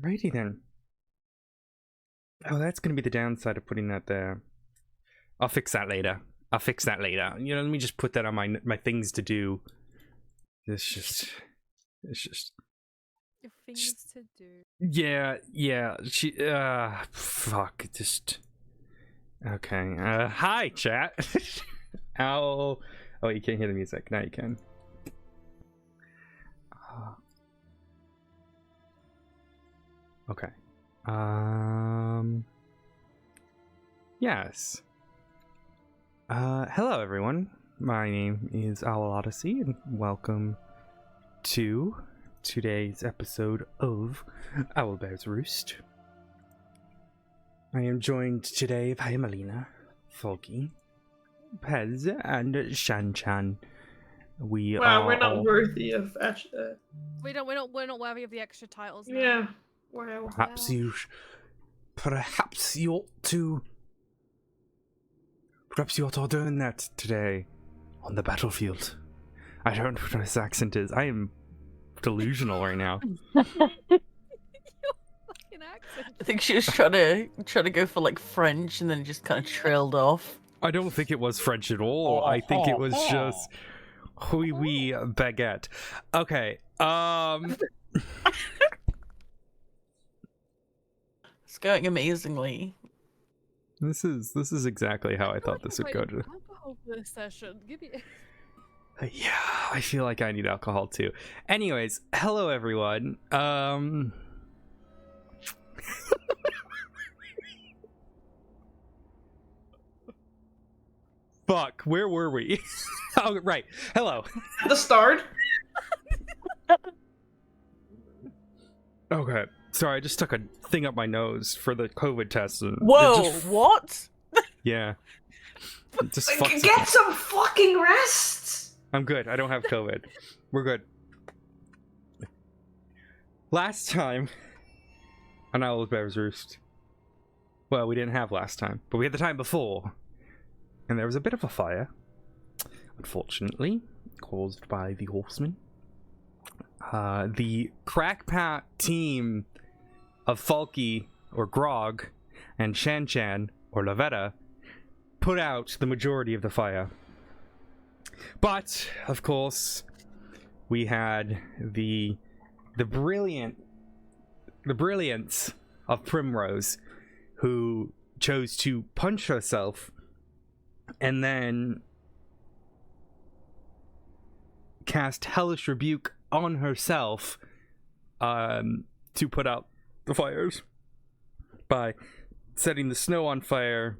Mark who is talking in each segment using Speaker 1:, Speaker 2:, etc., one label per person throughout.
Speaker 1: Alrighty then. Oh, that's gonna be the downside of putting that there. I'll fix that later. You know, let me just put that on my things to do. It's just
Speaker 2: Your things to do.
Speaker 1: yeah. Fuck. Just okay. Hi, chat. Ow. Oh, you can't hear the music. Now you can. Okay. Yes. Hello everyone. My name is Owl Odyssey, and welcome to today's episode of Owlbear's Roost. I am joined today by Emelina, Folky, Pez, and Shan-Chan.
Speaker 3: We're not worthy of
Speaker 2: We're not worthy of the extra titles now.
Speaker 3: Yeah. Wow.
Speaker 1: Perhaps you ought to doing that today on the battlefield. I don't know what his accent is. I am delusional right now.
Speaker 2: Your fucking accent.
Speaker 4: I think she was trying to go for like French and then just kind of trailed off.
Speaker 1: I don't think it was French at all. I think it was just oui baguette. Okay.
Speaker 4: It's going amazingly.
Speaker 1: This is exactly how I thought this would go to.
Speaker 2: Alcohol for this session. Give me.
Speaker 1: Yeah, I feel like I need alcohol too. Anyways, hello everyone. Fuck, where were we? Oh, right. Hello.
Speaker 3: The start.
Speaker 1: Okay. Sorry, I just stuck a thing up my nose for the COVID test. And
Speaker 4: Whoa!
Speaker 1: just,
Speaker 4: What?
Speaker 1: yeah. It just
Speaker 3: Get some fucking rest.
Speaker 1: I'm good. I don't have COVID. We're good. Last time on Owlbear's Roost. Well, we didn't have last time, but we had the time before. And there was a bit of a fire, unfortunately, caused by the Horseman. The Crackpat team of Falky, or Grog, and Shan-Chan, or Lavetta, put out the majority of the fire. But, of course, we had the brilliance of Primrose, who chose to punch herself and then cast Hellish Rebuke on herself to put out the fires by setting the snow on fire,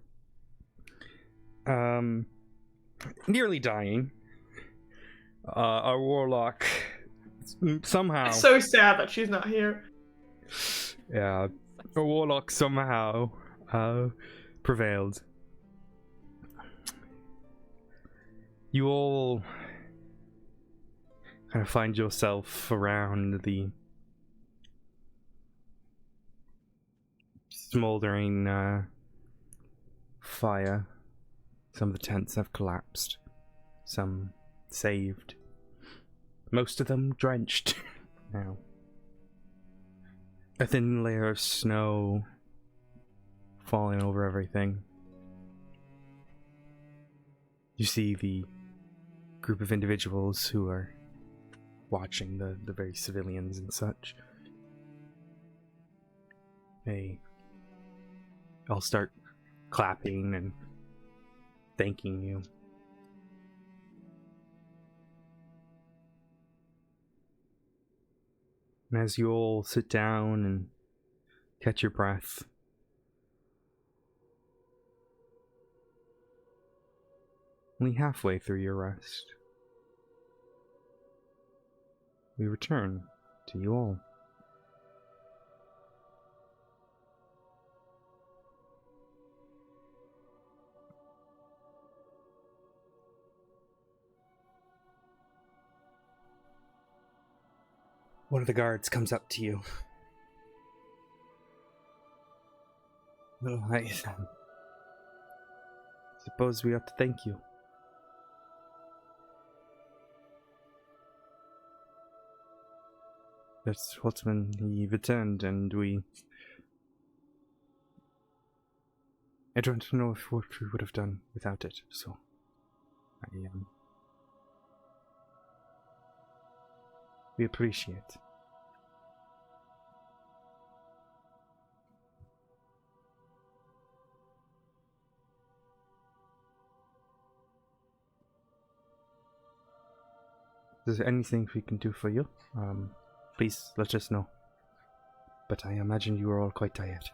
Speaker 1: nearly dying. Our warlock somehow...
Speaker 3: It's so sad that she's not here.
Speaker 1: Yeah, our warlock somehow prevailed. You all kind of find yourself around the smoldering fire. Some of the tents have collapsed, some saved, most of them drenched now. A thin layer of snow falling over everything. You see the group of individuals who are watching the very civilians and such. They all start clapping and thanking you. And as you all sit down and catch your breath, only halfway through your rest, we return to you all. One of the guards comes up to you. Well, I suppose we have to thank you. That's Horseman, he returned, and I don't know what we would have done without it, so... we appreciate. Is there anything we can do for you? Please let us know. But I imagine you are all quite tired.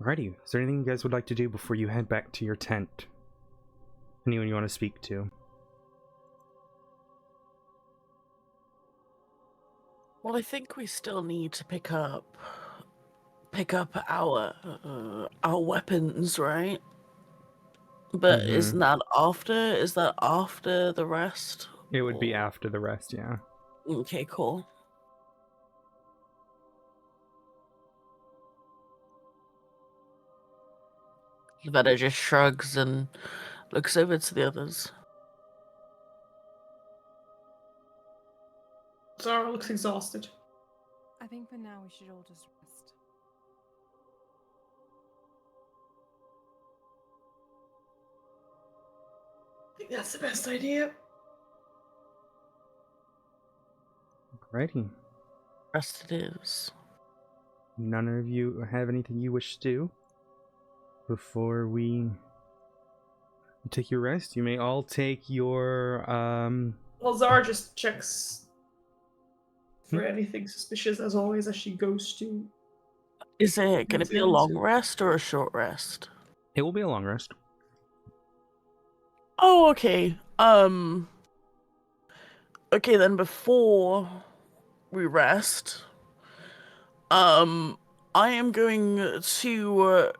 Speaker 1: Alrighty, is there anything you guys would like to do before you head back to your tent? Anyone you want to speak to?
Speaker 4: Well, I think we still need to pick up our weapons, right? But isn't that after? Is that after the rest?
Speaker 1: It would be after the rest, yeah.
Speaker 4: Okay, cool. Veda just shrugs and looks over to the others.
Speaker 3: Zara looks exhausted.
Speaker 2: I think for now we should all just rest.
Speaker 3: I think that's the best idea.
Speaker 1: Alrighty.
Speaker 4: Rest it is.
Speaker 1: None of you have anything you wish to do before we take your rest? You may all take your
Speaker 3: Well, Zara just checks for anything suspicious as always as she goes to.
Speaker 4: Is it going to be a long rest or a short rest?
Speaker 1: It will be a long rest.
Speaker 4: Oh, okay. Okay, then before we rest, I am going to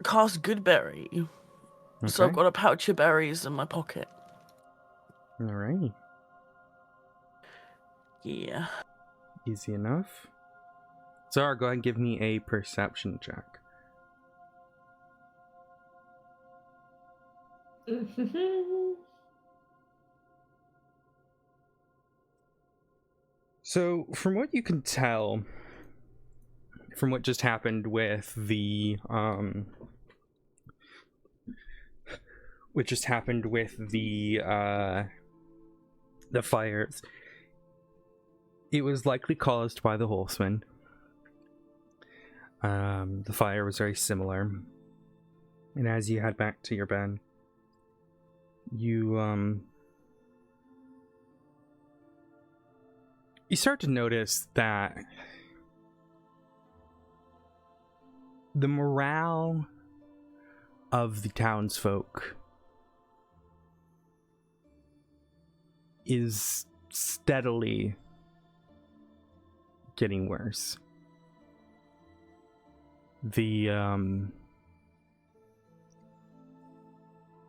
Speaker 4: cast Goodberry.
Speaker 1: Okay.
Speaker 4: So I've got a pouch of berries in my pocket.
Speaker 1: Alrighty.
Speaker 4: Yeah.
Speaker 1: Easy enough. Zara, go ahead and give me a perception check. So, from what you can tell, from what just happened with the fires, it was likely caused by the Horseman. The fire was very similar, and as you head back to your bed, you start to notice that the morale of the townsfolk is steadily getting worse.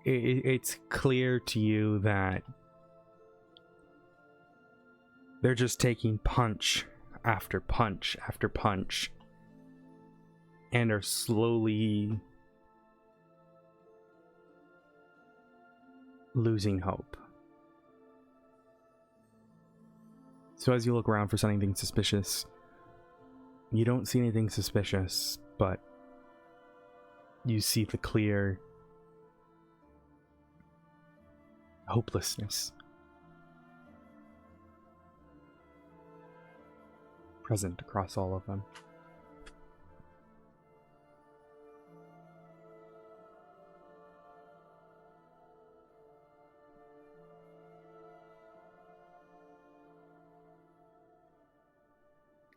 Speaker 1: It's clear to you that they're just taking punch after punch after punch and are slowly losing hope. So as you look around for something suspicious, you don't see anything suspicious, but you see the clear hopelessness present across all of them.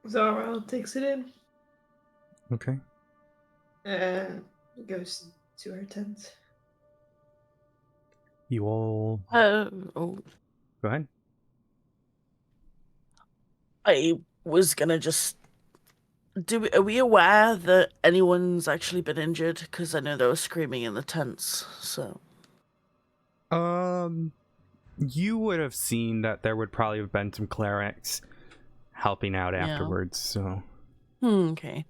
Speaker 3: Zara takes it in
Speaker 1: Okay.
Speaker 3: and goes to her tent.
Speaker 1: You all...
Speaker 4: Oh.
Speaker 1: Go ahead.
Speaker 4: I was gonna just Are we aware that anyone's actually been injured? Because I know they were screaming in the tents, so...
Speaker 1: You would have seen that there would probably have been some clerics helping out
Speaker 4: Yeah.
Speaker 1: afterwards, so...
Speaker 4: Okay.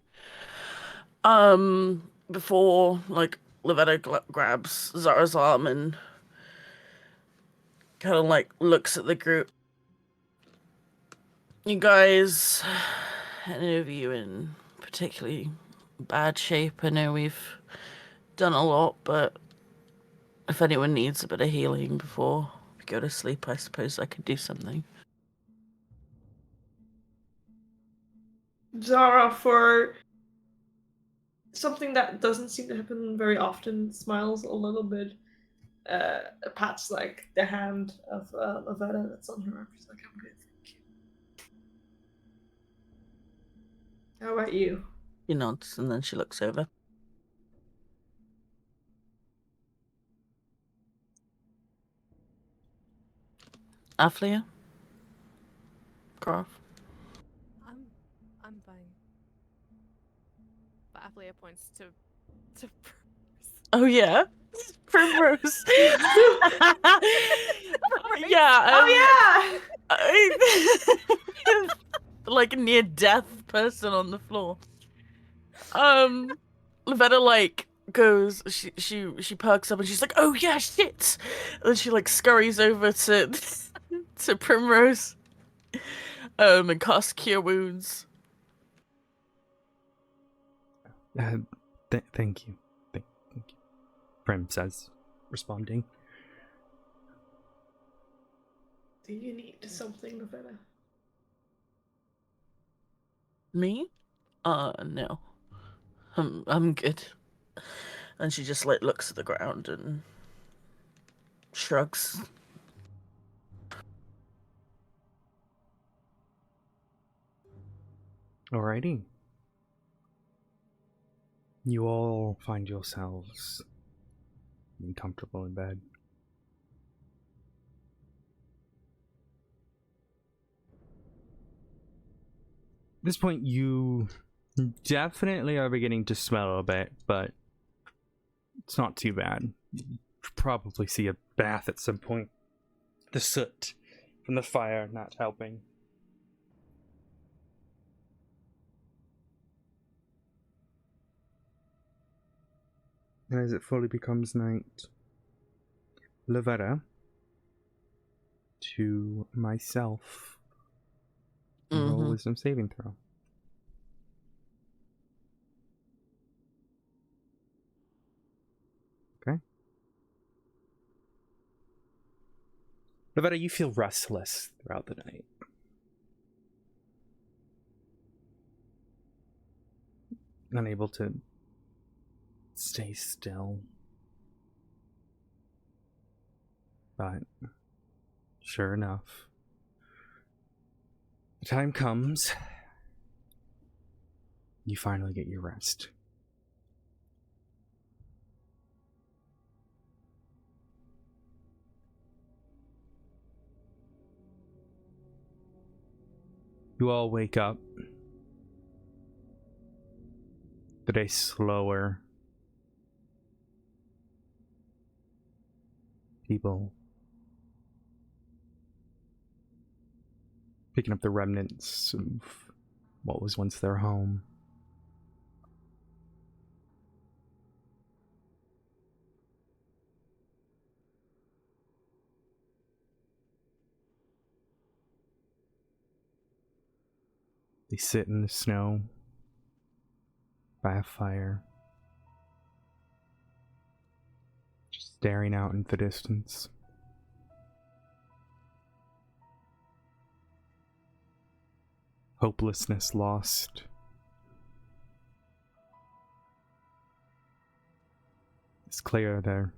Speaker 4: Before, like, Lavetta grabs Zara's arm and kind of, like, looks at the group. You guys, any of you in particularly bad shape? I know we've done a lot, but if anyone needs a bit of healing before we go to sleep, I suppose I could do something.
Speaker 3: Zara, for something that doesn't seem to happen very often, smiles a little bit, pats like the hand of Lavetta that's on her arm. She's like, I'm good, thank you. How about you?
Speaker 4: She nods and then she looks over. Aflia? Graf?
Speaker 2: I'm fine. But Aflia points to
Speaker 4: Oh yeah, Primrose. Yeah.
Speaker 3: Oh
Speaker 4: yeah. Like a near death person on the floor. Lavetta like goes. She perks up and she's like, "Oh yeah, shit!" And she like scurries over to to Primrose. And casts Cure Wounds.
Speaker 1: Thank you. Thank you. Prim says, responding.
Speaker 3: Do you need something, Lavetta?
Speaker 4: Me? No. I'm good. And she just like looks at the ground and shrugs.
Speaker 1: Alrighty. You all find yourselves comfortable in bed. At this point, you definitely are beginning to smell a bit, but it's not too bad. You probably see a bath at some point. The soot from the fire not helping. As it fully becomes night, Lavetta, to myself, roll wisdom saving throw. Okay. Lavetta, you feel restless throughout the night. Unable to stay still. But sure enough, the time comes, you finally get your rest. You all wake up. The day slower. People picking up the remnants of what was once their home. They sit in the snow by a fire, just staring out into the distance. Hopelessness lost. It's clear they're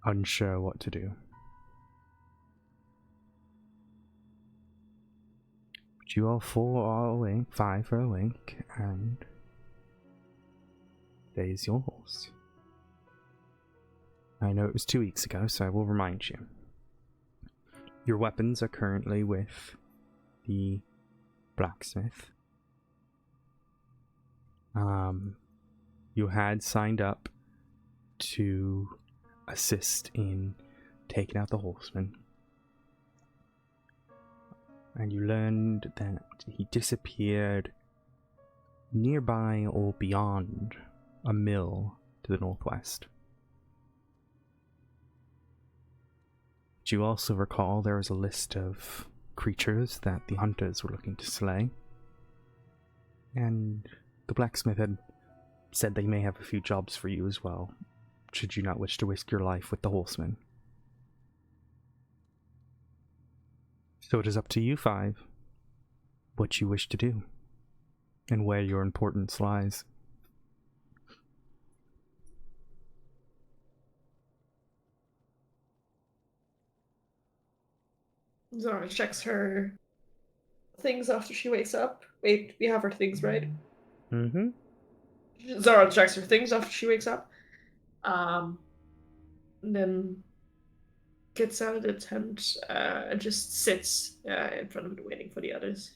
Speaker 1: unsure what to do. But you all 4 are awake, 5 are awake, and day is yours. I know it was 2 weeks ago, so I will remind you. Your weapons are currently with the blacksmith. You had signed up to assist in taking out the Horseman. And you learned that he disappeared nearby or beyond a mill to the northwest. But you also recall there was a list of creatures that the hunters were looking to slay. And the blacksmith had said they may have a few jobs for you as well, should you not wish to risk your life with the Horseman. So it is up to you five what you wish to do, and where your importance lies.
Speaker 3: Zara checks her things after she wakes up. Wait, we have her things, right?
Speaker 1: Mm-hmm.
Speaker 3: Zara checks her things after she wakes up. And then gets out of the tent and just sits in front of it waiting for the others.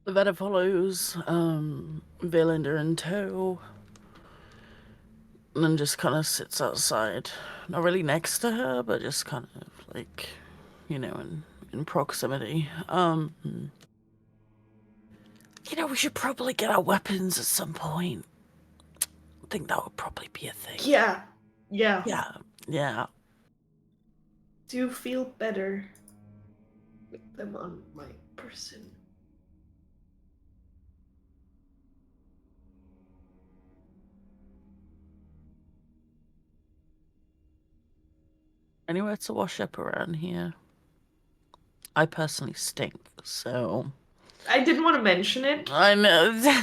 Speaker 4: Veda follows Valinda in tow, and then just kind of sits outside. Not really next to her, but just kind of like, you know, in proximity. You know, we should probably get our weapons at some point. I think that would probably be a thing.
Speaker 3: Yeah.
Speaker 4: Yeah.
Speaker 3: Do you feel better with them on my person?
Speaker 4: Anywhere to wash up around here? I personally stink, so...
Speaker 3: I didn't want to mention it.
Speaker 4: I know.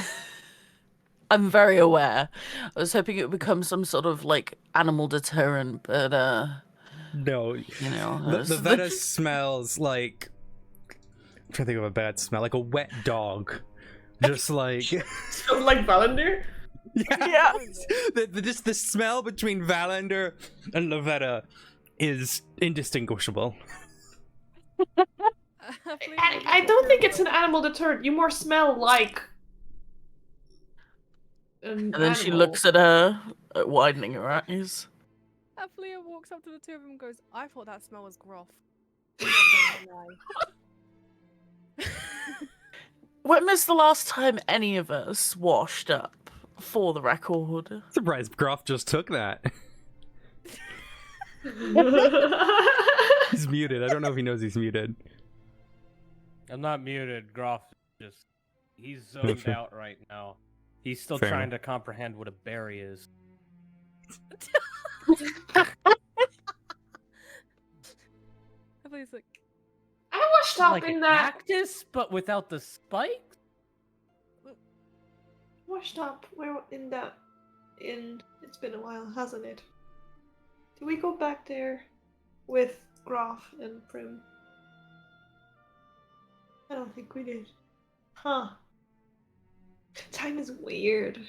Speaker 4: I'm very aware. I was hoping it would become some sort of, like, animal deterrent, but,
Speaker 1: No.
Speaker 4: you know...
Speaker 1: The Veta smells like... I'm trying to think of a bad smell. Like a wet dog. Just like...
Speaker 3: Smells like Valander?
Speaker 1: Yeah. Just the smell between Valander and Lavetta is indistinguishable.
Speaker 3: I don't think it's an animal deterrent. You more smell like an
Speaker 4: And then she
Speaker 3: animal.
Speaker 4: looks at her, widening her eyes.
Speaker 2: Athlia walks up to the two of them and goes, I thought that smell was groff.
Speaker 4: When was the last time any of us washed up, for the record?
Speaker 1: Surprised Groff just took that. He's muted. I don't know if he knows he's muted.
Speaker 5: I'm not muted. Groff just... He's zoned out right now. He's still
Speaker 1: Fair
Speaker 5: trying
Speaker 1: enough.
Speaker 5: to comprehend what a berry is.
Speaker 2: Athlia's like,
Speaker 3: I washed up
Speaker 5: Like
Speaker 3: in
Speaker 5: a
Speaker 3: that.
Speaker 5: cactus, but without the spikes?
Speaker 3: Washed up. Where in that? It's been a while, hasn't it? Did we go back there with Graf and Prim? I don't think we did. Huh. Time is weird.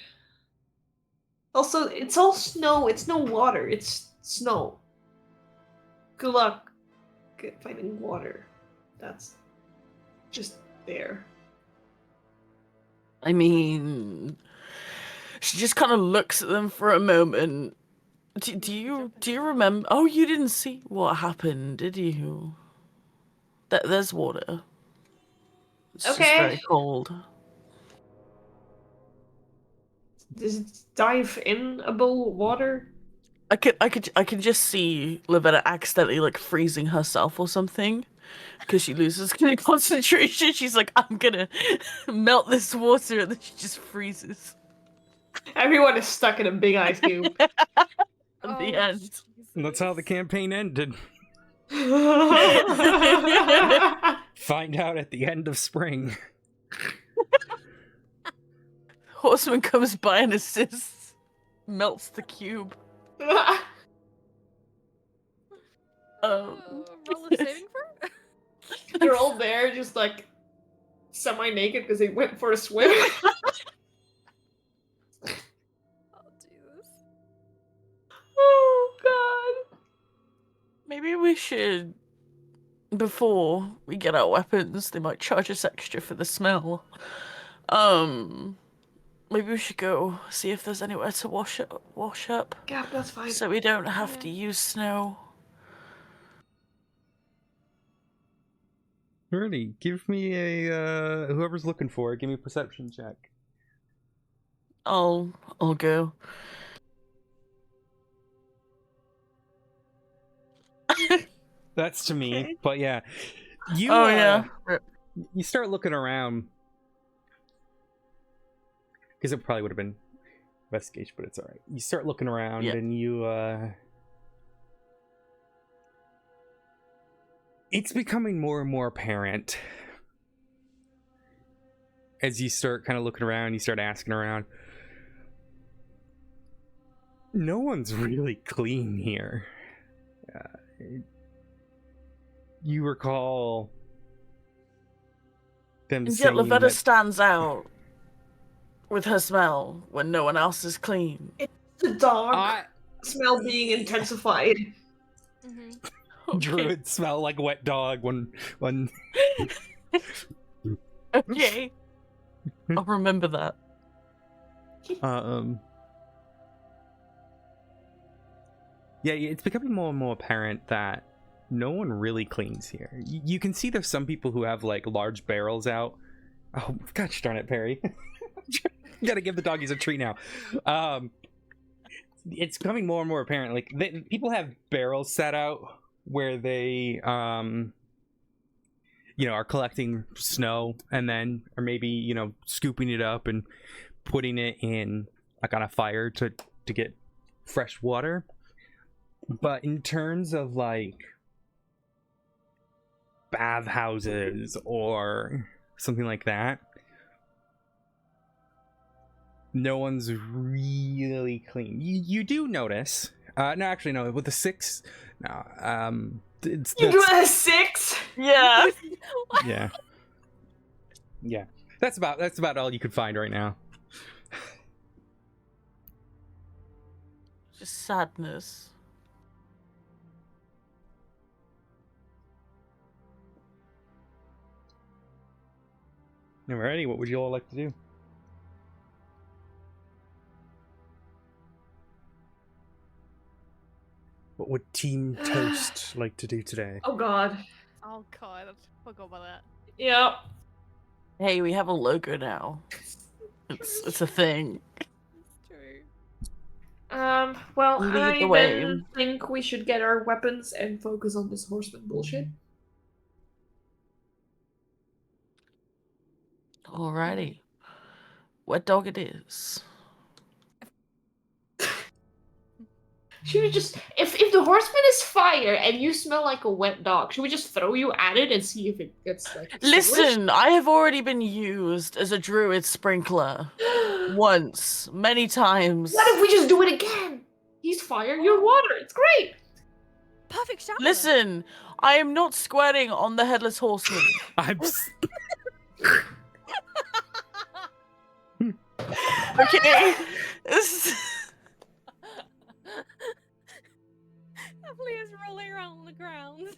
Speaker 3: Also, it's all snow. It's no water. It's snow. Good luck finding water. That's just there.
Speaker 4: I mean, she just kind of looks at them for a moment. Do you remember? Oh, you didn't see what happened, did you? There's water. It's just
Speaker 3: Okay.
Speaker 4: very cold.
Speaker 3: Does it dive in a bowl of water?
Speaker 4: I could just see Lavetta accidentally like freezing herself or something because she loses concentration. She's like, I'm gonna melt this water, and then she just freezes
Speaker 3: Everyone is stuck in a big ice cube.
Speaker 4: at
Speaker 2: oh,
Speaker 4: the end.
Speaker 1: And that's how the campaign ended. Find out at the end of spring.
Speaker 4: Horseman comes by and assists, melts the cube.
Speaker 2: roll a saving throw?
Speaker 3: They're all there, just like semi-naked because they went for a swim.
Speaker 2: Oh, Jesus.
Speaker 3: Oh god.
Speaker 4: Maybe we should before we get our weapons, they might charge us extra for the smell. Maybe we should go see if there's anywhere to wash up.
Speaker 3: Yeah, that's fine.
Speaker 4: So we don't have to use snow.
Speaker 1: Really, give me a whoever's looking for it. Give me a perception check.
Speaker 4: I'll go.
Speaker 1: That's to me,
Speaker 4: Okay.
Speaker 1: but yeah, you.
Speaker 4: Yeah.
Speaker 1: You start looking around because it probably would have been investigation, but it's all right. You start looking around, and you. It's becoming more and more apparent as you start kind of looking around. You start asking around. No one's really clean here. You recall them
Speaker 4: And yet
Speaker 1: saying
Speaker 4: Lavetta
Speaker 1: that...
Speaker 4: stands out with her smell when no one else is clean.
Speaker 3: The dog smell being intensified.
Speaker 2: Mm-hmm.
Speaker 4: Okay.
Speaker 1: Druids smell like wet dog when
Speaker 4: Okay. I'll remember that.
Speaker 1: Yeah, it's becoming more and more apparent that no one really cleans here. You can see there's some people who have like large barrels out. Oh gosh darn it, Perry. You gotta give the doggies a treat now. It's becoming more and more apparent. Like people have barrels set out where they are collecting snow and then or maybe scooping it up and putting it in like on a fire to get fresh water. But in terms of like bathhouses or something like that, no one's really clean. You do notice. No, actually, no. With the 6, no.
Speaker 3: You do a 6?
Speaker 4: Yeah.
Speaker 1: Yeah. Yeah. That's about all you could find right now.
Speaker 4: Just sadness.
Speaker 1: Alrighty, what would you all like to do? What would Team Toast like to do today?
Speaker 3: Oh god.
Speaker 2: Oh god, I forgot about that.
Speaker 3: Yep.
Speaker 4: Hey, we have a logo now. It's a thing.
Speaker 2: It's true.
Speaker 3: Well,
Speaker 4: Lead the
Speaker 3: I
Speaker 4: way.
Speaker 3: then think we should get our weapons and focus on this horseman bullshit.
Speaker 4: Alrighty. What dog it is?
Speaker 3: Should we just, if the horseman is fire and you smell like a wet dog, should we just throw you at it and see if it gets like
Speaker 4: Listen, I have already been used as a druid sprinkler. Once. Many times.
Speaker 3: What if we just do it again? He's fire, you're water. It's great.
Speaker 2: Perfect shower.
Speaker 4: Listen, I am not squirting on the headless horseman. Okay.
Speaker 2: Emily is rolling around on the ground.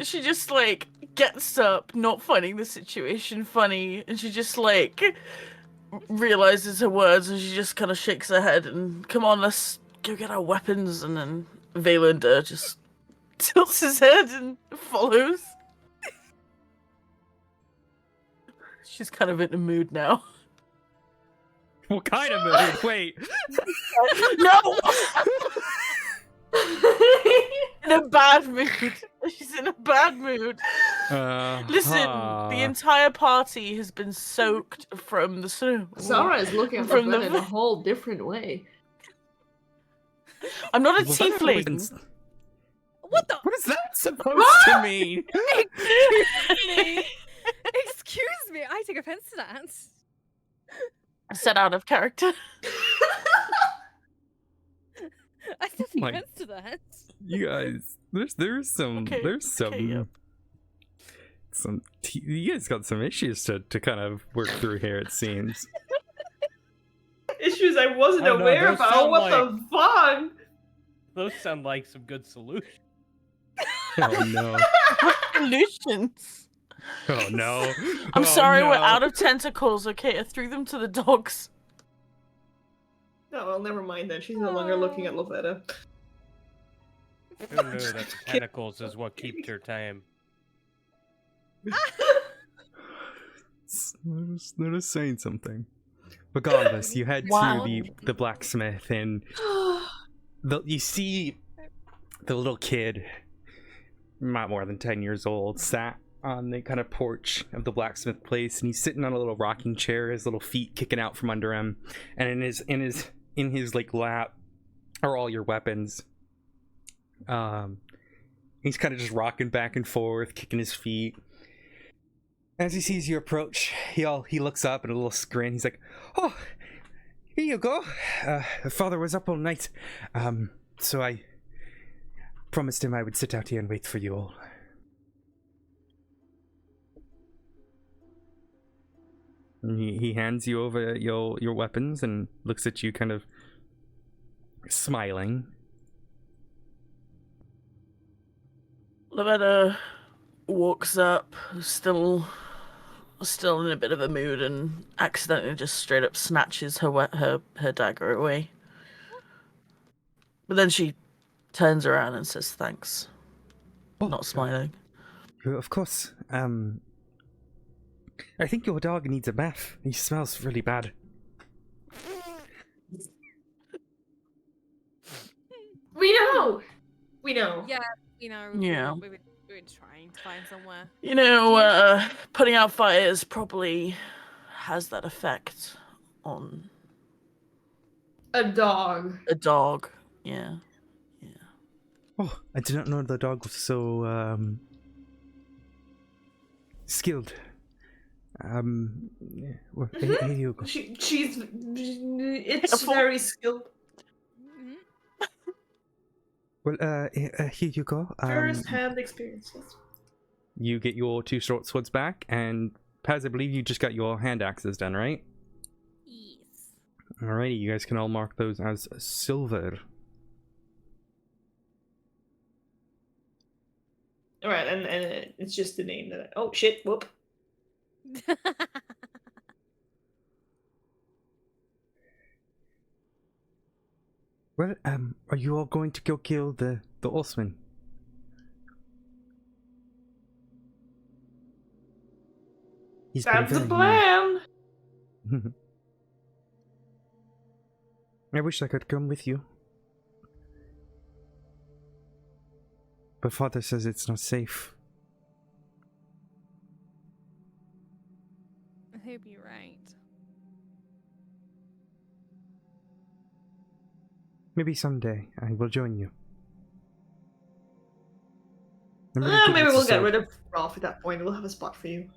Speaker 4: She just like gets up, not finding the situation funny, and she just like realizes her words, and she just kind of shakes her head and, come on, let's go get our weapons. And then Valander just tilts his head and follows. She's kind of in a mood now.
Speaker 1: What kind of mood? Wait.
Speaker 4: No! In a bad mood. She's in a bad mood. Listen, the entire party has been soaked from the snow.
Speaker 3: Zara is looking at
Speaker 4: From
Speaker 3: the
Speaker 4: the-
Speaker 3: in a whole different way.
Speaker 4: I'm not a
Speaker 1: Was that
Speaker 4: tiefling.
Speaker 1: always-
Speaker 2: What the?
Speaker 1: What is that supposed to mean?
Speaker 2: Excuse me, I take offense to that.
Speaker 4: I said out of character.
Speaker 2: I take
Speaker 1: my-
Speaker 2: offense to that.
Speaker 1: You guys, there's some
Speaker 4: Okay,
Speaker 1: there's some
Speaker 4: okay, yeah.
Speaker 1: you guys got some issues to kind of work through here. It seems.
Speaker 3: Issues I wasn't
Speaker 5: Oh, no,
Speaker 3: aware
Speaker 5: those
Speaker 3: about.
Speaker 5: sound
Speaker 3: What
Speaker 5: like-
Speaker 3: the fuck?
Speaker 5: Those sound like some good solutions.
Speaker 1: Oh no.
Speaker 4: Solutions.
Speaker 1: Oh no.
Speaker 4: I'm
Speaker 1: Oh,
Speaker 4: sorry, we're
Speaker 1: no.
Speaker 4: out of tentacles. Okay, I threw them to the dogs.
Speaker 3: No, well, never mind then. She's no longer looking at Lovetta.
Speaker 5: Who knew that the tentacles is what keeps her tame?
Speaker 1: They're just saying something. Regardless, you head
Speaker 4: Wow.
Speaker 1: to the blacksmith, and you see the little kid, not more than 10 years old, sat on the kind of porch of the blacksmith place, and he's sitting on a little rocking chair, his little feet kicking out from under him, and in his like lap are all your weapons. He's kind of just rocking back and forth, kicking his feet. As he sees you approach, he looks up and a little grin. He's like, "Oh, here you go. Father was up all night, so I promised him I would sit out here and wait for you all." And he hands you over your weapons and looks at you, kind of smiling.
Speaker 4: Lovetta walks up, still in a bit of a mood, and accidentally just straight up snatches her dagger away. But then she turns around and says thanks, not smiling.
Speaker 1: Of course. I think your dog needs a bath. He smells really bad.
Speaker 3: We know! We know.
Speaker 2: Yeah, you know.
Speaker 4: Yeah.
Speaker 2: We were trying to find somewhere.
Speaker 4: You know, putting out fires probably has that effect on
Speaker 3: A dog.
Speaker 4: a dog. Yeah.
Speaker 1: Oh, I did not know the dog was so skilled. Well, here you go.
Speaker 3: It's very skilled.
Speaker 2: Mhm.
Speaker 1: Well, here you go.
Speaker 3: First-hand experiences.
Speaker 1: You get your 2 short swords back, and Paz, I believe you just got your hand axes done, right?
Speaker 2: Yes.
Speaker 1: Alrighty, you guys can all mark those as silver.
Speaker 3: Alright, and it's just the name that oh shit, whoop.
Speaker 1: Well, are you all going to go kill the Horseman? He's been
Speaker 3: That's the
Speaker 1: very
Speaker 3: plan!
Speaker 1: mean. I wish I could come with you. But Father says it's not safe.
Speaker 2: I hope you're right.
Speaker 1: Maybe someday I will join you. I'm really good
Speaker 3: Maybe
Speaker 1: with
Speaker 3: we'll
Speaker 1: the
Speaker 3: get
Speaker 1: sword.
Speaker 3: rid of Rolf at that point. We'll have a spot for you.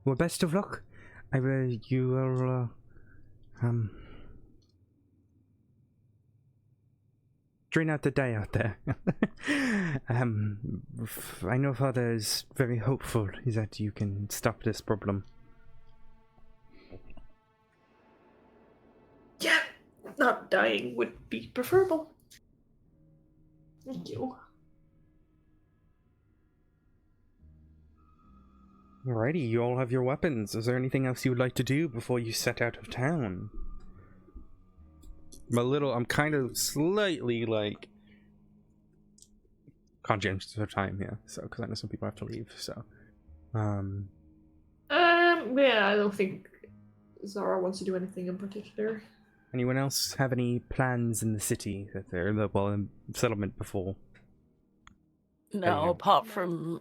Speaker 1: Well, best of luck. You will, drain out the day out there. I know Father is very hopeful that you can stop this problem.
Speaker 3: Yeah, not dying would be preferable. Thank you.
Speaker 1: Alrighty, you all have your weapons. Is there anything else you would like to do before you set out of town? I'm kind of slightly, like, conscientious of time here, so, because I know some people have to leave, so.
Speaker 3: Yeah, I don't think Zara wants to do anything in particular.
Speaker 1: Anyone else have any plans in the city that they're in the settlement before?
Speaker 4: No,
Speaker 1: Yeah.
Speaker 4: apart from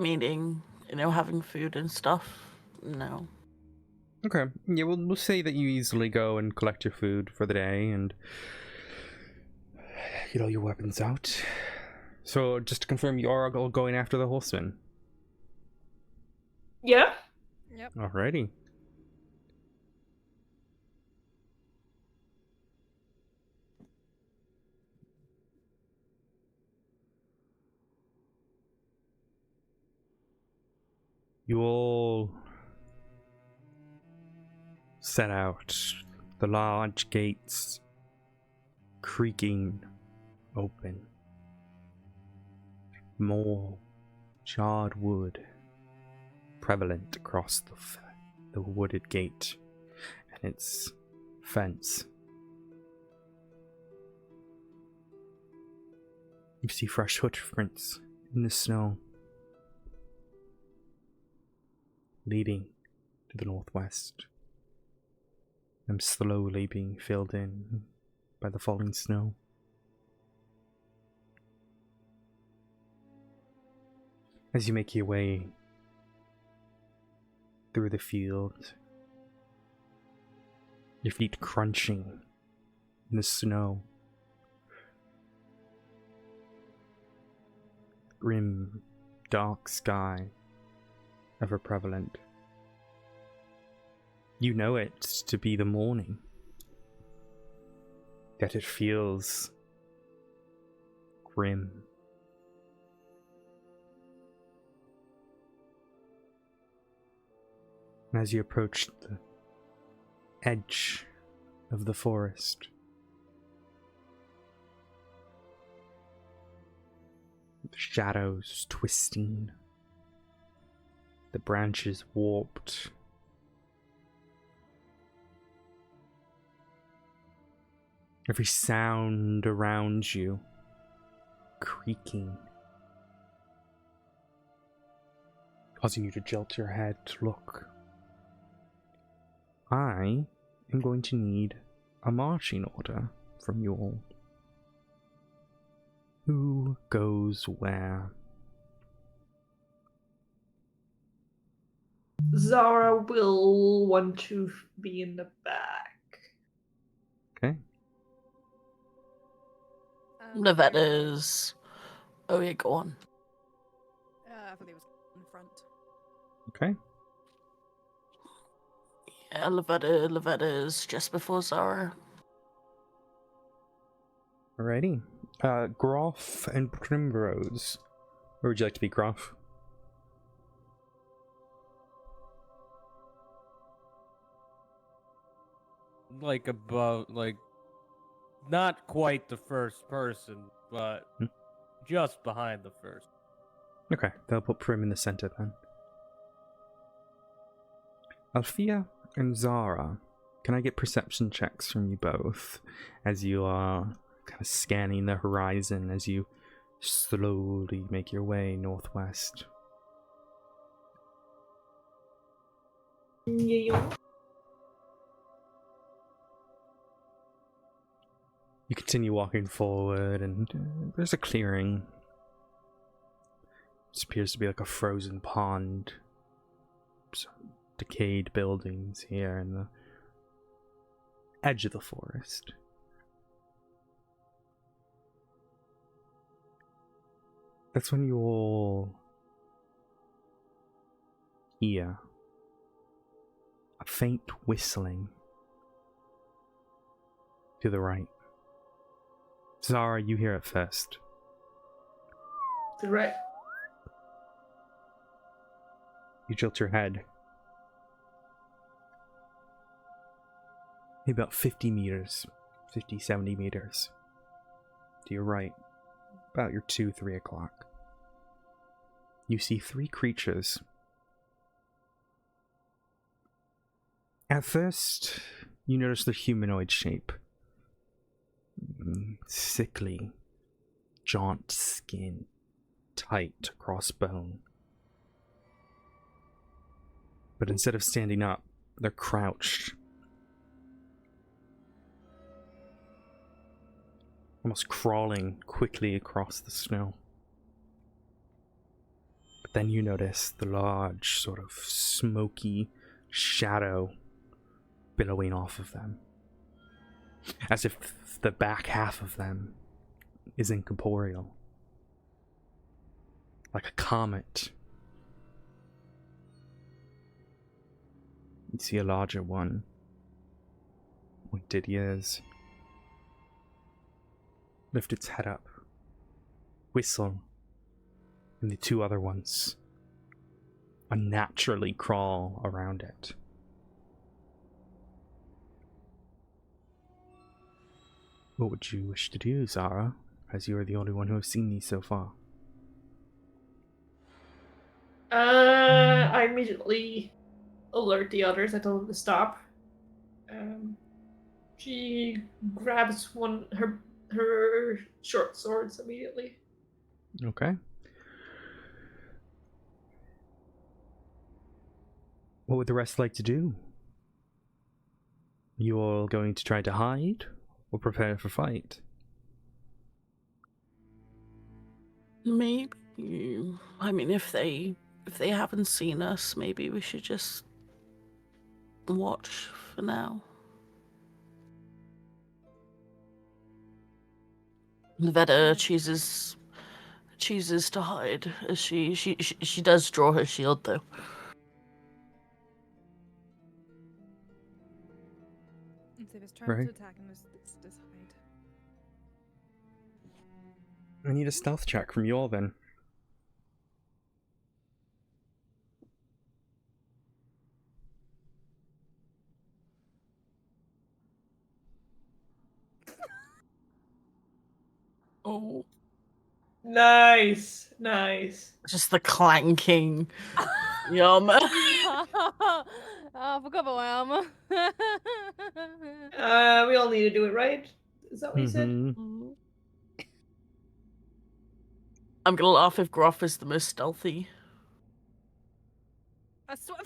Speaker 4: eating, having food and stuff. No.
Speaker 1: Okay. Yeah, we'll say that you easily go and collect your food for the day and get all your weapons out. So, just to confirm, you are all going after the Horseman.
Speaker 3: Yeah?
Speaker 2: Yep.
Speaker 1: Alrighty. You all set out. The large gates creaking open. More charred wood prevalent across the wooded gate and its fence. You see fresh footprints in the snow leading to the northwest. Them slowly being filled in by the falling snow. As you make your way through the field, your feet crunching in the snow. Grim, dark sky, ever prevalent. You know it to be the morning, yet it feels grim. And as you approach the edge of the forest, the shadows twisting, the branches warped, every sound around you creaking, causing you to jolt your head to look. I am going to need a marching order from you all. Who goes where?
Speaker 3: Zara will want to be in the back.
Speaker 1: Okay.
Speaker 4: Lovetta's. Oh, yeah, go on.
Speaker 2: I thought he was in front.
Speaker 1: Okay.
Speaker 4: Yeah, Lovetta's just before Zara.
Speaker 1: Alrighty. Groff and Primrose. Where would you like to be, Groff?
Speaker 5: Like above, like not quite the first person, but just behind the first.
Speaker 1: Okay, they'll put Prim in the center then. Althea and Zara, can I get perception checks from you both as you are kind of scanning the horizon as you slowly make your way northwest?
Speaker 3: Yeah.
Speaker 1: You continue walking forward, and there's a clearing. This appears to be like a frozen pond. Some decayed buildings here in the edge of the forest. That's when you all hear a faint whistling to the right. Zara, you hear it first.
Speaker 3: To the right.
Speaker 1: You jolt your head. Maybe about 50 meters, 50, 70 meters to your right, about your 3 o'clock. You see 3 creatures. At first, you notice the humanoid shape. Sickly, jaunt skin, tight across bone. But instead of standing up, they're crouched. Almost crawling quickly across the snow. But then you notice the large, sort of smoky shadow billowing off of them. As if the back half of them is incorporeal. Like a comet. You see a larger one. Pointed ears. Lift its head up. Whistle. And the 2 other ones unnaturally crawl around it. What would you wish to do, Zara, as you are the only one who has seen these so far?
Speaker 3: I immediately alert the others. I tell them to stop. She grabs her short swords immediately.
Speaker 1: Okay. What would the rest like to do? You all going to try to hide or prepare for fight?
Speaker 4: Maybe. I mean, if they haven't seen us, maybe we should just watch for now. Veda chooses to hide. As she does draw her shield though.
Speaker 2: And so if it's trying
Speaker 1: Right.
Speaker 2: to attack and just hide.
Speaker 1: I need a stealth check from you all then.
Speaker 4: Oh,
Speaker 3: Nice.
Speaker 4: just the clanking. Yum.
Speaker 2: Oh, I forgot about my armor.
Speaker 3: We all need to do it, right? Is that what you said?
Speaker 1: Mhm.
Speaker 4: I'm gonna laugh if Groff is the most stealthy.
Speaker 2: I swear.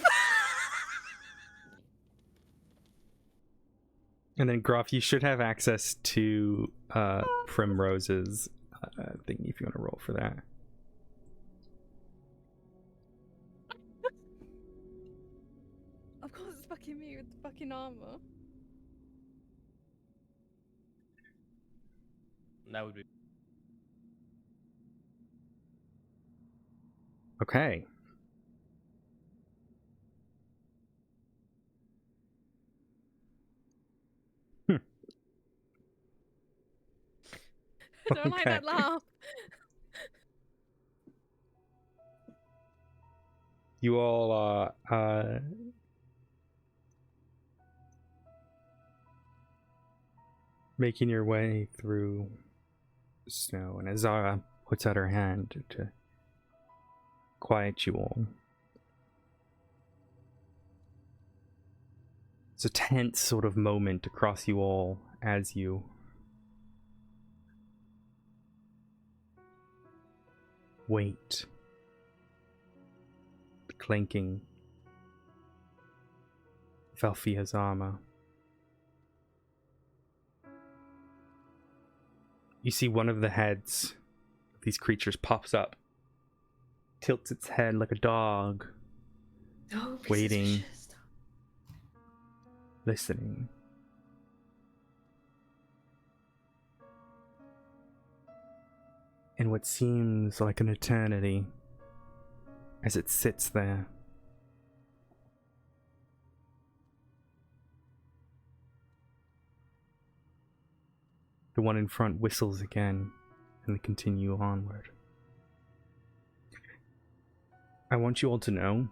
Speaker 1: And then Groff, you should have access to Primrose's thing if you want to roll for that.
Speaker 2: Of course, it's fucking me with the fucking armor.
Speaker 5: That would be.
Speaker 1: Okay.
Speaker 2: I don't like that laugh.
Speaker 1: You all making your way through snow, and Azara puts out her hand to quiet you all. It's a tense sort of moment across you all as you wait. The clanking of Alfia's armor. You see one of the heads of these creatures pops up, tilts its head like a dog,
Speaker 3: Don't be
Speaker 1: Waiting.
Speaker 3: suspicious.
Speaker 1: listening. In what seems like an eternity, as it sits there. The one in front whistles again, and they continue onward. I want you all to know,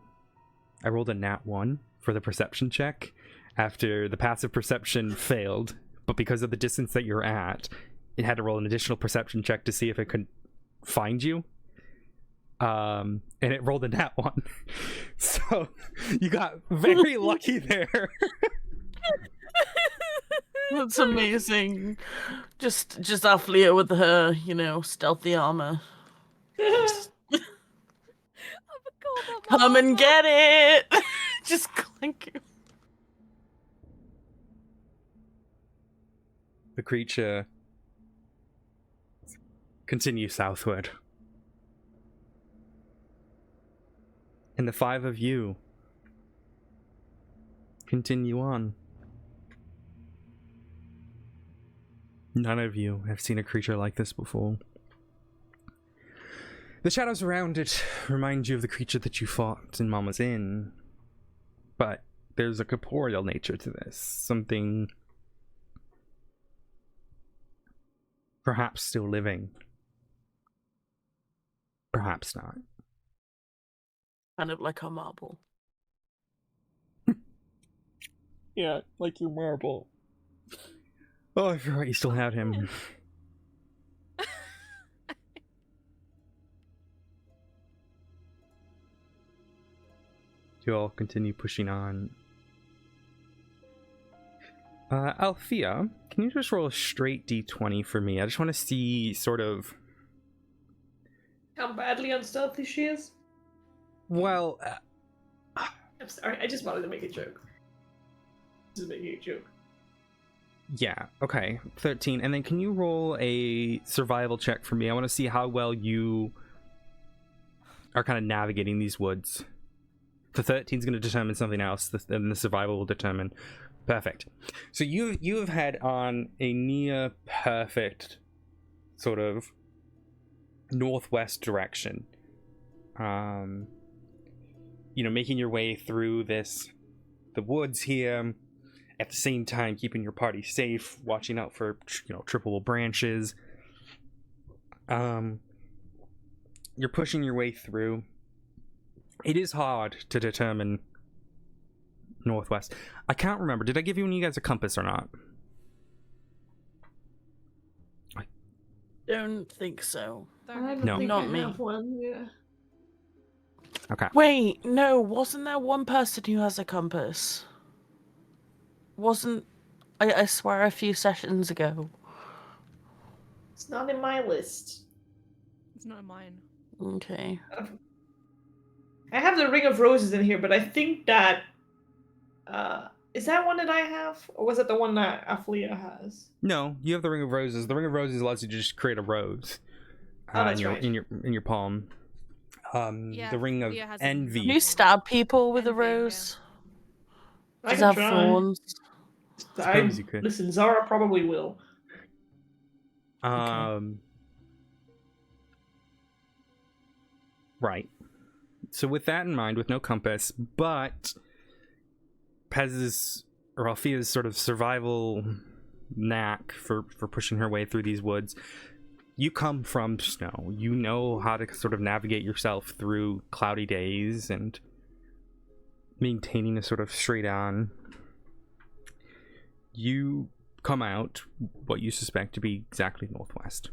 Speaker 1: I rolled a nat 1 for the perception check after the passive perception failed, but because of the distance that you're at, it had to roll an additional perception check to see if it could find you. And it rolled a nat 1. So you got very lucky there.
Speaker 4: That's amazing. Just Aflia with her, stealthy armor.
Speaker 2: I forgot about my
Speaker 4: Come and
Speaker 2: armor.
Speaker 4: get it! Just clanking.
Speaker 1: The creature continues southward. And the 5 of you continue on. None of you have seen a creature like this before. The shadows around it remind you of the creature that you fought in Mama's Inn. But there's a corporeal nature to this. Something perhaps still living. Perhaps not.
Speaker 4: Kind of like a marble.
Speaker 1: Yeah, like your marble. Oh, I forgot you still had him. You all continue pushing on. Althea, can you just roll a straight d20 for me? I just want to see sort of...
Speaker 3: How badly unstealthy she is?
Speaker 1: Well,
Speaker 3: I'm sorry, I just wanted to make a joke. Just making a joke.
Speaker 1: yeah, okay. 13. And then can you roll a survival check for me? I want to see how well you are kind of navigating these woods. The 13 is going to determine something else, and the survival will determine. Perfect. So you have had on a near perfect sort of northwest direction. Making your way through the woods here, at the same time keeping your party safe, watching out for trippable branches. You're pushing your way through. It is hard to determine northwest. I can't remember. Did I give you guys a compass or not?
Speaker 4: Don't think so.
Speaker 3: I don't
Speaker 1: No.
Speaker 3: think
Speaker 4: Not
Speaker 3: I
Speaker 4: me.
Speaker 3: have one, yeah.
Speaker 1: Okay.
Speaker 4: Wait, no, wasn't there one person who has a compass? I swear a few sessions ago.
Speaker 3: It's not in my list.
Speaker 2: It's not mine.
Speaker 4: Okay.
Speaker 3: I have the Ring of Roses in here, but I think that... is that one that I have? Or was it the one that Althea has?
Speaker 1: No, you have the Ring of Roses. The Ring of Roses allows you to just create a rose
Speaker 3: That's
Speaker 1: in
Speaker 3: right.
Speaker 1: your palm.
Speaker 2: Yeah,
Speaker 1: The Ring of
Speaker 2: Leah has a
Speaker 4: Can
Speaker 1: Envy.
Speaker 4: you stab people with a
Speaker 2: Envy, yeah.
Speaker 4: rose?
Speaker 3: I
Speaker 4: Does it
Speaker 3: can
Speaker 4: have
Speaker 3: try.
Speaker 4: thorns?
Speaker 1: Suppose you could.
Speaker 3: Listen, Zara probably will.
Speaker 1: Right. So with that in mind, with no compass, but Pez's or Althea's sort of survival knack for pushing her way through these woods, you come from snow. You know how to sort of navigate yourself through cloudy days and maintaining a sort of straight on. You come out what you suspect to be exactly northwest.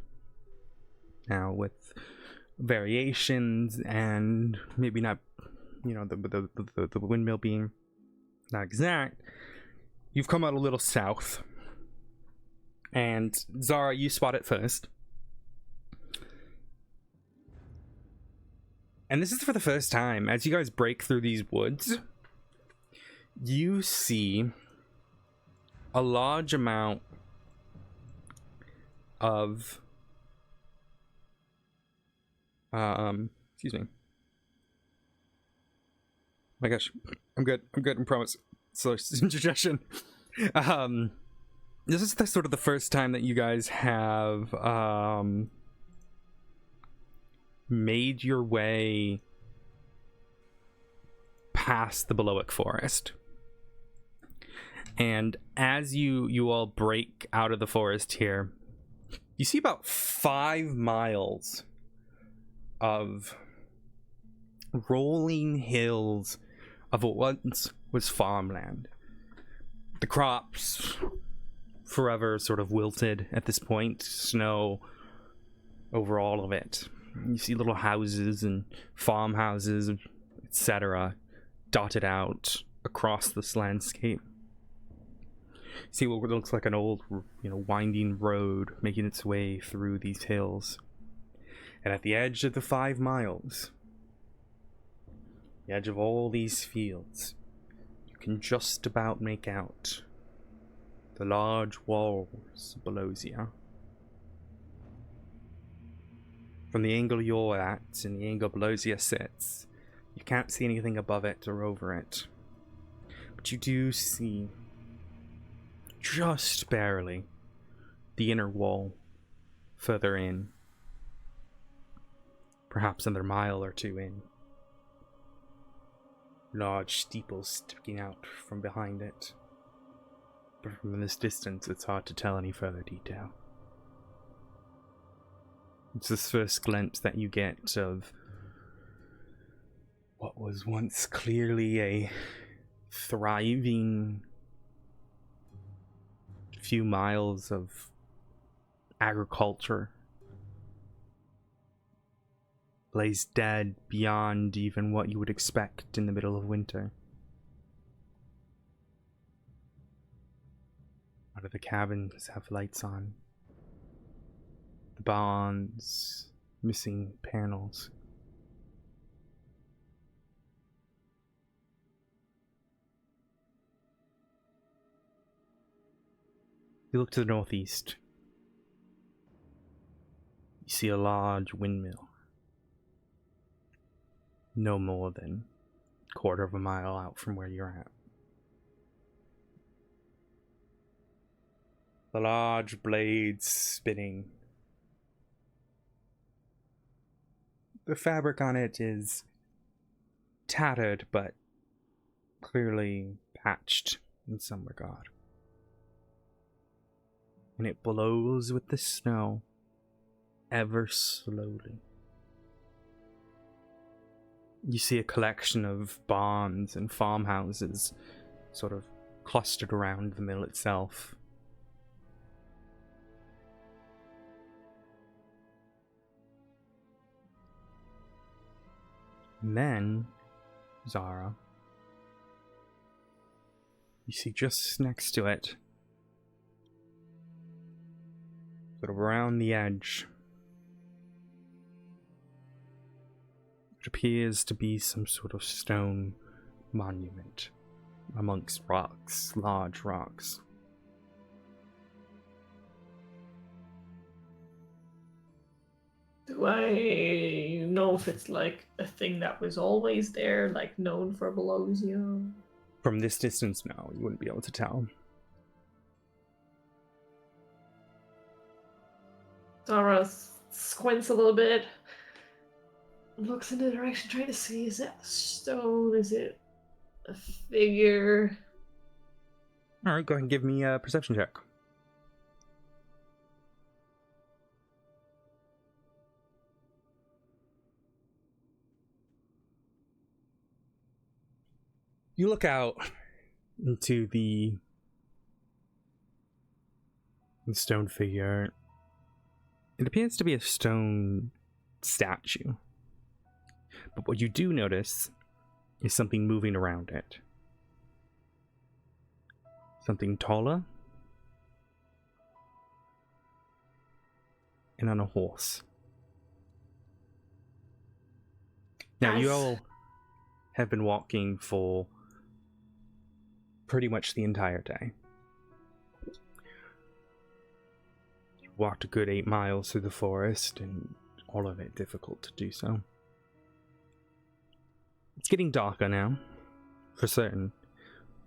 Speaker 1: Now, with variations and maybe not, the windmill being not exact, you've come out a little south. And Zara, you spot it first. And this is for the first time. As you guys break through these woods, you see a large amount of excuse me. My gosh, I'm good, I promise. So indigestion. This is sort of the first time that you guys have made your way past the Belowick Forest. And as you all break out of the forest here, you see about 5 miles of rolling hills of what once was farmland. The crops forever sort of wilted at this point, snow over all of it. You see little houses and farmhouses, etc., dotted out across this landscape. See what looks like an old, winding road making its way through these hills. And at the edge of the 5 miles, the edge of all these fields, you can just about make out the large walls below you. From the angle you're at and the angle below you sits, you can't see anything above it or over it. But you do see, just barely, the inner wall further in. Perhaps another mile or two in. Large steeples sticking out from behind it. But from this distance, it's hard to tell any further detail. It's this first glimpse that you get of what was once clearly a thriving few miles of agriculture lays dead beyond even what you would expect in the middle of winter. None of the cabins have lights on. The barns missing panels. You look to the northeast. You see a large windmill. No more than a quarter of a mile out from where you're at. The large blades spinning. The fabric on it is tattered, but clearly patched in some regard. And it blows with the snow ever slowly. You see a collection of barns and farmhouses sort of clustered around the mill itself. And then, Zara, you see just next to it, sort of around the edge, it appears to be some sort of stone monument amongst rocks, large rocks.
Speaker 3: Do I know if it's like a thing that was always there, like known for Belosia?
Speaker 1: From this distance, no, you wouldn't be able to tell.
Speaker 3: Zara squints a little bit, looks in the direction, trying to see, is it a stone? Is it a figure?
Speaker 1: Alright, go ahead and give me a perception check. You look out into the stone figure. It appears to be a stone statue. But what you do notice is something moving around it. Something taller. And on a horse. Now, you all have been walking for pretty much the entire day. You walked a good 8 miles through the forest, and all of it difficult to do so. It's getting darker now, for certain,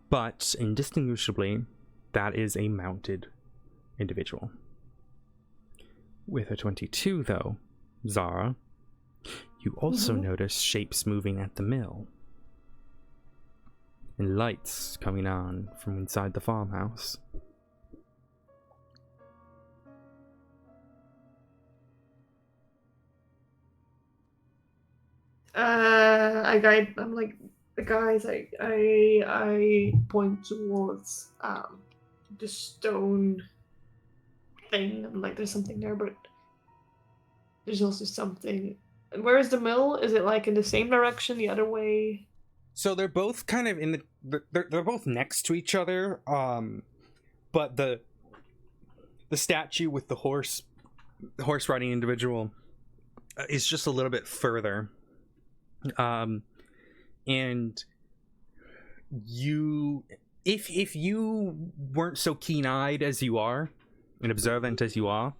Speaker 1: but indistinguishably, that is a mounted individual. With a 22, though, Zara, you also notice shapes moving at the mill. And lights coming on from inside the farmhouse.
Speaker 3: I'm like, guys, I point towards the stone thing. I'm like, there's something there, but there's also something. And where is the mill? Is it like in the same direction, the other way?
Speaker 1: So they're both kind of in the they're both next to each other, but the statue with the horse riding individual is just a little bit further, and you, if you weren't so keen-eyed as you are and observant as you are,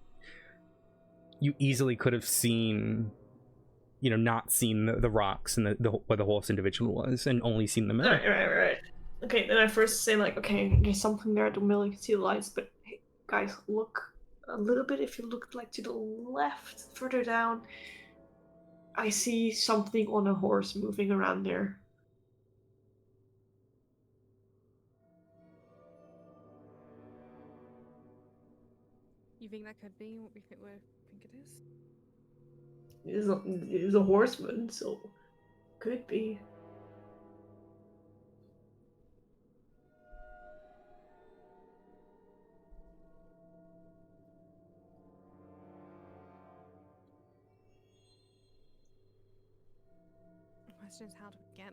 Speaker 1: you easily could have seen, not seen the rocks and the where the horse individual was, and only seen the mill.
Speaker 3: Right. Okay, then I first say like, okay, there's something there at the mill. You can see the lights, but hey, guys, look a little bit. If you look like to the left, further down, I see something on a horse moving around there.
Speaker 2: You think that could be what we think it is?
Speaker 3: It is a horseman, so could be.
Speaker 2: question is how do we get?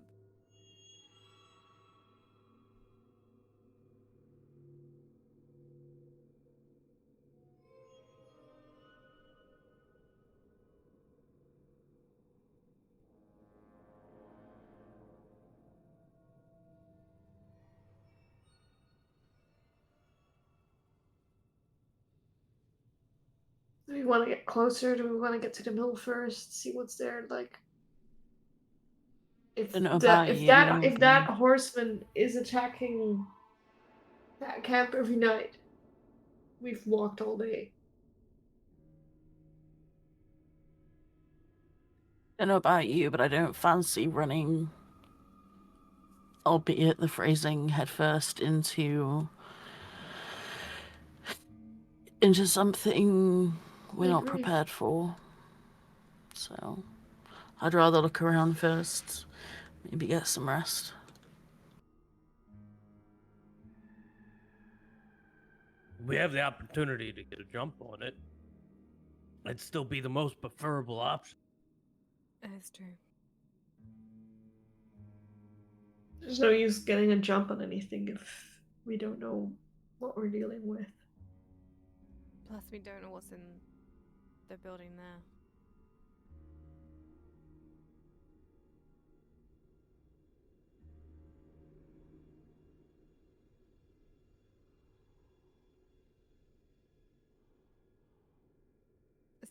Speaker 3: Do we want to get closer? Do we want to get to the mill first? See what's there? Like, if
Speaker 4: Don't know about
Speaker 3: if that
Speaker 4: you.
Speaker 3: horseman is attacking that camp every night, we've walked all day.
Speaker 4: Don't know about you, but I don't fancy running, albeit the phrasing, headfirst into something we're
Speaker 3: I
Speaker 4: not
Speaker 3: agree.
Speaker 4: prepared for. So I'd rather look around first, maybe get some rest.
Speaker 5: We have the opportunity to get a jump on it. It'd still be the most preferable option.
Speaker 2: That's true.
Speaker 3: There's no use getting a jump on anything if we don't know what we're dealing with.
Speaker 2: Plus, we don't know what's in the building there.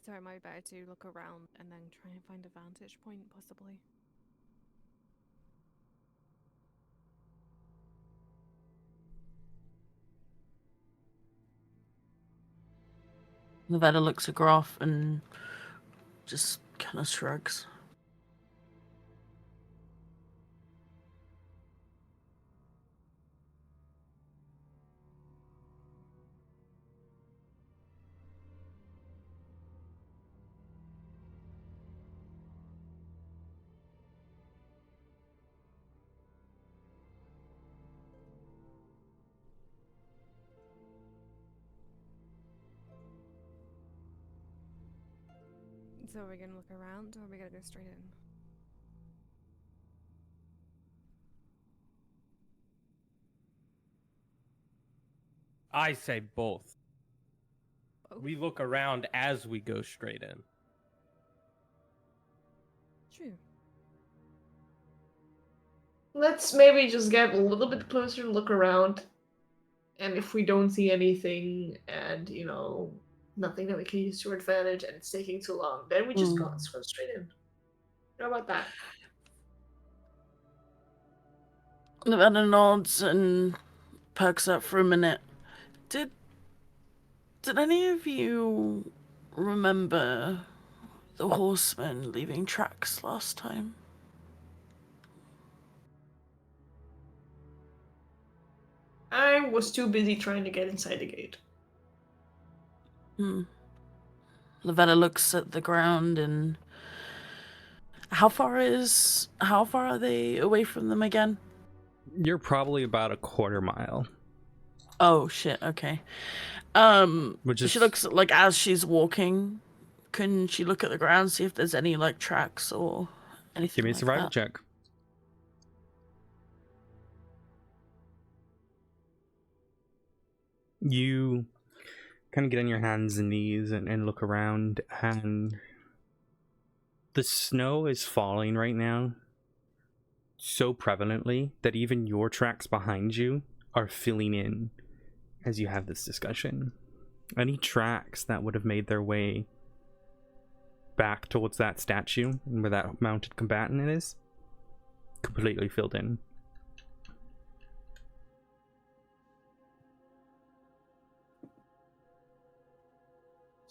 Speaker 2: So it might be better to look around and then try and find a vantage point, possibly.
Speaker 4: Nevada looks at Groff and just kind of shrugs.
Speaker 2: So are we gonna look around, or are we gonna go straight in?
Speaker 5: I say both.
Speaker 2: Both?
Speaker 5: We look around as we go straight in.
Speaker 2: True.
Speaker 3: Let's maybe just get a little bit closer and look around. And if we don't see anything and, nothing that we can use to our advantage and it's taking too long, then we just go straight in. How about that?
Speaker 4: Nevada nods and perks up for a minute. Did any of you remember the Horseman leaving tracks last time?
Speaker 3: I was too busy trying to get inside the gate.
Speaker 4: Nevada looks at the ground and how far are they away from them again?
Speaker 1: You're probably about a quarter mile.
Speaker 4: Oh shit, okay.
Speaker 1: Which is
Speaker 4: she looks like as she's walking, can she look at the ground, see if there's any like tracks or anything?
Speaker 1: Give me a
Speaker 4: like
Speaker 1: survival
Speaker 4: that?
Speaker 1: check. You kind of get on your hands and knees and look around, and the snow is falling right now so prevalently that even your tracks behind you are filling in as you have this discussion. Any tracks that would have made their way back towards that statue and where that mounted combatant is, completely filled in.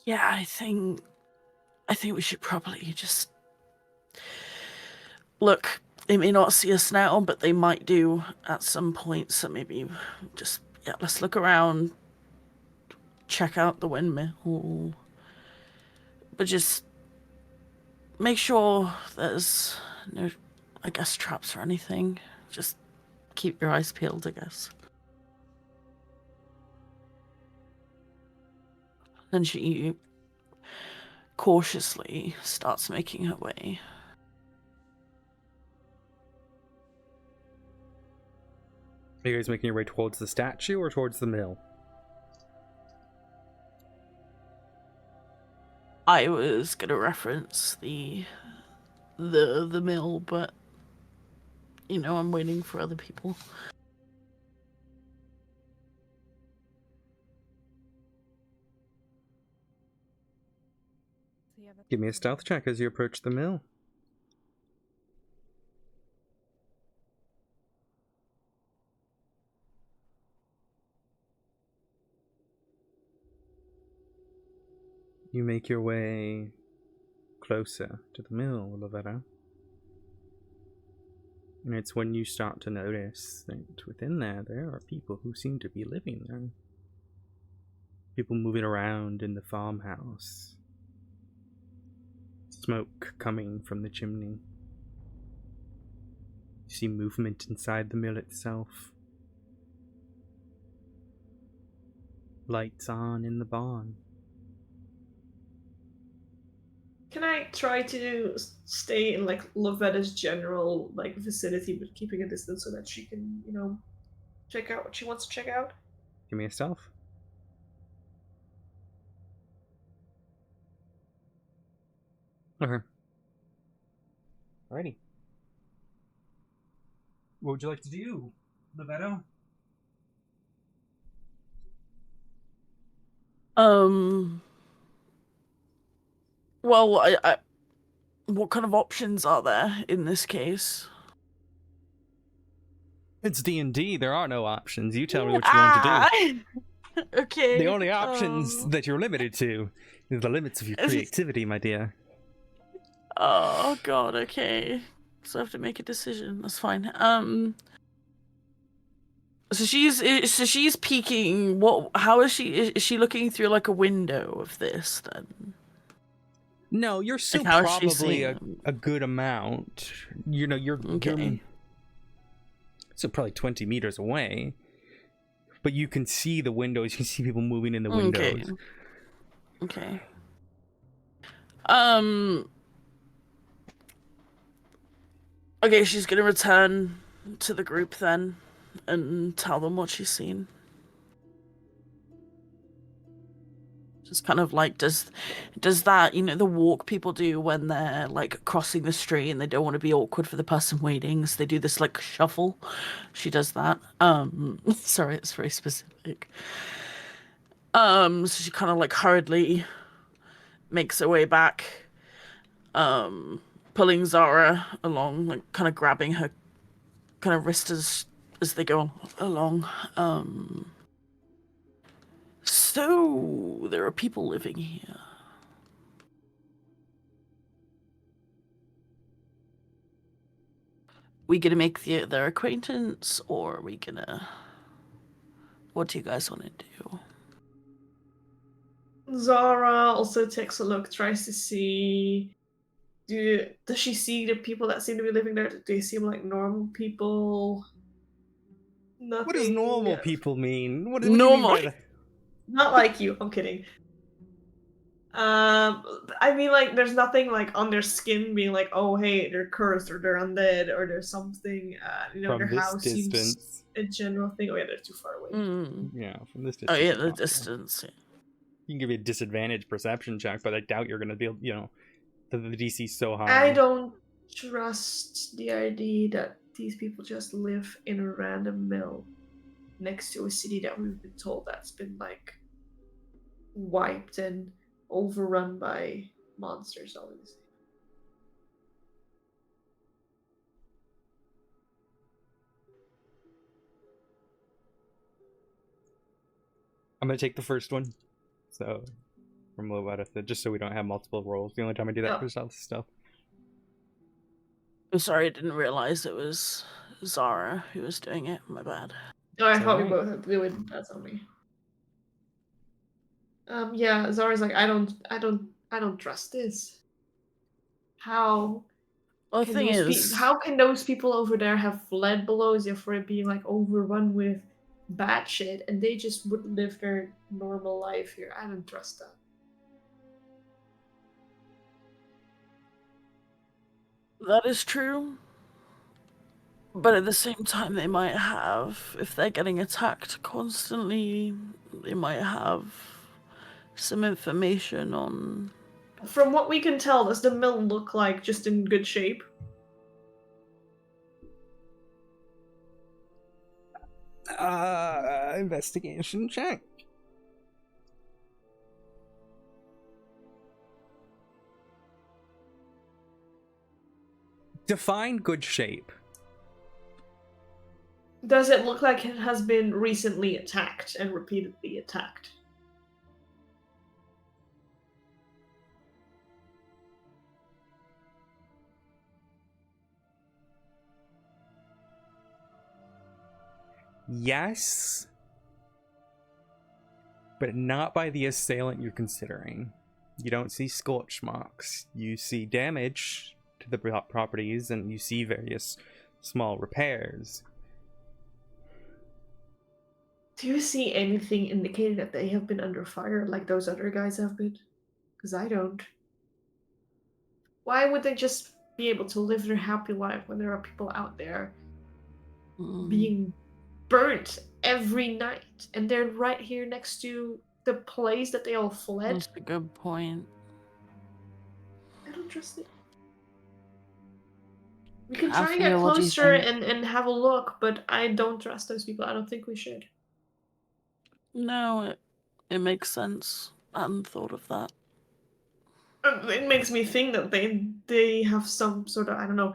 Speaker 4: Yeah, I think we should probably just look. They may not see us now, but they might do at some point. So maybe just let's look around, check out the windmill, but just make sure there's no, I guess, traps or anything. Just keep your eyes peeled, I guess. Then she cautiously starts making her way.
Speaker 1: Are you guys making your way towards the statue or towards the mill?
Speaker 4: I was gonna reference the mill, but you know, I'm waiting for other people.
Speaker 2: So yeah,
Speaker 1: Give me a stealth check as you approach the mill. You make your way closer to the mill, Lavetta. And it's when you start to notice that within there are people who seem to be living there. People moving around in the farmhouse. Smoke coming from the chimney. You see movement inside the mill itself. Lights on in the barn.
Speaker 3: Can I try to stay in like Lovetta's general like vicinity, but keeping a distance so that she can, you know, check out what she wants to check out?
Speaker 1: Give me a stealth. Okay. Alrighty. What would you like to do, Lavetta?
Speaker 4: Well, I what kind of options are there in this case?
Speaker 1: It's D&D. There are no options. You tell me what you want to do.
Speaker 4: Okay.
Speaker 1: The only options that you're limited to is the limits of your creativity, my dear.
Speaker 4: Oh God. Okay. So I have to make a decision. That's fine. So she's peeking. What? How is she? Is she looking through like a window of this then?
Speaker 1: No, you're still
Speaker 4: Like, how is she
Speaker 1: probably
Speaker 4: seeing
Speaker 1: a good amount. You know, you're so probably 20 meters away. But you can see the windows. You can see people moving in the windows.
Speaker 4: Okay. Okay, she's gonna return to the group then and tell them what she's seen. Just kind of like does that, you know, the walk people do when they're like crossing the street and they don't want to be awkward for the person waiting, so they do this like shuffle. She does that. Sorry, it's very specific. So she kind of like hurriedly makes her way back, pulling Zara along, like kind of grabbing her kind of wrist as they go along. So there are people living here. We gonna make their acquaintance, or are we gonna? What do you guys want to do?
Speaker 3: Zara also takes a look, tries to see. Does she see the people that seem to be living there? Do they seem like normal people? Nothing.
Speaker 1: What does normal people mean? What do you mean by that?
Speaker 3: Not like you. I'm kidding. I mean, like, there's nothing like on their skin being like, oh, hey, they're cursed or they're undead or there's something. You know,
Speaker 1: From
Speaker 3: their
Speaker 1: this
Speaker 3: house
Speaker 1: distance.
Speaker 3: seems a general thing. Oh yeah, they're too far away.
Speaker 1: Yeah, from this distance.
Speaker 4: Oh yeah,
Speaker 1: it's
Speaker 4: the
Speaker 1: possible.
Speaker 4: distance.
Speaker 1: You can give you a disadvantage perception check, but I doubt you're going to be, you know, the DC's so high.
Speaker 3: I don't trust the idea that these people just live in a random mill next to a city that we've been told that's been like wiped and overrun by monsters always.
Speaker 1: I'm going to take the first one. So, from Lovatta, just so we don't have multiple rolls. The only time I do that for stealth stuff.
Speaker 4: I'm sorry, I didn't realize it was Zara who was doing it. My bad.
Speaker 3: Oh, I thought we both had to do it. That's on me. Yeah, Zara's like, I don't trust this. How?
Speaker 4: Well, the thing is,
Speaker 3: how can those people over there have fled below as if we're being like overrun with bad shit, and they just would live their normal life here? I don't trust that.
Speaker 4: that is true. But at the same time, they might have, if they're getting attacked constantly, they might have some information on.
Speaker 3: From what we can tell, does the mill look like just in good shape?
Speaker 1: Investigation check. Define good shape.
Speaker 3: Does it look like it has been recently attacked and repeatedly attacked?
Speaker 1: Yes, but not by the assailant you're considering. You don't see scorch marks. You see damage to the properties, and you see various small repairs.
Speaker 3: Do you see anything indicating that they have been under fire like those other guys have been? Because I don't. Why would they just be able to live their happy life when there are people out there being burnt every night, and they're right here next to the place that they all fled?
Speaker 4: That's a good point.
Speaker 3: I don't trust it. We can try and
Speaker 4: Alfia,
Speaker 3: get
Speaker 4: what do you
Speaker 3: closer
Speaker 4: think?
Speaker 3: and have a look, but I don't trust those people. I don't think we should.
Speaker 4: No, it makes sense. I hadn't thought of that.
Speaker 3: It makes me think that they have some sort of, I don't know,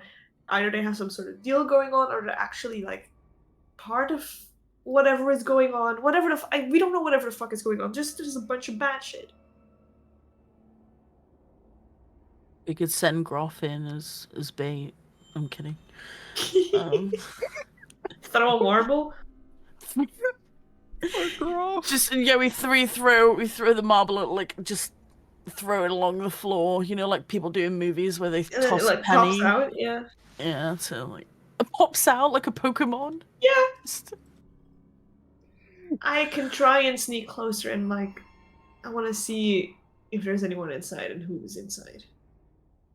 Speaker 3: either they have some sort of deal going on, or they're actually like part of whatever is going on. Whatever we don't know whatever the fuck is going on. Just there's a bunch of bad shit.
Speaker 4: We could send Groff in as bait. I'm kidding.
Speaker 3: Throw a marble.
Speaker 4: Just we throw the marble at, like, just throw it along the floor. You know, like people do in movies where they
Speaker 3: And then
Speaker 4: toss
Speaker 3: it
Speaker 4: a
Speaker 3: like
Speaker 4: penny.
Speaker 3: pops out. Yeah.
Speaker 4: Yeah, so like it pops out like a Pokemon.
Speaker 3: Yeah.
Speaker 4: Just-
Speaker 3: I can try and sneak closer and like, I want to see if there's anyone inside and who's inside.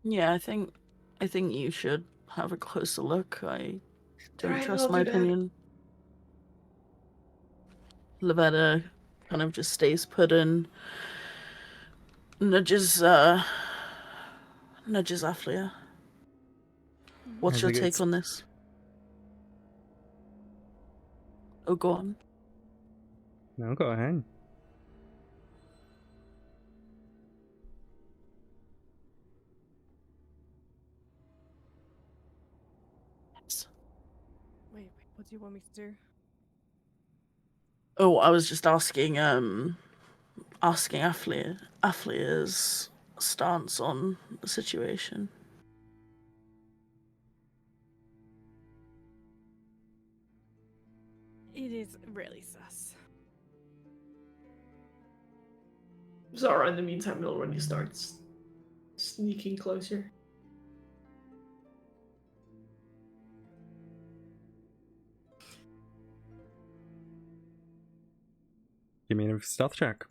Speaker 4: Yeah, I think you should have a closer look. I don't
Speaker 3: Alright,
Speaker 4: trust
Speaker 3: I'll
Speaker 4: my
Speaker 3: do that.
Speaker 4: opinion. Lavetta kind of just stays put and nudges Aflia. What's
Speaker 1: I
Speaker 4: your
Speaker 1: think
Speaker 4: take
Speaker 1: it's-
Speaker 4: on this? Oh, go on.
Speaker 1: No, go ahead.
Speaker 2: Wait, what do you want me to do?
Speaker 4: Oh, I was just asking Aflia's stance on the situation.
Speaker 2: It is really sus.
Speaker 3: Zara, in the meantime, already starts sneaking closer.
Speaker 1: Give me a stealth check.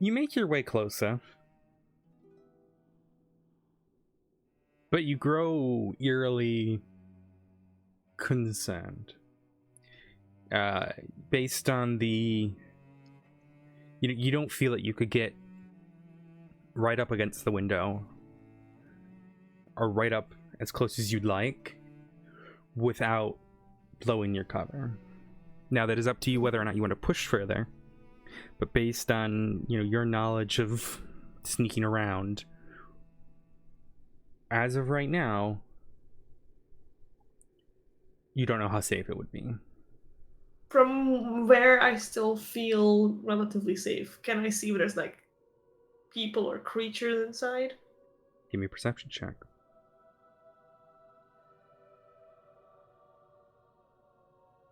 Speaker 1: You make your way closer, but you grow eerily concerned. Based on the... You don't feel that you could get right up against the window, or right up as close as you'd like, without blowing your cover. Now, that is up to you whether or not you want to push further, but based on, your knowledge of sneaking around, as of right now, you don't know how safe it would be.
Speaker 3: From where I still feel relatively safe, can I see if there's like people or creatures inside?
Speaker 1: Give me a perception check.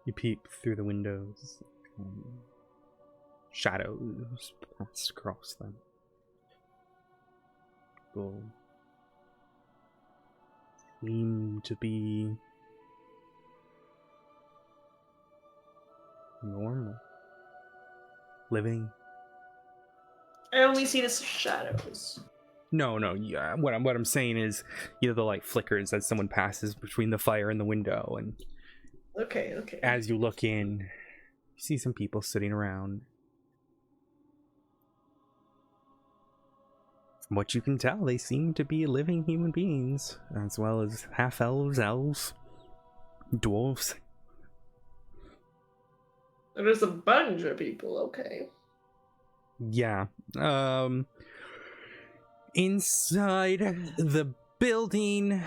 Speaker 1: You peep through the windows. Shadows pass across them. People seem to be normal. Living.
Speaker 3: I only see the shadows.
Speaker 1: No, yeah. What I'm saying is, the light flickers as someone passes between the fire and the window, and
Speaker 3: Okay.
Speaker 1: as you look in, you see some people sitting around. From what you can tell, they seem to be living human beings, as well as half-elves, elves, dwarves.
Speaker 3: There's a bunch of people, okay.
Speaker 1: Yeah. Inside the building,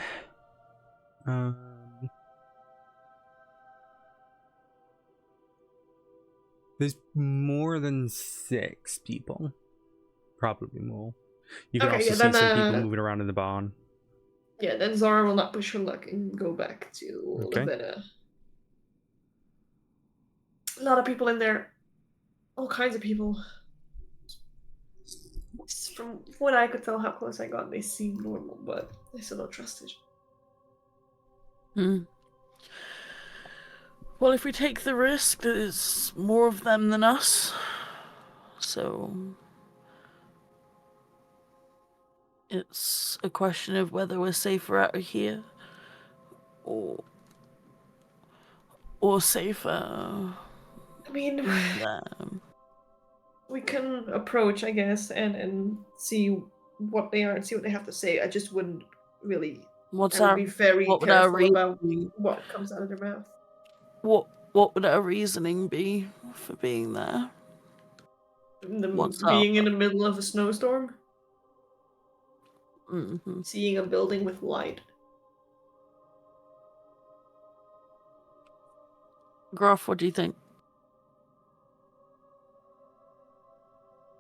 Speaker 1: there's more than 6 people. Probably more. You can
Speaker 3: Okay,
Speaker 1: also
Speaker 3: yeah,
Speaker 1: see
Speaker 3: then,
Speaker 1: some people moving around in the barn.
Speaker 3: Yeah, then Zara will not push her luck and go back to
Speaker 1: Okay.
Speaker 3: Lavetta. A lot of people in there. All kinds of people. From what I could tell how close I got, they seem normal, but I still don't trust it.
Speaker 4: Well, if we take the risk, there's more of them than us. So it's a question of whether we're safer out of here or safer
Speaker 3: I mean,
Speaker 4: than
Speaker 3: we can approach, I guess, and see what they are and see what they have to say. I just wouldn't really.
Speaker 4: What's
Speaker 3: I would
Speaker 4: our
Speaker 3: be very
Speaker 4: what would our
Speaker 3: careful about
Speaker 4: reasoning
Speaker 3: what comes out of their mouth.
Speaker 4: what would our reasoning be for being there? What's
Speaker 3: Being
Speaker 4: up?
Speaker 3: in the middle of a snowstorm,
Speaker 4: Mm-hmm.
Speaker 3: seeing a building with light.
Speaker 4: Groff, what do you think?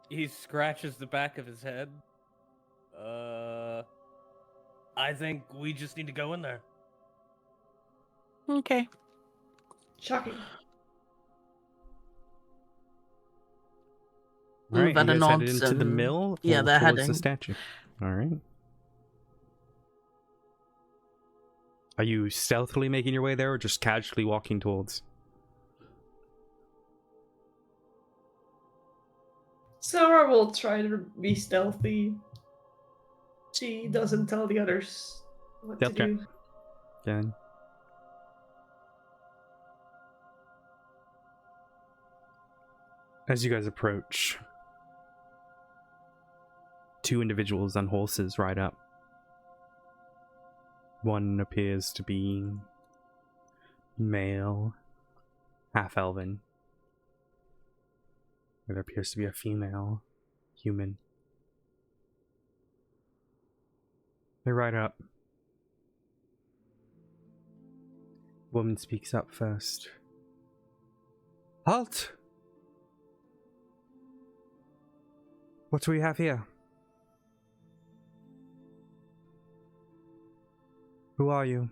Speaker 5: He scratches the back of his head. I think we just need to go in there.
Speaker 4: Okay.
Speaker 3: Shocking.
Speaker 1: All right, you
Speaker 4: Lavetta
Speaker 1: guys headed
Speaker 4: nods
Speaker 1: into the
Speaker 4: and-
Speaker 1: mill
Speaker 4: yeah,
Speaker 1: or
Speaker 4: they're
Speaker 1: towards the
Speaker 4: heading.
Speaker 1: statue. All right. Are you stealthily making your way there, or just casually walking towards?
Speaker 3: Zara will try to be stealthy. She doesn't tell the others what
Speaker 1: Stealth
Speaker 3: to
Speaker 1: check.
Speaker 3: do.
Speaker 1: Yeah. As you guys approach, 2 individuals on horses ride up. One appears to be male, half-elven. The other appears to be a female human. They ride up. Woman speaks up first. Halt! What do we have here? Who are you?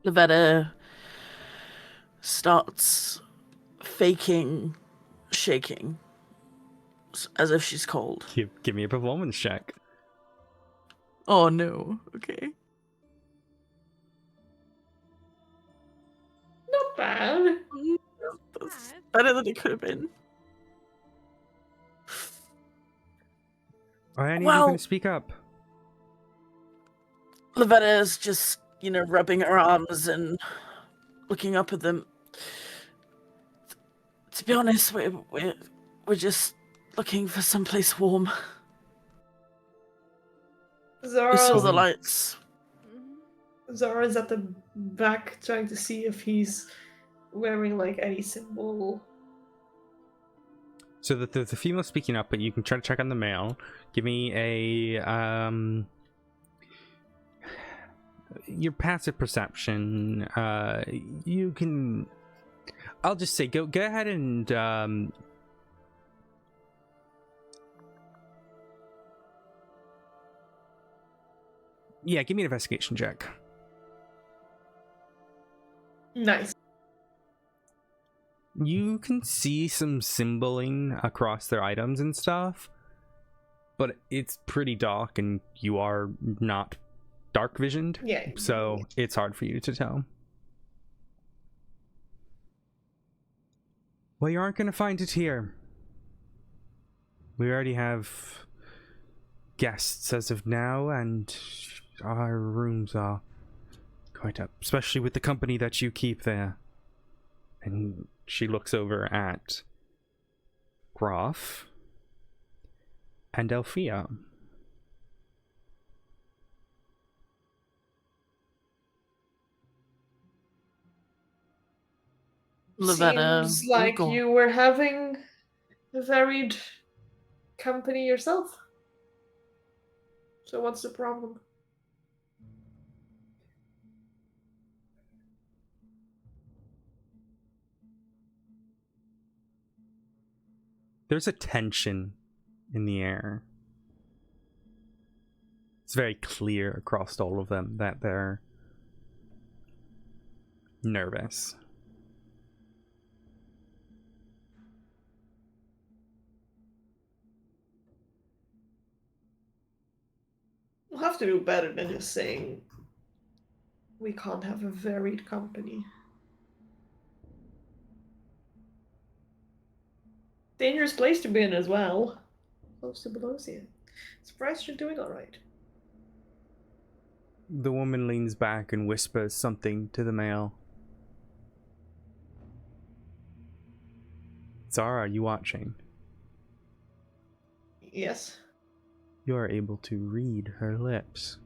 Speaker 4: Lavetta starts faking shaking as if she's cold.
Speaker 1: Give me a performance check.
Speaker 4: Oh no. Okay.
Speaker 3: Not bad.
Speaker 4: That's better than it could have been.
Speaker 1: Are any of you
Speaker 4: Well-
Speaker 1: going to speak up?
Speaker 4: Lavetta's just, rubbing her arms and looking up at them. To be honest, we're just looking for someplace warm. We saw
Speaker 3: Zara's,
Speaker 4: the lights.
Speaker 3: Zara's at the back trying to see if he's wearing like any symbol.
Speaker 1: So the female speaking up, but you can try to check on the male. Give me a your passive perception. You can. I'll just say go ahead and yeah, give me an investigation check.
Speaker 3: Nice.
Speaker 1: You can see some symboling across their items and stuff, but it's pretty dark and you are not dark visioned.
Speaker 3: Yeah.
Speaker 1: So it's hard for you to tell. Well, you aren't going to find it here. We already have guests as of now, and our rooms are quite up, especially with the company that you keep there. And she looks over at Graf and Elfia.
Speaker 4: Lavetta,
Speaker 3: Seems like
Speaker 4: go on.
Speaker 3: you were having a varied company yourself. So what's the problem?
Speaker 1: There's a tension in the air. It's very clear across all of them that they're nervous.
Speaker 3: We'll have to do better than just saying we can't have a varied company. Dangerous place to be in as well. Close to Belosia. Surprised you're doing alright.
Speaker 1: The woman leans back and whispers something to the male. Zara, are you watching?
Speaker 3: Yes.
Speaker 1: You are able to read her lips.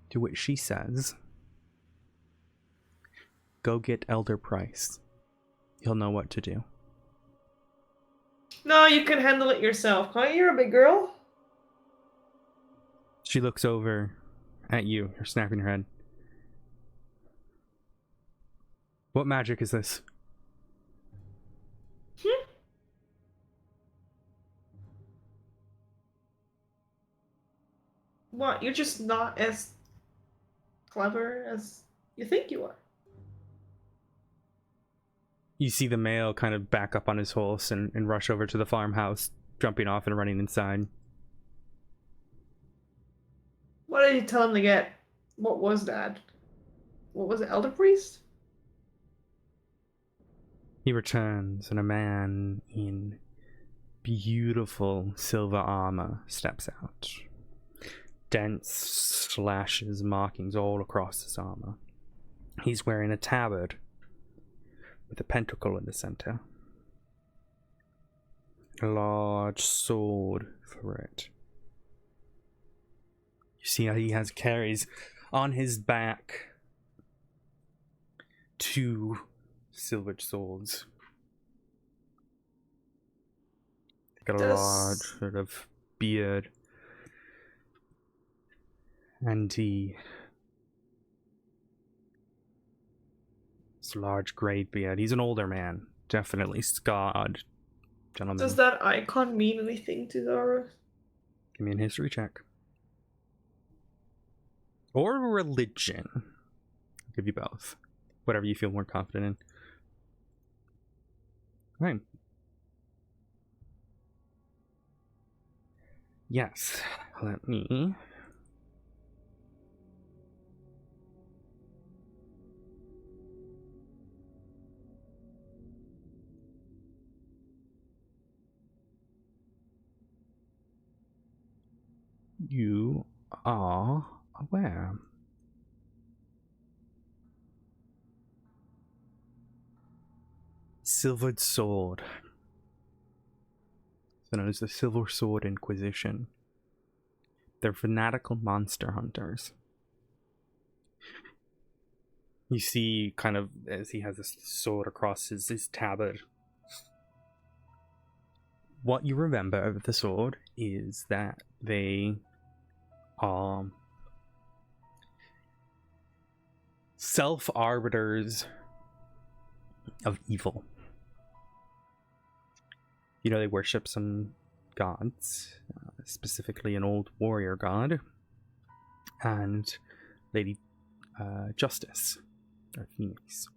Speaker 1: To which she says, "Go get Elder Price. He'll know what to do."
Speaker 3: No, you can handle it yourself, huh? You're a big girl.
Speaker 1: She looks over at you. You're snapping her head. What magic is this?
Speaker 3: What? You're just not as clever as you think you are.
Speaker 1: You see the male kind of back up on his horse and rush over to the farmhouse, jumping off and running inside.
Speaker 3: What did you tell him to get? What was that? What was it, Elder Priest?
Speaker 1: He returns, and a man in beautiful silver armor steps out. Dense slashes, markings all across his armor. He's wearing a tabard with a pentacle in the center. A large sword for it. You see how he carries on his back 2 silvered swords. Got a large sort of beard. And this large grey beard. He's an older man. Definitely scarred gentleman.
Speaker 3: Does that icon mean anything to Zara?
Speaker 1: Give me a history check. Or religion. I'll give you both. Whatever you feel more confident in. Right. Yes. Let me... You are aware. Silvered Sword. So known as the Silver Sword Inquisition. They're fanatical monster hunters. You see, kind of, as he has this sword across his tabard. What you remember of the sword is that they are self-arbiters of evil. You know, they worship some gods, specifically an old warrior god, and Lady Justice, or Phoenix.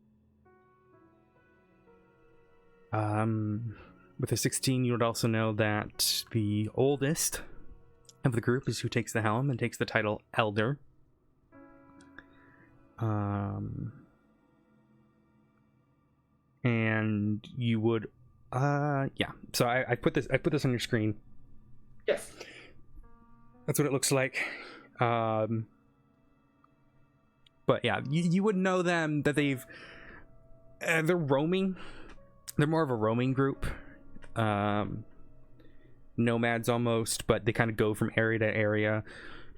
Speaker 1: With a 16, you would also know that the oldest of the group is who takes the helm and takes the title Elder. and you would, yeah. So I put this on your screen.
Speaker 3: Yes.
Speaker 1: That's what it looks like. But yeah, you would know them, that they're roaming. They're more of a roaming group. Nomads almost, but they kind of go from area to area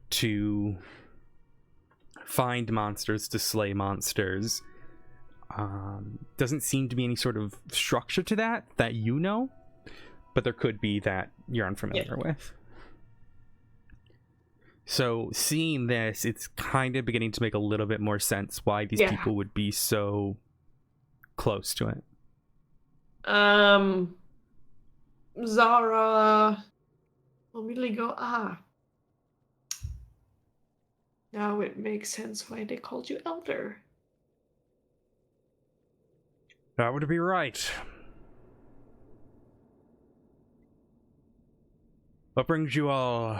Speaker 1: to find monsters, to slay monsters. Doesn't seem to be any sort of structure to that you know, but there could be that you're unfamiliar with. So seeing this, it's kind of beginning to make a little bit more sense why these people would be so close to it.
Speaker 3: Zara immediately go, now it makes sense why they called you Elder.
Speaker 1: That would be right. What brings you all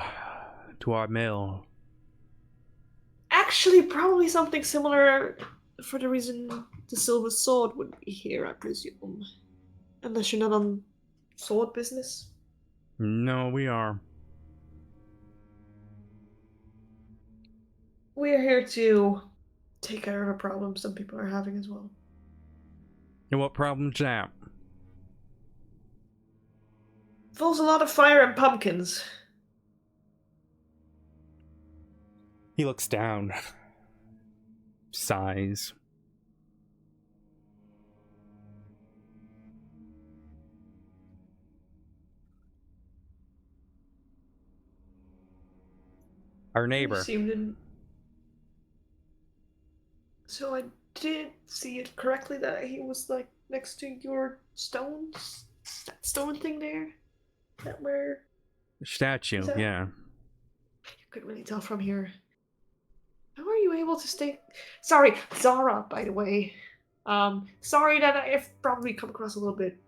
Speaker 1: to our mill?
Speaker 3: Actually, probably something similar for the reason the Silver Sword would be here, I presume. Unless you're not on sword business.
Speaker 1: No, we are.
Speaker 3: We're here to take care of a problem some people are having as well.
Speaker 1: And what problem's that?
Speaker 3: Involves a lot of fire and pumpkins.
Speaker 1: He looks down. Sighs. Our neighbor.
Speaker 3: So I did see it correctly that he was like next to your stones? That stone thing there? That where?
Speaker 1: Statue, yeah.
Speaker 3: You couldn't really tell from here. How are you able to stay? Sorry, Zara, by the way. Sorry that I've probably come across a little bit,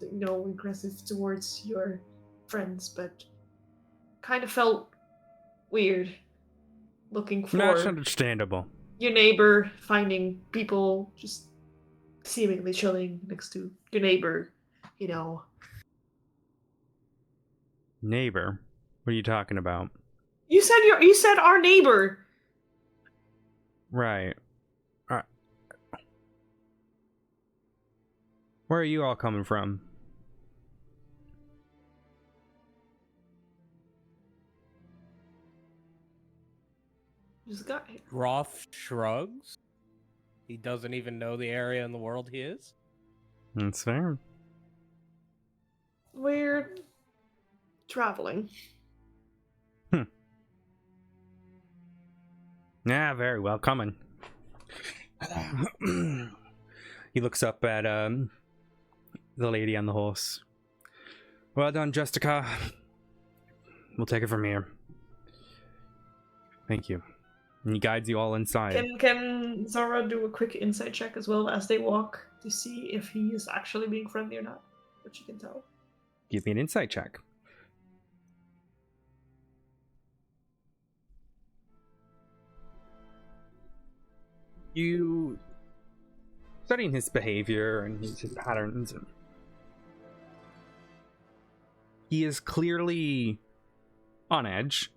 Speaker 3: aggressive towards your friends, but kind of felt weird looking for
Speaker 1: That's understandable.
Speaker 3: your neighbor, finding people just seemingly chilling next to your neighbor, you know.
Speaker 1: Neighbor? What are you talking about?
Speaker 3: You said our neighbor.
Speaker 1: Right. Where are you all coming from?
Speaker 3: Just got here.
Speaker 5: Groff shrugs. He doesn't even know the area in the world he is.
Speaker 1: That's fair.
Speaker 3: We're traveling.
Speaker 1: Yeah, very well. Coming. He looks up at the lady on the horse. Well done, Jessica. We'll take it from here. Thank you. And he guides you all inside.
Speaker 3: Can Zara do a quick insight check as well as they walk to see if he is actually being friendly or not? Which you can tell.
Speaker 1: Give me an insight check. You studying his behavior and his patterns. He is clearly on edge.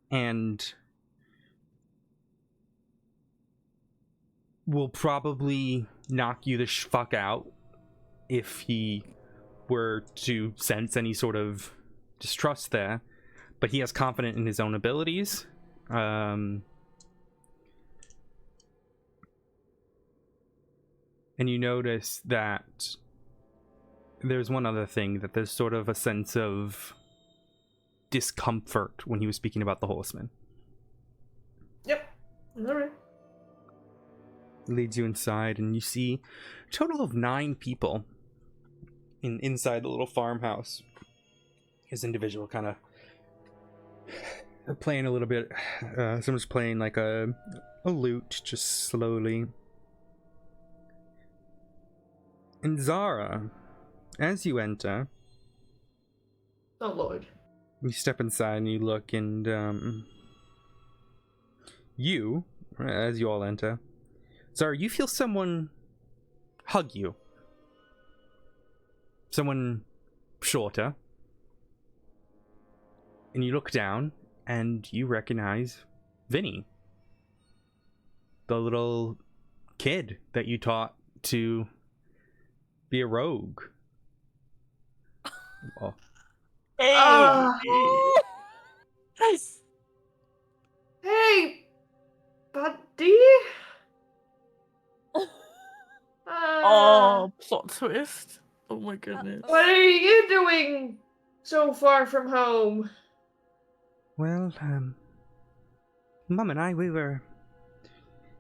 Speaker 1: And will probably knock you the fuck out if he were to sense any sort of distrust there. But he is confident in his own abilities. And you notice that there's one other thing, that there's sort of a sense of discomfort when he was speaking about the Horseman.
Speaker 3: Yep. Alright.
Speaker 1: Leads you inside, and you see a total of 9 people inside the little farmhouse. His individual kind of playing a little bit. Someone's playing like a lute, just slowly. And Zara, as you enter,
Speaker 3: Oh Lord.
Speaker 1: you step inside and you look, and you, as you all enter, Zara, you feel someone hug you. Someone shorter. And you look down, and you recognize Vinny. The little kid that you taught to be a rogue. Oh.
Speaker 3: Hey, buddy.
Speaker 4: Oh, plot twist. Oh my goodness.
Speaker 3: What are you doing so far from home?
Speaker 1: Well, Mum and I, we were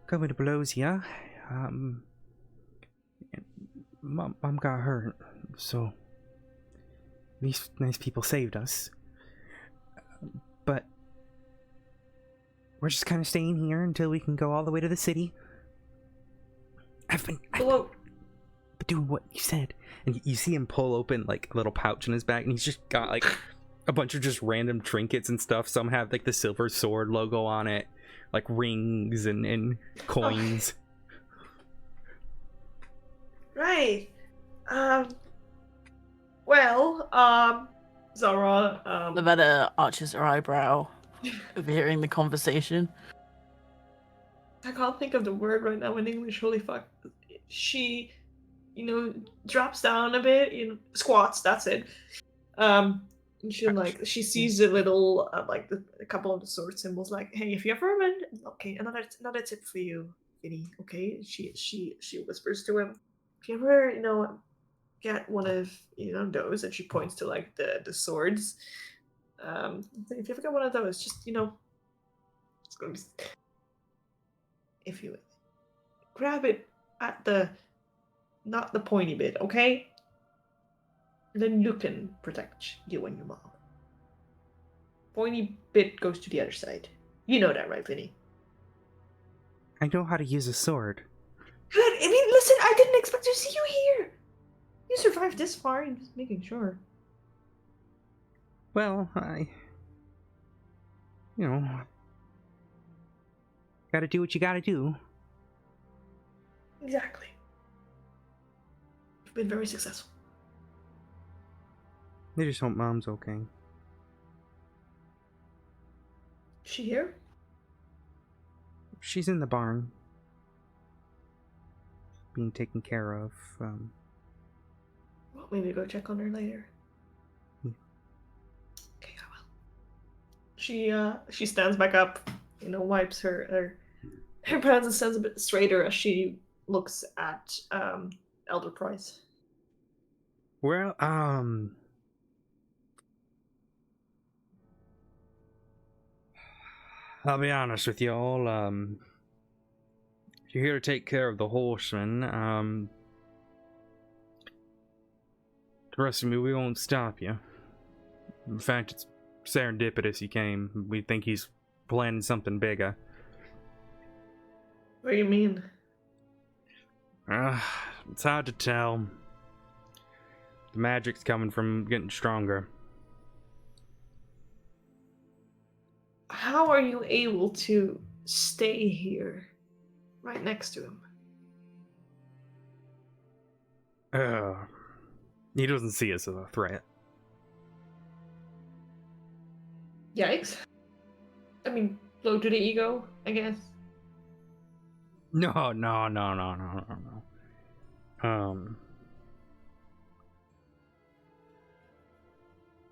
Speaker 1: going to Belosia. Mum got hurt, so these nice people saved us. But we're just kind of staying here until we can go all the way to the city. I've been doing what you said. And you see him pull open like a little pouch in his bag, and he's just got like a bunch of just random trinkets and stuff. Some have like the Silver Sword logo on it, like rings and coins.
Speaker 3: Right. Zara,
Speaker 4: Lavetta arches her eyebrow, overhearing the conversation.
Speaker 3: I can't think of the word right now in English, holy fuck. She, drops down a bit, squats, that's it. And she sees a little, a couple of the sword symbols, like, hey, if you ever remember, okay, another tip for you, Vinny, okay? She whispers to him, if you ever, get one of, those, and she points to, like, the swords, if you ever get one of those, just, it's gonna be... If you grab it at not the pointy bit, okay? Then you can protect you and your mom. Pointy bit goes to the other side. You know that, right, Vinny?
Speaker 1: I know how to use a sword.
Speaker 3: Good. I mean, listen, I didn't expect to see you here. You survived this far. I'm just making sure.
Speaker 1: Well, gotta do what you gotta do.
Speaker 3: Exactly. You've been very successful.
Speaker 1: I just hope Mom's okay.
Speaker 3: Is she here?
Speaker 1: She's in the barn. Being taken care of.
Speaker 3: Well, maybe go check on her later.
Speaker 1: Yeah.
Speaker 3: Okay, I will. She stands back up, wipes her pants and stands a bit straighter as she looks at Elder Price.
Speaker 1: Well, I'll be honest with you all, if you're here to take care of the Horseman, trust me, we won't stop you. In fact, it's serendipitous you came. We think he's planning something bigger.
Speaker 3: What do you mean?
Speaker 1: It's hard to tell. The magic's coming from getting stronger.
Speaker 3: How are you able to stay here, right next to him?
Speaker 1: He doesn't see us as a threat.
Speaker 3: Yikes. I mean, blow to the ego, I guess.
Speaker 1: No.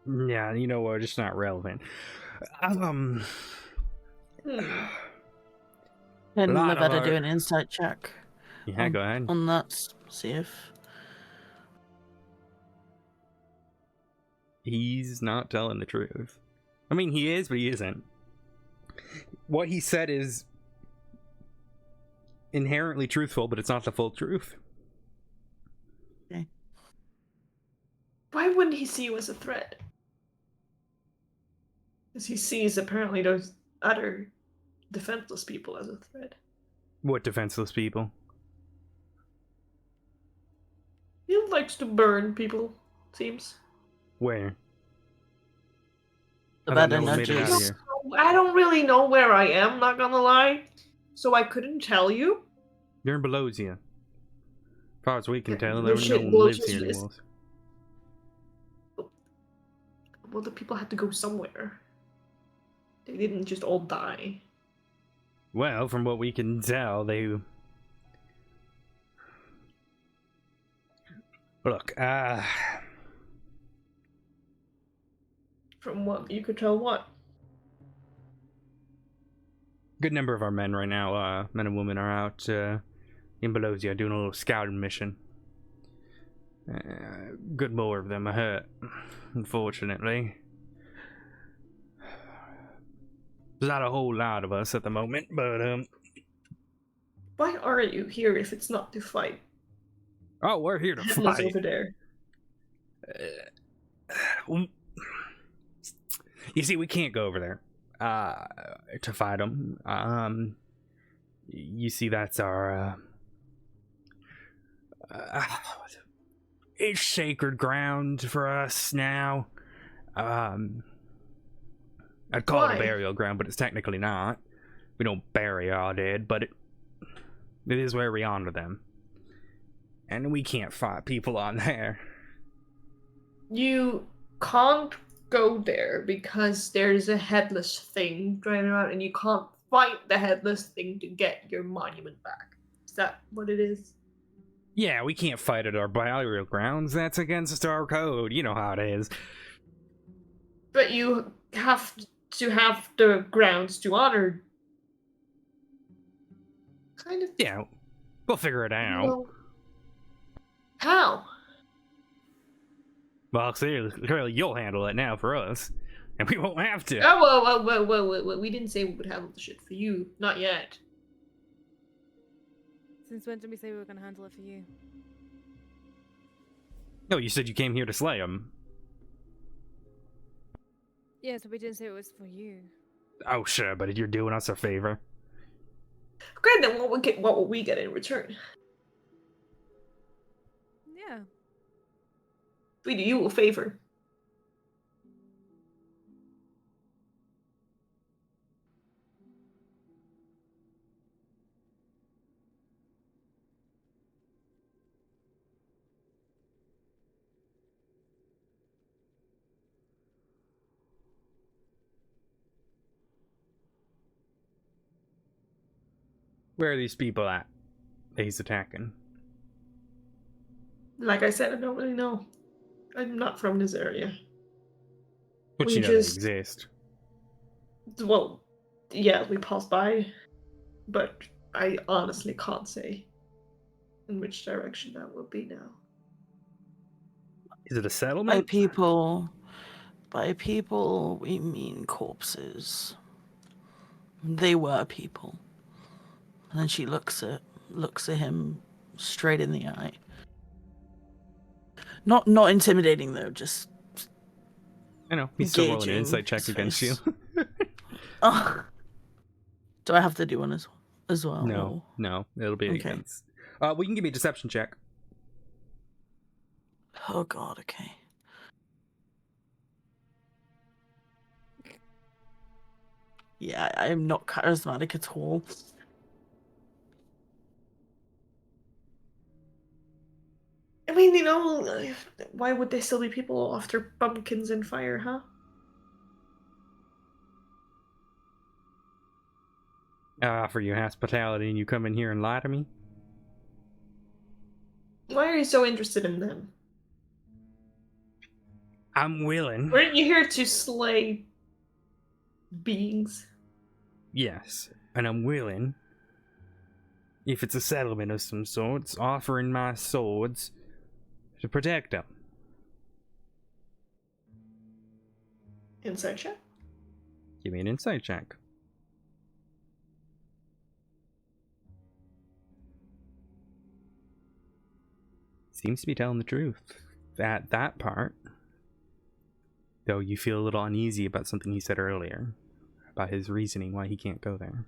Speaker 1: Yeah, you know what? It's not relevant.
Speaker 4: Can
Speaker 1: lot of
Speaker 4: Lavetta do
Speaker 1: our-
Speaker 4: an insight check?
Speaker 1: Yeah, go ahead.
Speaker 4: On that, see if...
Speaker 1: He's not telling the truth. I mean, he is, but he isn't. What he said is inherently truthful, but it's not the full truth.
Speaker 4: Okay.
Speaker 3: Why wouldn't he see you as a threat? Because he sees apparently those other defenseless people as a threat.
Speaker 1: What defenseless people?
Speaker 3: He likes to burn people, seems.
Speaker 1: Where? I
Speaker 4: Lavetta
Speaker 1: thought no one made it out of
Speaker 4: nudges.
Speaker 1: here.
Speaker 3: I don't really know where I am, not gonna lie. So I couldn't tell you.
Speaker 1: You're in Belosia. As far as we can tell, no
Speaker 3: Bullshit,
Speaker 1: one
Speaker 3: well,
Speaker 1: lives
Speaker 3: just-
Speaker 1: here
Speaker 3: it's-
Speaker 1: anymore.
Speaker 3: Well, the people had to go somewhere. They didn't just all die.
Speaker 1: Well, from what we can tell, they... Look,
Speaker 3: From what you could tell, what?
Speaker 1: good number of our men right now, men and women, are out in Belosia doing a little scouting mission. Good more of them are hurt, unfortunately. There's not a whole lot of us at the moment, but
Speaker 3: Why are you here if it's not to fight?
Speaker 1: oh, we're here to
Speaker 3: Headless
Speaker 1: fight.
Speaker 3: over there.
Speaker 1: You see, we can't go over there to fight them. You see, that's our it's sacred ground for us now. I'd call it
Speaker 3: Why?
Speaker 1: a burial ground, but it's technically not. We don't bury our dead, but it is where we honor them. And we can't fight people on there.
Speaker 3: You can't go there because there's a headless thing driving around and you can't fight the headless thing to get your monument back. Is that what it is?
Speaker 1: Yeah, we can't fight at our burial grounds. That's against our code. You know how it is.
Speaker 3: But you have to have the grounds to honor. Kind of.
Speaker 1: Yeah, we'll figure it out.
Speaker 3: Well, how?
Speaker 1: Well, clearly you'll handle it now for us. And we won't have to.
Speaker 3: Oh, whoa. We didn't say we would handle the shit for you. Not yet.
Speaker 2: Since when did we say we were going to handle it for you?
Speaker 1: No, you said you came here to slay him.
Speaker 2: Yeah, so we didn't say it was for you.
Speaker 1: Oh, sure, but you're doing us a favor.
Speaker 3: Great, then what will we get in return?
Speaker 2: Yeah.
Speaker 3: We do you a favor.
Speaker 1: Where are these people at that he's attacking?
Speaker 3: Like I said, I don't really know. I'm not from this area.
Speaker 1: But
Speaker 3: We
Speaker 1: you know
Speaker 3: just-
Speaker 1: they exist.
Speaker 3: Well, yeah, we passed by, but I honestly can't say in which direction that will be now.
Speaker 1: Is it a
Speaker 4: By
Speaker 1: settlement?
Speaker 4: people, we mean corpses. They were people. And then she looks at him straight in the eye. Not intimidating though, just
Speaker 1: I know, he's still rolling an
Speaker 4: gauging
Speaker 1: insight check
Speaker 4: his
Speaker 1: against you.
Speaker 4: face. Oh. Do I have to do one as well?
Speaker 1: No, it'll be
Speaker 4: Okay.
Speaker 1: against. We can give me a deception check.
Speaker 4: Oh god, okay. Yeah, I am not charismatic at all.
Speaker 3: I mean, why would there still be people after pumpkins and fire, huh?
Speaker 1: I offer you hospitality and you come in here and lie to me?
Speaker 3: Why are you so interested in them?
Speaker 1: I'm willing.
Speaker 3: Weren't you here to slay beings?
Speaker 1: Yes, and I'm willing. If it's a settlement of some sorts, offering my swords to protect them.
Speaker 3: Insight check?
Speaker 1: Give me an insight check. Seems to be telling the truth. That part. Though you feel a little uneasy about something he said earlier. About his reasoning why he can't go there.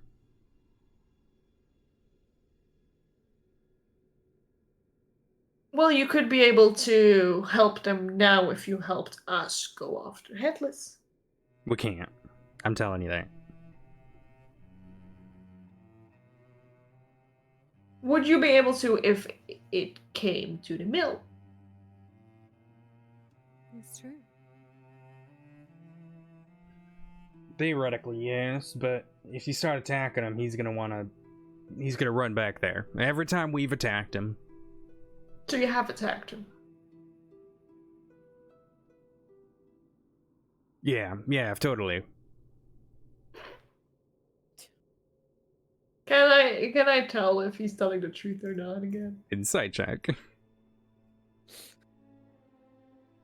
Speaker 3: Well, you could be able to help them now if you helped us go after Headless.
Speaker 1: We can't. I'm telling you that.
Speaker 3: Would you be able to if it came to the mill?
Speaker 2: It's true.
Speaker 1: Theoretically, yes, but if you start attacking him, he's gonna run back there. Every time we've attacked him.
Speaker 3: So you have attacked him.
Speaker 1: Yeah, totally.
Speaker 3: Can I tell if he's telling the truth or not again?
Speaker 1: Insight check.
Speaker 4: I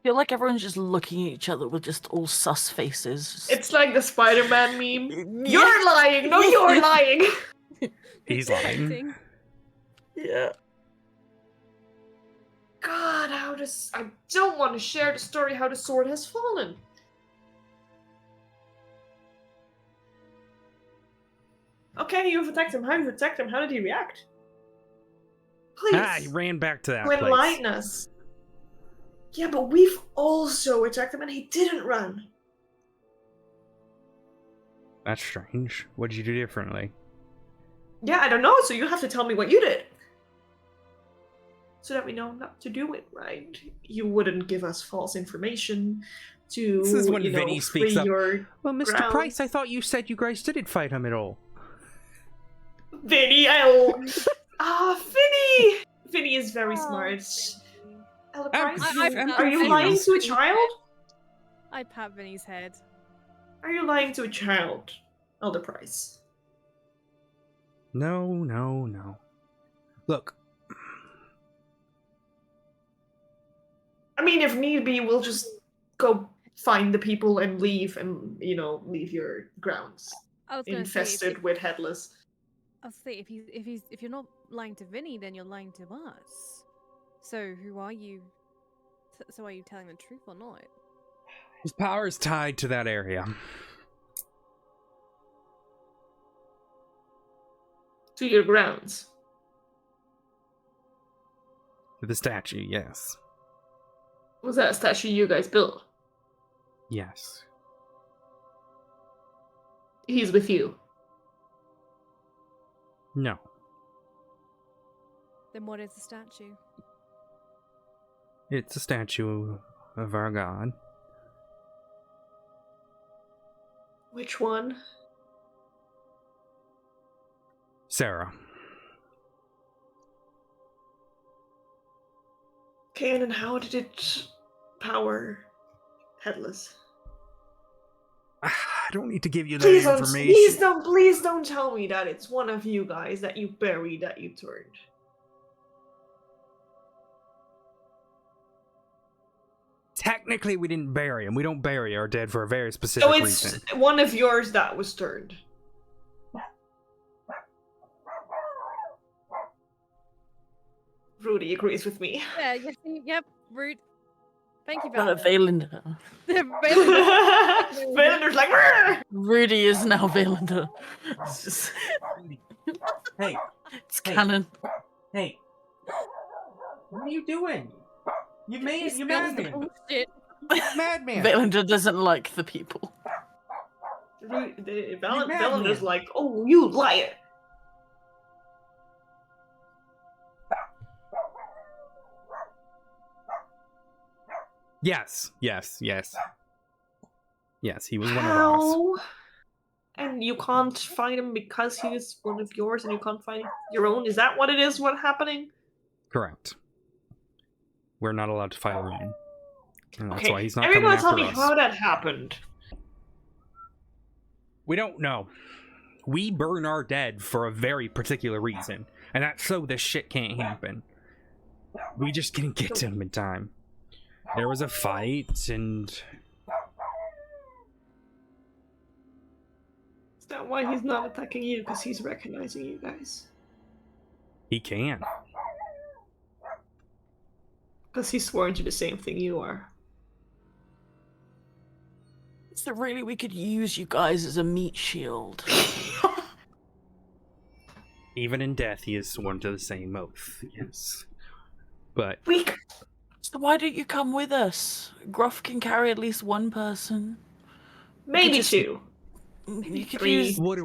Speaker 4: feel like everyone's just looking at each other with just all sus faces.
Speaker 3: It's like the Spider-Man meme.
Speaker 4: Yeah.
Speaker 3: You're lying! No, you're lying!
Speaker 1: He's lying.
Speaker 2: Acting.
Speaker 4: Yeah.
Speaker 3: God, I don't want to share the story how the sword has fallen. Okay, you've attacked him. How did you attack him? How did he react? Please.
Speaker 1: He ran back to that
Speaker 3: To
Speaker 1: place.
Speaker 3: enlighten us. Yeah, but we've also attacked him and he didn't run.
Speaker 1: That's strange. What did you do differently?
Speaker 3: Yeah, I don't know, so you have to tell me what you did. So that we know not to do it, right? You wouldn't give us false information to,
Speaker 1: This is when
Speaker 3: you know,
Speaker 1: Vinny speaks
Speaker 3: free
Speaker 1: up.
Speaker 3: your
Speaker 1: Well, Mr.
Speaker 3: ground.
Speaker 1: Price, I thought you said you guys didn't fight him at all.
Speaker 3: Vinny, Vinny! Vinny is very smart. Ella Price, are you lying to a child?
Speaker 2: I pat Vinny's head.
Speaker 3: Are you lying to a child, Elder Price?
Speaker 1: No. Look,
Speaker 3: I mean, if need be, we'll just go find the people and leave, and leave your grounds
Speaker 2: I was gonna say,
Speaker 3: infested with headless.
Speaker 2: I'll say if you're not lying to Vinny, then you're lying to us. So who are you? So are you telling the truth or not?
Speaker 1: his power is tied to that area.
Speaker 3: To your grounds.
Speaker 1: To the statue, yes.
Speaker 3: Was that a statue you guys built?
Speaker 1: Yes.
Speaker 3: He's with you.
Speaker 1: No.
Speaker 2: Then what is the statue?
Speaker 1: It's a statue of our god.
Speaker 3: Which one?
Speaker 1: Sarah.
Speaker 3: Okay, and how did it power headless?
Speaker 1: I don't need to give you that
Speaker 3: Please
Speaker 1: information.
Speaker 3: please don't tell me that it's one of you guys that you buried that you turned.
Speaker 1: Technically, we didn't bury him. We don't bury our dead for a very specific
Speaker 3: So it's
Speaker 1: reason.
Speaker 3: one of yours that was turned. Rudy agrees with me.
Speaker 2: Yeah, yes, yep, rude. Thank you,
Speaker 4: Valinda.
Speaker 3: Valinder's like, "Rrr!"
Speaker 4: Rudy is now Valinda. It's just,
Speaker 1: Hey,
Speaker 4: it's
Speaker 1: Hey.
Speaker 4: canon.
Speaker 1: hey. What are you doing? You made
Speaker 2: He
Speaker 1: you
Speaker 2: spills the
Speaker 1: madman.
Speaker 2: bullshit.
Speaker 1: Madman.
Speaker 4: Valinda doesn't like the people.
Speaker 3: Valinder's like, "Oh, you liar!"
Speaker 1: Yes. Yes, he was one of us.
Speaker 3: How? And you can't find him because he is one of yours, and you can't find your own. Is that what it is? What happening?
Speaker 1: Correct. We're not allowed to fight alone. And that's
Speaker 3: Okay,
Speaker 1: why he's not
Speaker 3: everyone
Speaker 1: coming
Speaker 3: tell
Speaker 1: after
Speaker 3: me
Speaker 1: us.
Speaker 3: how that happened.
Speaker 1: We don't know. We burn our dead for a very particular reason, and that's so this shit can't happen. We just can't get to him in time. There was a fight, and
Speaker 3: Is that why he's not attacking you? Because he's recognizing you guys.
Speaker 1: he can.
Speaker 3: Because he's sworn to the same thing you are.
Speaker 4: So really, we could use you guys as a meat shield.
Speaker 1: Even in death, he is sworn to the same oath. Yes. But
Speaker 3: Weak.
Speaker 4: So why don't you come with us? Gruff can carry at least one person.
Speaker 3: Maybe
Speaker 4: just-
Speaker 3: two.
Speaker 4: You could
Speaker 3: Three.
Speaker 4: use.
Speaker 1: what are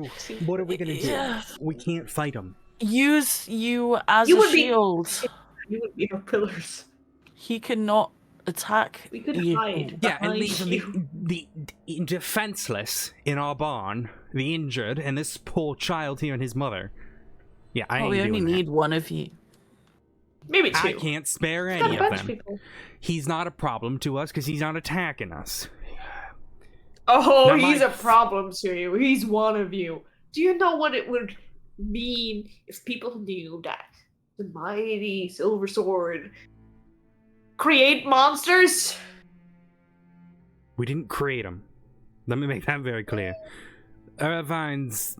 Speaker 1: we gonna do?
Speaker 4: Yeah.
Speaker 1: We can't fight him.
Speaker 4: use you as
Speaker 3: You
Speaker 4: a
Speaker 3: would be-
Speaker 4: shield.
Speaker 3: You would be our pillars.
Speaker 4: He cannot attack
Speaker 3: We could
Speaker 4: you.
Speaker 3: hide.
Speaker 1: Yeah, and
Speaker 3: behind
Speaker 1: leave
Speaker 3: you.
Speaker 1: the defenseless in our barn, the injured, and this poor child here and his mother. Yeah, I
Speaker 4: Oh,
Speaker 1: ain't
Speaker 4: we only
Speaker 1: doing that.
Speaker 4: need one of you.
Speaker 3: Maybe two.
Speaker 1: I can't spare
Speaker 3: We've got
Speaker 1: any
Speaker 3: a
Speaker 1: of
Speaker 3: bunch of
Speaker 1: them.
Speaker 3: people.
Speaker 1: He's not a problem to us because he's not attacking us.
Speaker 3: Oh,
Speaker 1: Now
Speaker 3: he's
Speaker 1: my-
Speaker 3: a problem to you. He's one of you. Do you know what it would mean if people knew that the mighty Silver Sword create monsters?
Speaker 1: We didn't create him. Let me make that very clear. Irvine's...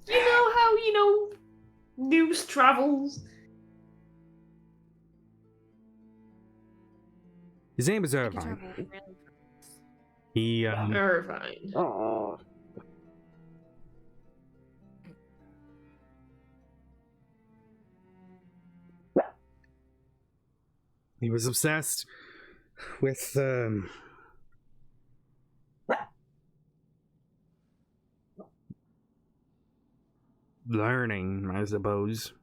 Speaker 3: You know how, news travels?
Speaker 1: His name is
Speaker 2: It could
Speaker 1: Irvine.
Speaker 2: travel really fast.
Speaker 1: He,
Speaker 3: Irvine.
Speaker 4: Oh.
Speaker 1: he was obsessed with, learning, I suppose.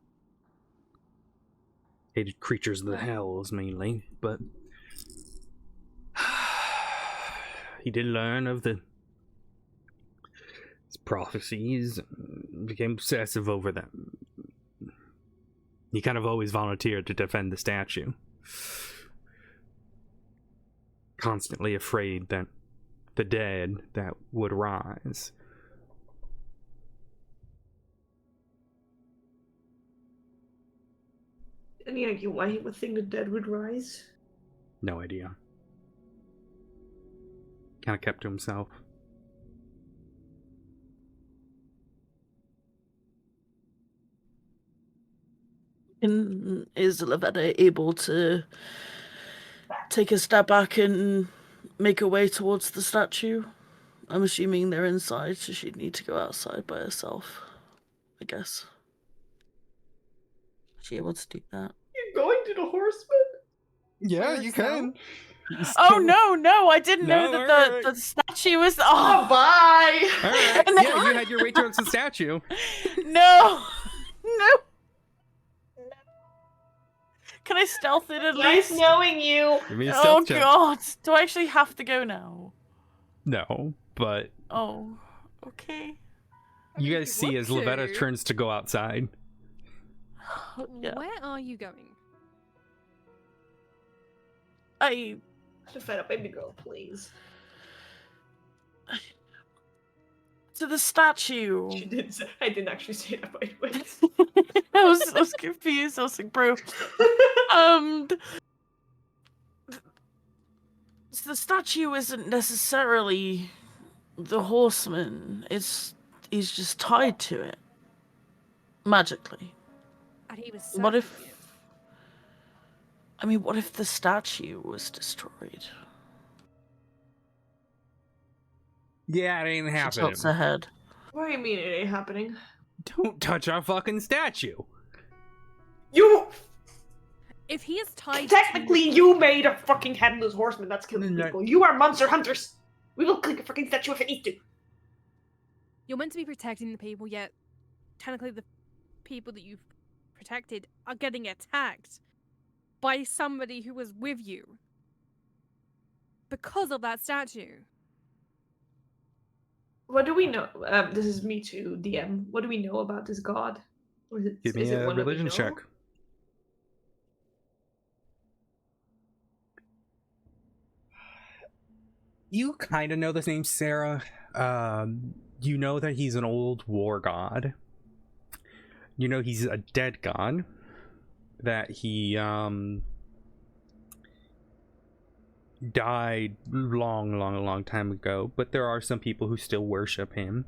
Speaker 1: Hated creatures of the hells, mainly, but... he did learn of his prophecies, and became obsessive over them. He kind of always volunteered to defend the statue. Constantly afraid that the dead that would rise.
Speaker 3: Any idea why he would think the dead would rise?
Speaker 1: No idea. Kind of kept to himself.
Speaker 4: Is Lavetta able to take a step back and make her way towards the statue? I'm assuming they're inside, so she'd need to go outside by herself, I guess. She able to do that?
Speaker 3: You're going to the Horseman?
Speaker 1: Yeah,
Speaker 2: you can.
Speaker 4: Oh no! I didn't know
Speaker 1: No,
Speaker 4: that
Speaker 1: alright.
Speaker 4: the statue was.
Speaker 3: Oh,
Speaker 4: Oh
Speaker 3: bye!
Speaker 1: Alright,
Speaker 4: No.
Speaker 1: yeah, you had your way towards the statue.
Speaker 4: no! Can I stealth it at
Speaker 3: Nice
Speaker 4: least?
Speaker 3: knowing you.
Speaker 1: Give me a
Speaker 4: Oh
Speaker 1: stealth check.
Speaker 4: god! Do I actually have to go now?
Speaker 1: No, but
Speaker 4: Oh, okay.
Speaker 1: you guys see as Lavetta
Speaker 2: to.
Speaker 1: turns to go outside.
Speaker 4: Yeah.
Speaker 2: Where are you going?
Speaker 4: I
Speaker 3: Fed up, baby girl, please.
Speaker 4: to the statue.
Speaker 3: She did say, I didn't actually say that, by the way.
Speaker 4: I was confused. I was like, bro. The statue isn't necessarily the Horseman. He's just tied to it magically.
Speaker 2: And he was
Speaker 4: What if-
Speaker 2: serving you.
Speaker 4: I mean, what if the statue was destroyed?
Speaker 1: Yeah, it ain't
Speaker 4: She
Speaker 1: happening.
Speaker 4: tilts her head.
Speaker 3: What do you mean it ain't happening?
Speaker 1: Don't touch our fucking statue.
Speaker 3: You
Speaker 2: If he is tied
Speaker 3: technically you made a fucking headless horseman that's killing
Speaker 1: No.
Speaker 3: people. You are monster hunters. We will click a freaking statue if it needs to.
Speaker 2: you're meant to be protecting the people, yet technically the people that you've protected are getting attacked by somebody who was with you because of that statue.
Speaker 3: What do we know? This is me too, DM. What do we know about this god? Or is it,
Speaker 1: Give me
Speaker 3: is it
Speaker 1: a
Speaker 3: one that we
Speaker 1: religion
Speaker 3: know?
Speaker 1: check. You kind of know this name, Sarah. You know that he's an old war god. You know he's a dead god. That he died long time ago. But there are some people who still worship him.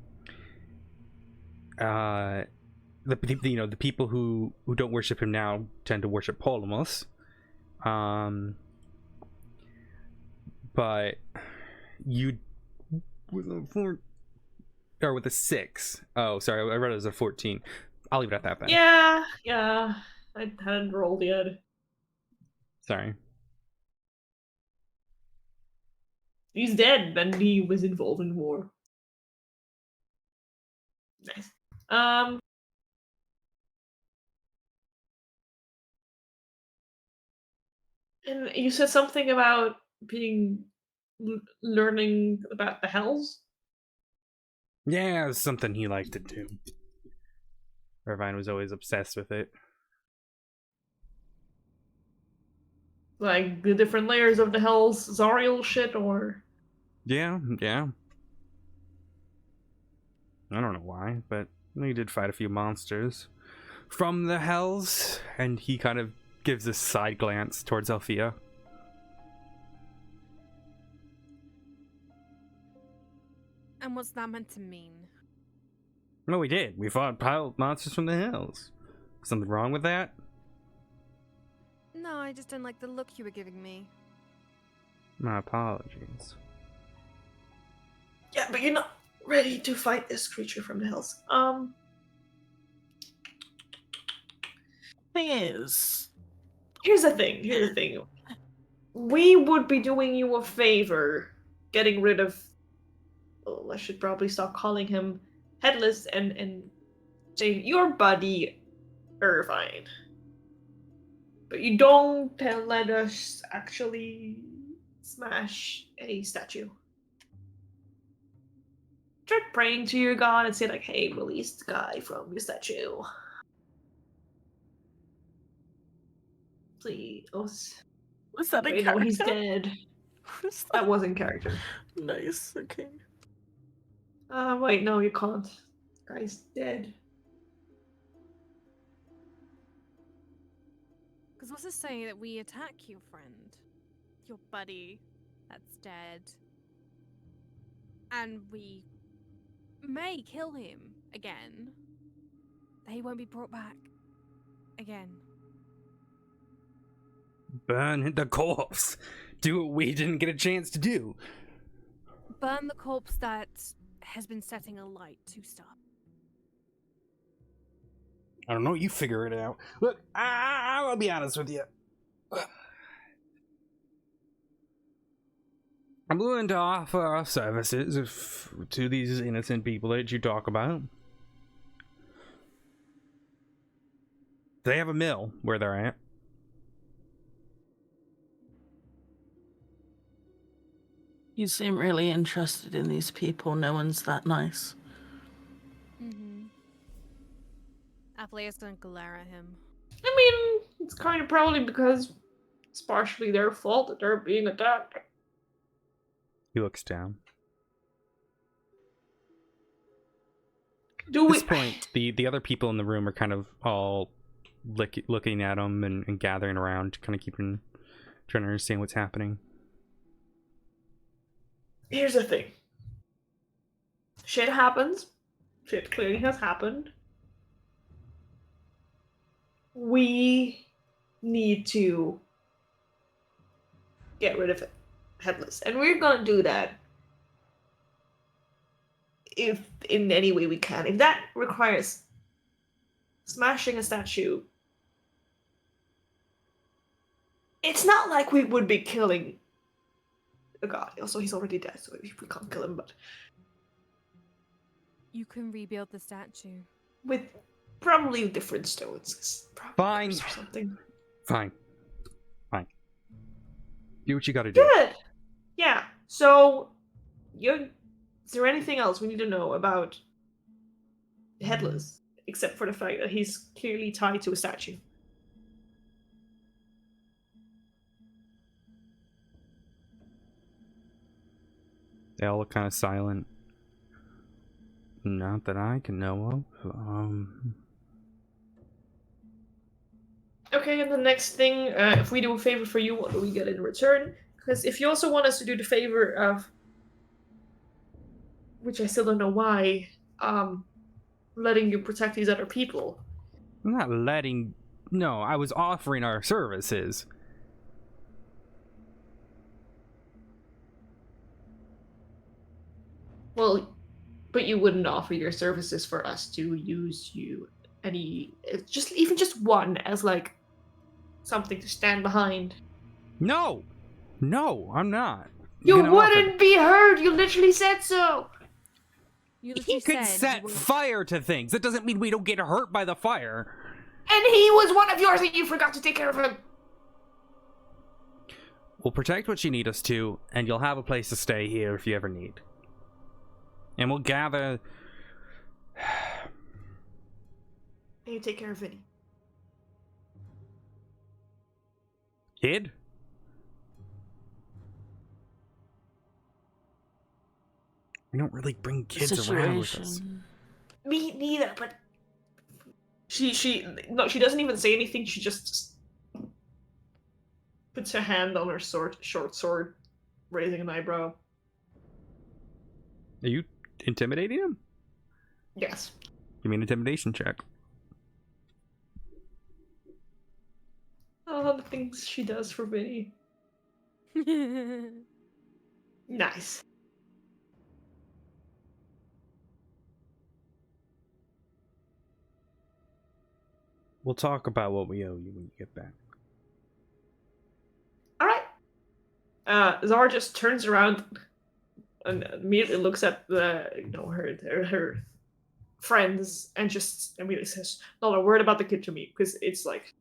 Speaker 1: The people who don't worship him now tend to worship Polemos. But you with a 4 or with a 6. Oh, sorry, I read it as a 14. I'll leave it at that then.
Speaker 3: Yeah. I hadn't rolled yet.
Speaker 1: Sorry.
Speaker 3: He's dead, and he was involved in war. Nice. And you said something about learning about the hells.
Speaker 1: Yeah, it's something he liked to do. Irvine was always obsessed with it.
Speaker 3: Like the different layers of the hells, Zariel shit, or
Speaker 1: Yeah. I don't know why, but he did fight a few monsters from the hells, and he kind of gives a side glance towards Althea.
Speaker 2: And what's that meant to mean?
Speaker 1: No, we did. We fought monsters from the hills. Something wrong with that?
Speaker 2: No, I just didn't like the look you were giving me.
Speaker 1: My apologies.
Speaker 3: yeah, but you're not ready to fight this creature from the hells.
Speaker 4: Thing is,
Speaker 3: Here's the thing. We would be doing you a favor getting rid of. Oh, I should probably stop calling him Headless and say your buddy Irvine. But you don't let us actually smash a statue. Try praying to your god and say like, "Hey, release the guy from your statue." Please.
Speaker 4: was that a
Speaker 3: Wait,
Speaker 4: character?
Speaker 3: no, he's dead.
Speaker 4: Was
Speaker 3: That
Speaker 4: that...
Speaker 3: wasn't character.
Speaker 4: Nice, okay.
Speaker 3: Wait, no, you can't. Guy's dead.
Speaker 2: Because what's it saying that we attack your friend? Your buddy that's dead. And we may kill him again. He won't be brought back again.
Speaker 1: Burn the corpse. Do what we didn't get a chance to do.
Speaker 2: Burn the corpse that has been setting alight to stop.
Speaker 1: I don't know. You figure it out. Look, I'll be honest with you. I'm willing to offer our services to these innocent people that you talk about. They have a mill where they're at.
Speaker 4: You seem really interested in these people. No one's that nice.
Speaker 2: Mm-hmm. Athlea's gonna glare at him.
Speaker 3: I mean, it's kind of probably because it's partially their fault that they're being attacked.
Speaker 1: He looks down.
Speaker 3: Do
Speaker 1: At
Speaker 3: we?
Speaker 1: this point, the other people in the room are kind of all looking at him and gathering around, kind of trying to understand what's happening.
Speaker 3: Here's the thing. Shit happens. Shit clearly has happened. We need to get rid of it. Headless. And we're gonna do that if in any way we can. If that requires smashing a statue, it's not like we would be killing a god. Also, he's already dead, so we can't kill him, but
Speaker 2: You can rebuild the statue.
Speaker 3: with probably different stones.
Speaker 1: Fine.
Speaker 3: Or something.
Speaker 1: Fine. Do what you gotta do.
Speaker 3: Good. Yeah. So, is there anything else we need to know about Headless, except for the fact that he's clearly tied to a statue?
Speaker 1: They all look kind of silent. Not that I can know of.
Speaker 3: Okay, and the next thing, if we do a favor for you, what do we get in return? Because if you also want us to do the favor of, which I still don't know why, letting you protect these other people.
Speaker 1: I'm not letting... No, I was offering our services.
Speaker 3: Well, but you wouldn't offer your services for us to use you even just one as like something to stand behind.
Speaker 1: No, I'm not.
Speaker 3: You
Speaker 1: gonna
Speaker 3: wouldn't be heard. You literally said so.
Speaker 2: You
Speaker 1: He
Speaker 2: literally
Speaker 1: could
Speaker 2: said
Speaker 1: set
Speaker 2: you
Speaker 1: fire to things. That doesn't mean we don't get hurt by the fire.
Speaker 3: And he was one of yours, and you forgot to take care of him.
Speaker 1: we'll protect what you need us to, and you'll have a place to stay here if you ever need. And we'll gather...
Speaker 3: And you take care of Vinny.
Speaker 1: Kid? We don't really bring kids around with us.
Speaker 3: Me neither, but she doesn't even say anything. She just puts her hand on her short sword, raising an eyebrow.
Speaker 1: Are you intimidating him?
Speaker 3: Yes.
Speaker 1: Give me an intimidation check.
Speaker 3: Oh, the things she does for Vinny. Nice.
Speaker 1: We'll talk about what we owe you when you get back.
Speaker 3: All right. Zara just turns around and immediately looks at the, her friends and just immediately says, "Not a word about the kid to me," because it's like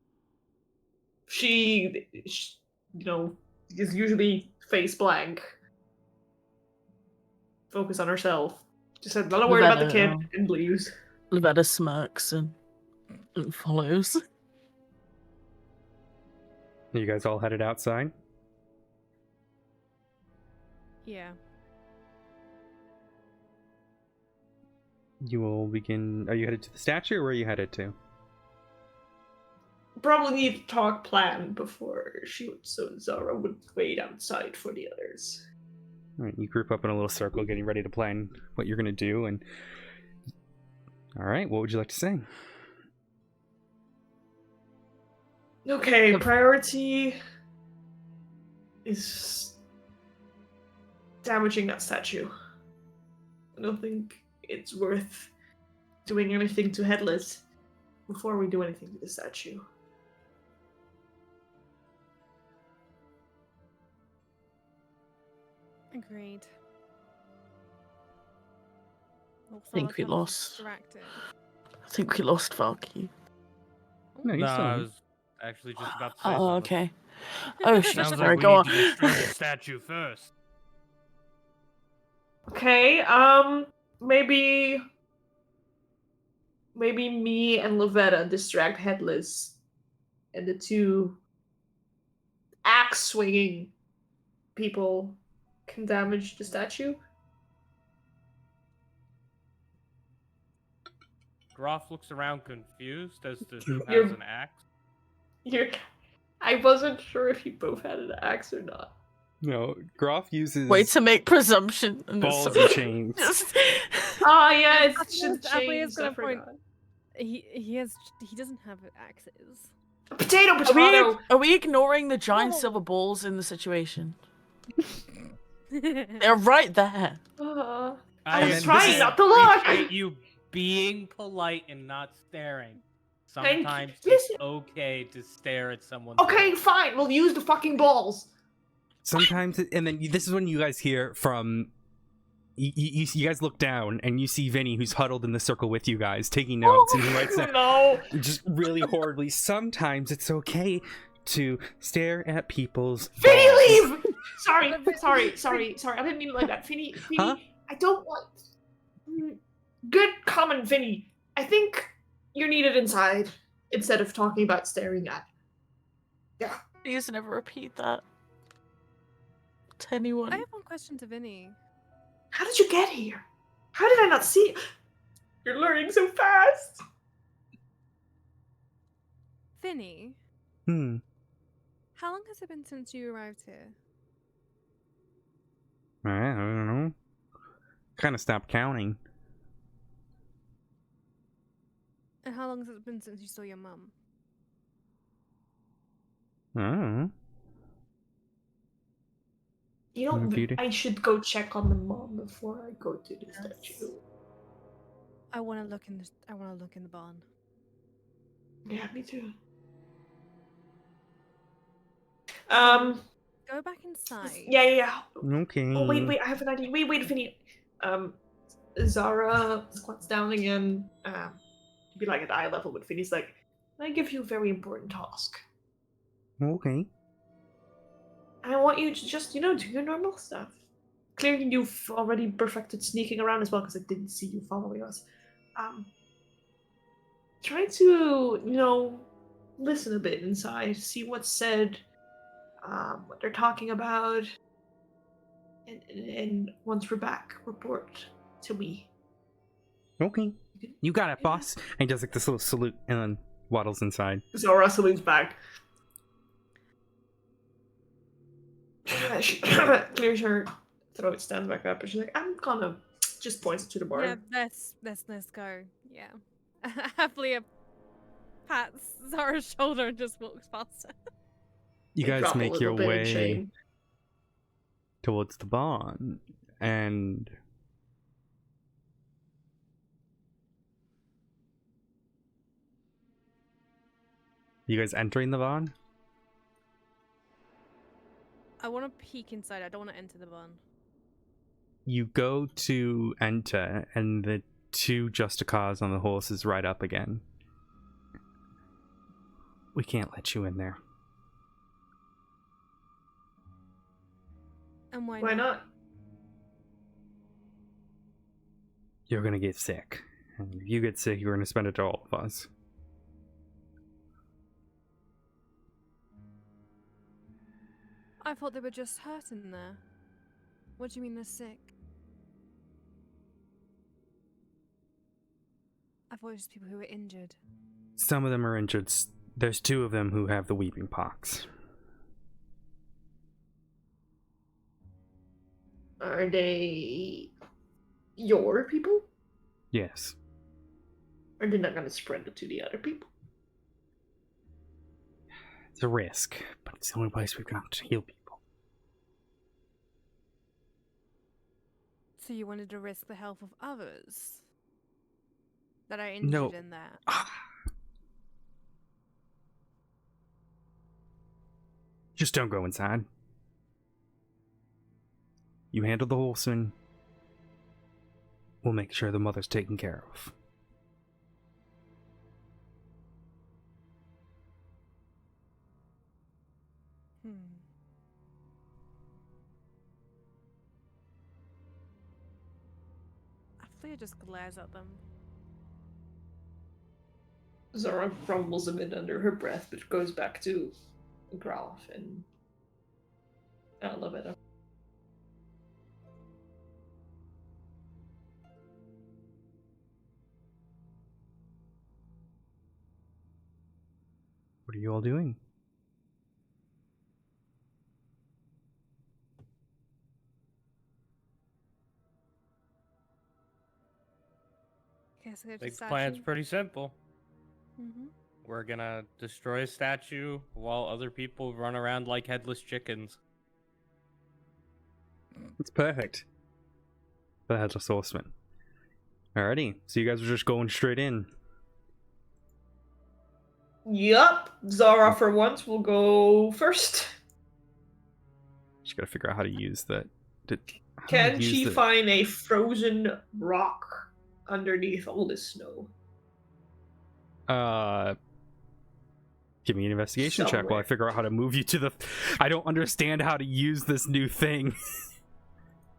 Speaker 3: she is usually face blank, focus on herself. Just said, "Not a word about the kid," and leaves.
Speaker 4: Levetta smirks and follows.
Speaker 1: Are you guys all headed outside?
Speaker 2: Yeah.
Speaker 1: You will begin... Are you headed to the statue, or where are you headed to?
Speaker 3: Probably need to talk plan before so Zara would wait outside for the others.
Speaker 1: Alright, you group up in a little circle, getting ready to plan what you're going to do, and... Alright, what would you like to say?
Speaker 3: Okay, priority is damaging that statue. I don't think it's worth doing anything to Headless before we do anything to the statue.
Speaker 2: Agreed.
Speaker 4: I think we lost.
Speaker 2: Distracted.
Speaker 4: I think we lost Valky.
Speaker 1: No, you
Speaker 5: No,
Speaker 1: still...
Speaker 5: I was actually just about to say
Speaker 4: Oh,
Speaker 5: something.
Speaker 4: okay. Oh, shit.
Speaker 5: Sounds
Speaker 4: Sorry,
Speaker 5: like we
Speaker 4: go
Speaker 5: need
Speaker 4: on.
Speaker 5: to destroy the statue first.
Speaker 3: Okay, maybe me and Lavetta distract Headless, and the two axe swinging people can damage the statue.
Speaker 5: Groff looks around confused as to who
Speaker 3: You're-
Speaker 5: has an axe.
Speaker 3: I wasn't sure if you both had an axe or not.
Speaker 1: No, Groff uses
Speaker 4: Way to make presumption. And it's
Speaker 1: balls
Speaker 4: so-
Speaker 1: and chains.
Speaker 4: Just-
Speaker 3: Oh yeah,
Speaker 2: I
Speaker 3: it's just
Speaker 2: Apuia's
Speaker 3: chains. I
Speaker 2: gonna point-
Speaker 3: forgot.
Speaker 2: He doesn't have axes.
Speaker 3: Potato,
Speaker 4: Are
Speaker 3: potato.
Speaker 4: are we ignoring the giant
Speaker 2: No.
Speaker 4: silver balls in the situation? They're right there.
Speaker 3: I was
Speaker 1: then
Speaker 3: trying
Speaker 1: this is-
Speaker 3: not to look.
Speaker 5: appreciate you being polite and not staring.
Speaker 3: Thank you.
Speaker 5: Sometimes it's
Speaker 3: Listen.
Speaker 5: okay to stare at someone.
Speaker 3: Okay, fine. We'll use the fucking balls.
Speaker 1: Sometimes, and then this is when you guys hear from... You guys look down, and you see Vinny, who's huddled in the circle with you guys, taking notes, and he writes down,
Speaker 3: No.
Speaker 1: just really horribly, sometimes it's okay to stare at people's
Speaker 3: Finny,
Speaker 1: balls."
Speaker 3: leave. Sorry. I didn't mean it like that. Finny.
Speaker 1: Huh?
Speaker 3: I don't want. Good comment, Vinny. I think you're needed inside instead of talking about staring at. Yeah.
Speaker 4: Please never repeat that to anyone.
Speaker 2: I have one question to Vinny.
Speaker 3: How did you get here? How did I not see? You're learning so fast.
Speaker 2: Vinny,
Speaker 1: Hmm.
Speaker 2: how long has it been since you arrived here?
Speaker 1: I don't know. Kind of stopped counting.
Speaker 2: And how long has it been since you saw your mum?
Speaker 1: I don't know.
Speaker 3: You know,
Speaker 1: Beauty.
Speaker 3: I should go check on the mom before I go to the statue.
Speaker 2: I want to look in the barn.
Speaker 3: Yeah, me too.
Speaker 2: Go back inside.
Speaker 3: Yeah.
Speaker 1: Okay.
Speaker 3: Oh, wait, I have an idea. Wait, Vinny. Zara squats down again. Be like at eye level with Vinny's like, I give you a very important task.
Speaker 1: Okay.
Speaker 3: I want you to just, do your normal stuff. Clearly, you've already perfected sneaking around as well, because I didn't see you following us. Try to, listen a bit inside, see what's said, what they're talking about, and once we're back, report to me.
Speaker 1: Okay. You got it, boss. And he does like this little salute and then waddles inside.
Speaker 3: Zora salutes back. She clears her throat, stands back up, and she's like, I'm gonna just points to the bar.
Speaker 2: Yeah, let's go. Yeah. Happily pats Zara's shoulder and just walks past her.
Speaker 1: You
Speaker 3: They
Speaker 1: guys
Speaker 3: drop a
Speaker 1: make
Speaker 3: little
Speaker 1: your
Speaker 3: bit in
Speaker 1: way
Speaker 3: shame.
Speaker 1: towards the barn, and you guys entering the barn?
Speaker 2: I want to peek inside. I don't want to enter the barn.
Speaker 1: You go to enter, and the two Justicars on the horses ride up again. We can't let you in there.
Speaker 2: And why
Speaker 3: Why
Speaker 2: not?
Speaker 3: not?
Speaker 1: You're gonna get sick. And if you get sick, you're gonna spend it to all of us.
Speaker 2: I thought they were just hurt in there. What do you mean they're sick? I thought it was just people who were injured.
Speaker 1: Some of them are injured. There's two of them who have the weeping pox.
Speaker 3: Are they your people?
Speaker 1: Yes.
Speaker 3: Or they're not gonna spread it to the other people?
Speaker 1: It's a risk, but it's the only place we've got to heal people.
Speaker 2: So you wanted to risk the health of others that are injured
Speaker 1: No.
Speaker 2: in that?
Speaker 1: Just don't go inside. You handle the Horseman. We'll make sure the mother's taken care of.
Speaker 2: Athlia just glares at them.
Speaker 3: Zora grumbles a bit under her breath, but goes back to Graf and Lavetta.
Speaker 1: What are you all doing?
Speaker 2: Guess I go to
Speaker 5: Big
Speaker 2: statue.
Speaker 5: plan's pretty simple.
Speaker 2: Mm-hmm.
Speaker 5: We're gonna destroy a statue while other people run around like headless chickens.
Speaker 1: It's perfect. The Headless Horseman. Alrighty, so you guys are just going straight in.
Speaker 3: Yup, Zara for once will go first.
Speaker 1: Just gotta figure out how to use that.
Speaker 3: Can she find a frozen rock underneath all this snow?
Speaker 1: Give me an investigation check while I figure out how to move you to the... I don't understand how to use this new thing.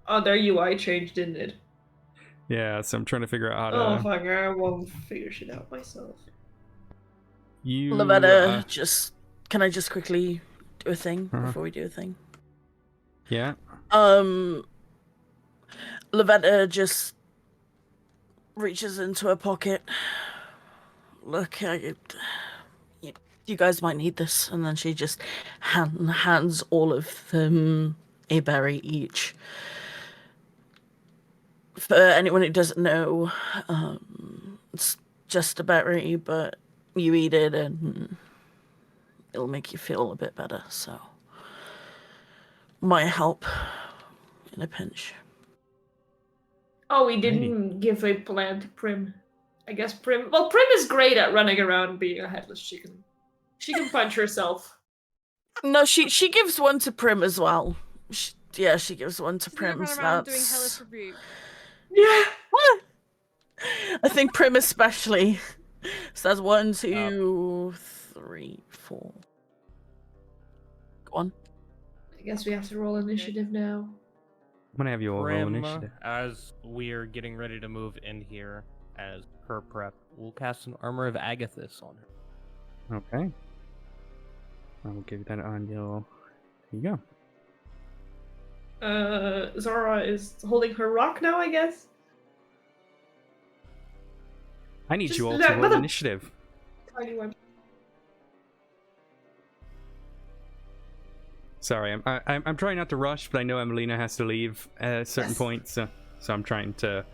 Speaker 3: Oh, their UI changed, didn't it?
Speaker 1: Yeah, so I'm trying to figure out how
Speaker 3: Oh,
Speaker 1: to...
Speaker 3: fuck, I won't figure shit out myself.
Speaker 1: You...
Speaker 4: Lavetta, can I just quickly do a thing before we do a thing?
Speaker 1: Yeah?
Speaker 4: Lavetta just reaches into her pocket. Look, you guys might need this. And then she just hands all of them a berry each. For anyone who doesn't know, it's just a berry, but you eat it and it'll make you feel a bit better, so might help in a pinch.
Speaker 3: Oh, we didn't give a plan to Prim. I guess Prim... Well, Prim is great at running around being a headless chicken. She can punch herself.
Speaker 4: No, she gives one to Prim as well. She gives one to
Speaker 2: She's gonna
Speaker 4: Prim.
Speaker 2: run
Speaker 4: So
Speaker 2: around doing
Speaker 4: that's...
Speaker 2: hellish rebuke.
Speaker 3: Yeah.
Speaker 4: I think Prim especially. So that's 1, 2, 3, 4. Go on.
Speaker 3: guess we have to roll initiative now.
Speaker 1: I'm gonna have you all roll
Speaker 5: Prim,
Speaker 1: initiative.
Speaker 5: as we're getting ready to move in here, as her prep, we'll cast an Armor of Agathis on her.
Speaker 1: Okay. I will give that on your. Here you go.
Speaker 3: Zara is holding her rock now, I guess.
Speaker 1: I need
Speaker 3: Just
Speaker 1: you all
Speaker 3: let-
Speaker 1: to roll
Speaker 3: let them-
Speaker 1: initiative.
Speaker 3: Tiny one.
Speaker 1: Sorry, I'm trying not to rush, but I know Emelina has to leave at a certain
Speaker 3: Yes.
Speaker 1: point, so I'm trying to.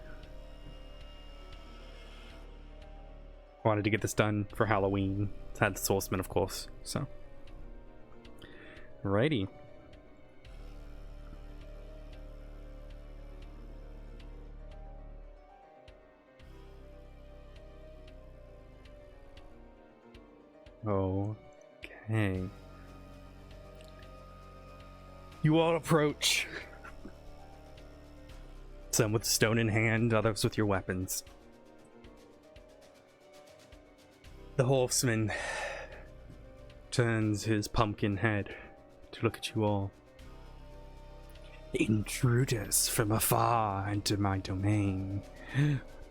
Speaker 1: Wanted to get this done for Halloween. Had the Horseman, of course. So, alrighty. Okay. You all approach. Some with stone in hand, others with your weapons. The Horseman turns his pumpkin head to look at you all. Intruders from afar into my domain.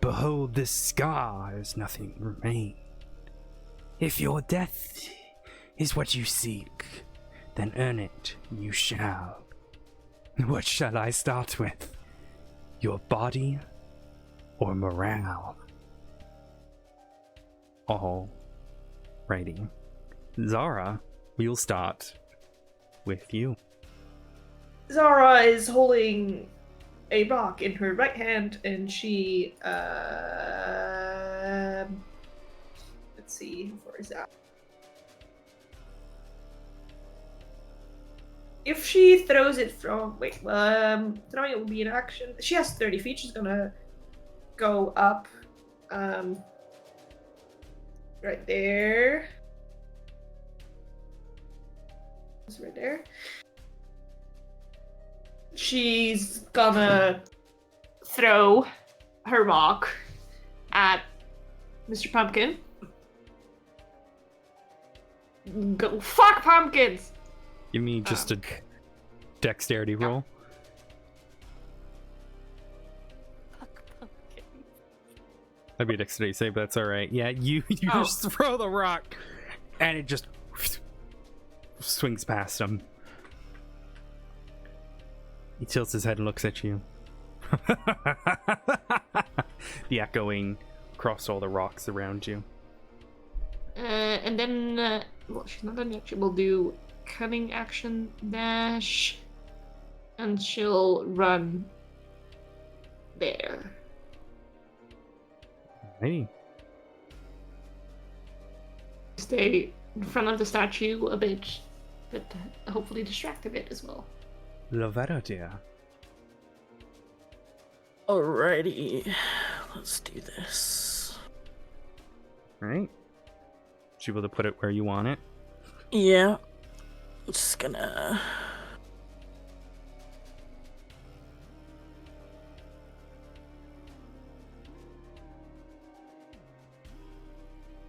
Speaker 1: Behold this scar as nothing remained. If your death is what you seek, then earn it you shall. What shall I start with? Your body or morale? Alrighty. Zara, we'll start with you.
Speaker 3: Zara is holding a rock in her right hand, and she let's see, how far is that? If she throws it from throwing it will be an action. She has 30 feet. She's gonna go up, right there. It's right there. She's gonna throw her rock at Mr. Pumpkin. Go fuck pumpkins!
Speaker 1: Give me just a dexterity roll. That'd be a dexterity save, but that's alright. Yeah, you
Speaker 3: Oh.
Speaker 1: just throw the rock, and it just swings past him. He tilts his head and looks at you. The echoing across all the rocks around you.
Speaker 3: And then, well, she's not done yet. She will do cunning action dash, and she'll run there.
Speaker 1: Hey,
Speaker 3: Stay in front of the statue a bit, but hopefully distract a bit as well.
Speaker 1: Lavetta, dear.
Speaker 4: Alrighty, let's do this.
Speaker 1: Right? Should be able to put it where you want it.
Speaker 4: Yeah, I'm just gonna.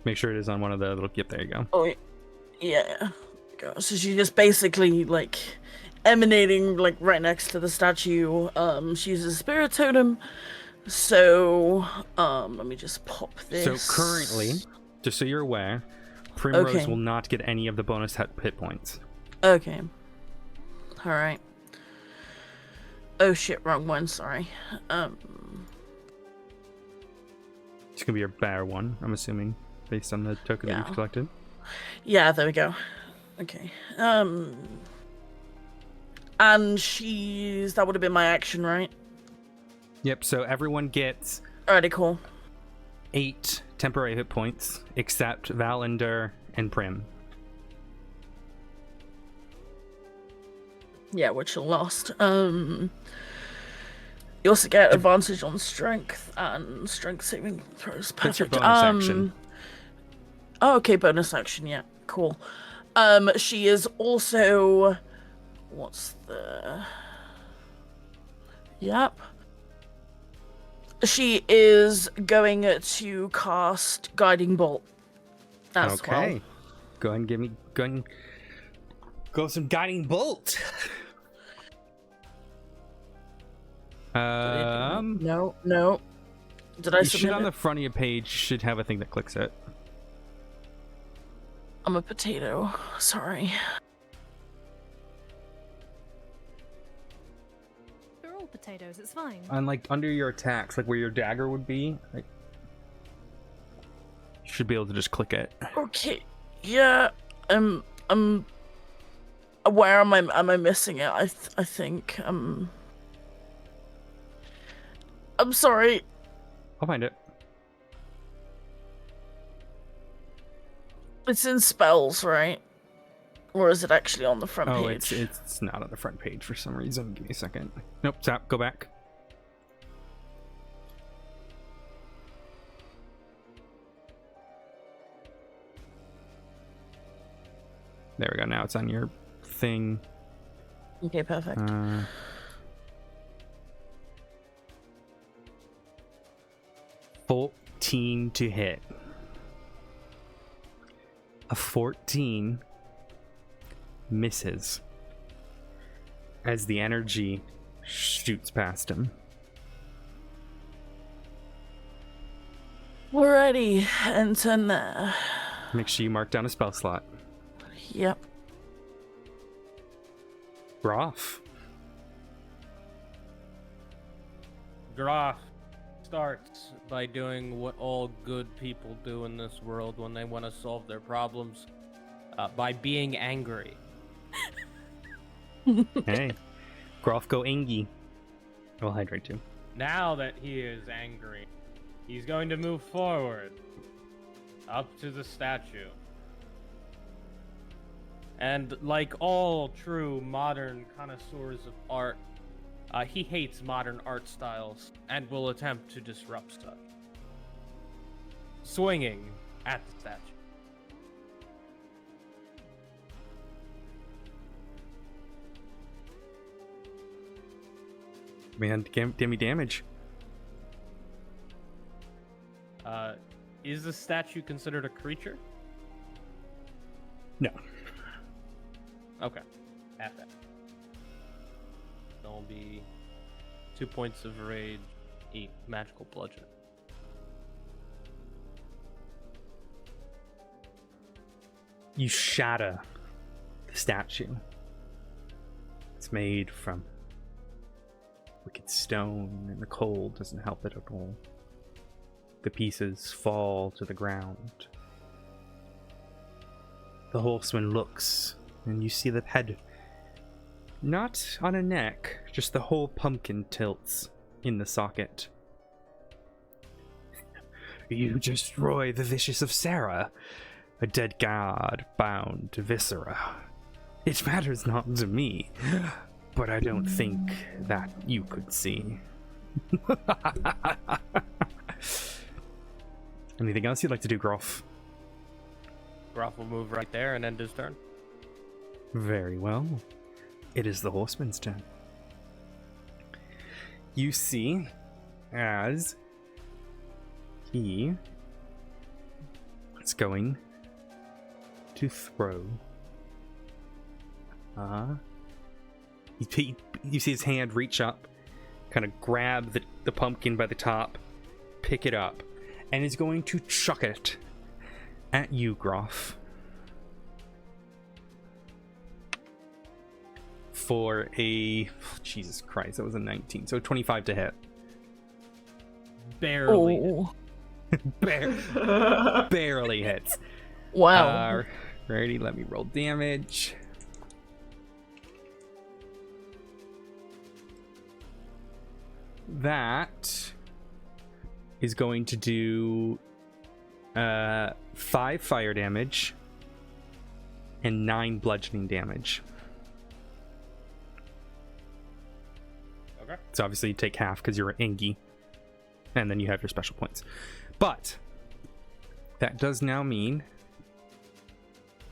Speaker 1: Make sure it is on one of the little. Yep, there you go.
Speaker 4: Oh, yeah. Go. So she's just basically like emanating like right next to the statue. She uses a spirit totem. So, let me just pop this.
Speaker 1: So currently, just so you're aware, Primrose
Speaker 4: Okay.
Speaker 1: will not get any of the bonus hit points.
Speaker 4: Okay. Alright. Oh shit, wrong one, sorry.
Speaker 1: It's gonna be your bear one, I'm assuming, based on the token that
Speaker 4: Yeah.
Speaker 1: you've collected.
Speaker 4: Yeah, there we go. Okay. And that would have been my action, right?
Speaker 1: Yep. So everyone gets
Speaker 4: Alrighty, cool.
Speaker 1: 8 temporary hit points, except Valander and Prim.
Speaker 4: Yeah, which are lost. You also get advantage on strength and strength saving throws.
Speaker 1: That's your
Speaker 4: Perfect.
Speaker 1: bonus action.
Speaker 4: Oh, okay, bonus action. Yeah, cool. She is also. What's the? Yep. She is going to cast Guiding Bolt as
Speaker 1: Okay.
Speaker 4: well.
Speaker 1: Go ahead and give me. Go some guiding bolt.
Speaker 4: No. Did I
Speaker 1: You should
Speaker 4: submit
Speaker 1: on
Speaker 4: it?
Speaker 1: the front of your page should have a thing that clicks it.
Speaker 4: I'm a potato. Sorry.
Speaker 2: We're all potatoes. It's fine.
Speaker 1: And like under your attacks, like where your dagger would be, like you should be able to just click it.
Speaker 4: Okay. Yeah. I'm. Where am I missing it? I think. I'm sorry.
Speaker 1: I'll find it.
Speaker 4: It's in spells, right? Or is it actually on the front
Speaker 1: Oh,
Speaker 4: page?
Speaker 1: it's not on the front page for some reason. Give me a second. Nope, stop. Go back. There we go. Now it's on your thing.
Speaker 4: Okay, perfect.
Speaker 1: 14 to hit. A 14 misses as the energy shoots past him.
Speaker 4: Alrighty, enter there.
Speaker 1: Make sure you mark down a spell slot.
Speaker 4: Yep.
Speaker 1: Groff.
Speaker 5: Graf starts by doing what all good people do in this world when they want to solve their problems, by being angry.
Speaker 1: Hey. Groff go Angie. I'll hydrate too.
Speaker 5: Now that he is angry, he's going to move forward up to the statue. And like all true modern connoisseurs of art, he hates modern art styles and will attempt to disrupt such. Swinging at the statue.
Speaker 1: Man, give me damage.
Speaker 5: Is the statue considered a creature?
Speaker 1: No.
Speaker 5: Okay. At that. There'll be 2 points of rage, 8 magical bludgeon.
Speaker 1: You shatter the statue. It's made from wicked stone, and the cold doesn't help it at all. The pieces fall to the ground. The horseman looks, and you see the head, not on a neck, just the whole pumpkin tilts in the socket. You destroy the vicious of Sarah, a dead god bound to viscera. It matters not to me, but I don't think that you could see. Anything else you'd like to do, Groff?
Speaker 5: Groff will move right there and end his turn.
Speaker 1: Very well. It is the horseman's turn. You see, as he is going to throw. You see his hand reach up, kind of grab the pumpkin by the top, pick it up, and is going to chuck it at you, Groff. For a... Jesus Christ, that was a 19. So 25 to hit.
Speaker 5: Barely.
Speaker 4: Oh.
Speaker 1: Barely hits.
Speaker 4: Wow.
Speaker 1: Alrighty, let me roll damage. That is going to do 5 fire damage and 9 bludgeoning damage.
Speaker 5: Okay.
Speaker 1: So obviously you take half because you're an Engi, and then you have your special points. But that does now mean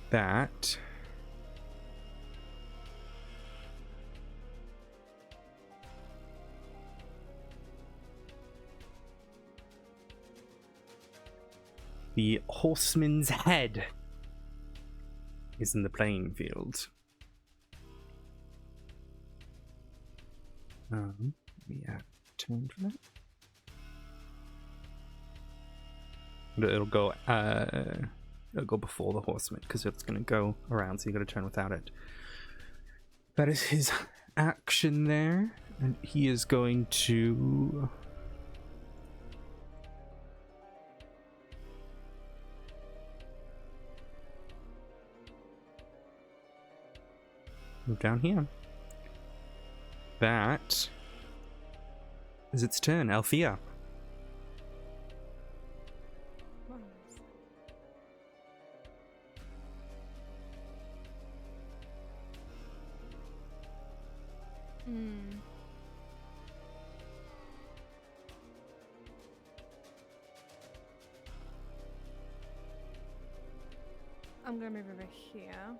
Speaker 1: that the horseman's head is in the playing field. We have turn for that. It'll go before the horseman because it's going to go around, so you got to turn without it. That is his action there, and he is going to move down here. That is its turn. Althea.
Speaker 2: I'm gonna move over here.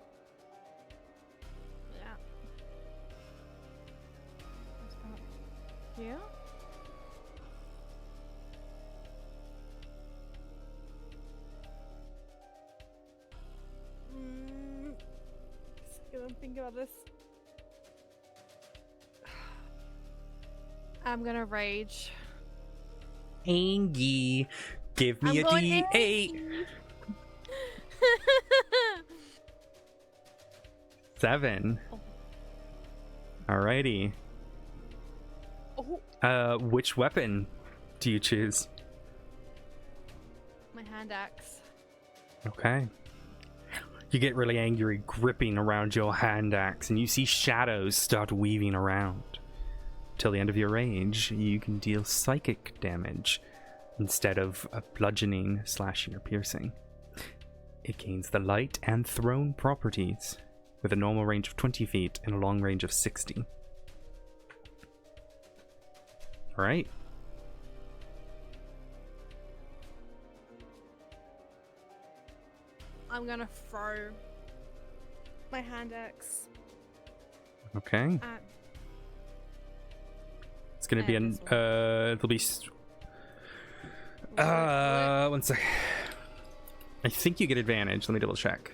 Speaker 2: Yeah. What's that? Here? Still think about this. I'm gonna rage.
Speaker 1: Angie, give me a D8. 7. Alrighty. Which weapon do you choose?
Speaker 2: My hand axe.
Speaker 1: Okay. You get really angry, gripping around your hand axe, and you see shadows start weaving around. Till the end of your rage, you can deal psychic damage instead of bludgeoning, slashing, or piercing. It gains the light and thrown properties, with a normal range of 20 feet and a long range of 60. Alright.
Speaker 2: I'm gonna throw my hand axe
Speaker 1: Okay.
Speaker 2: at
Speaker 1: It's gonna be an, it'll be, one sec. I think you get advantage. Let me double check.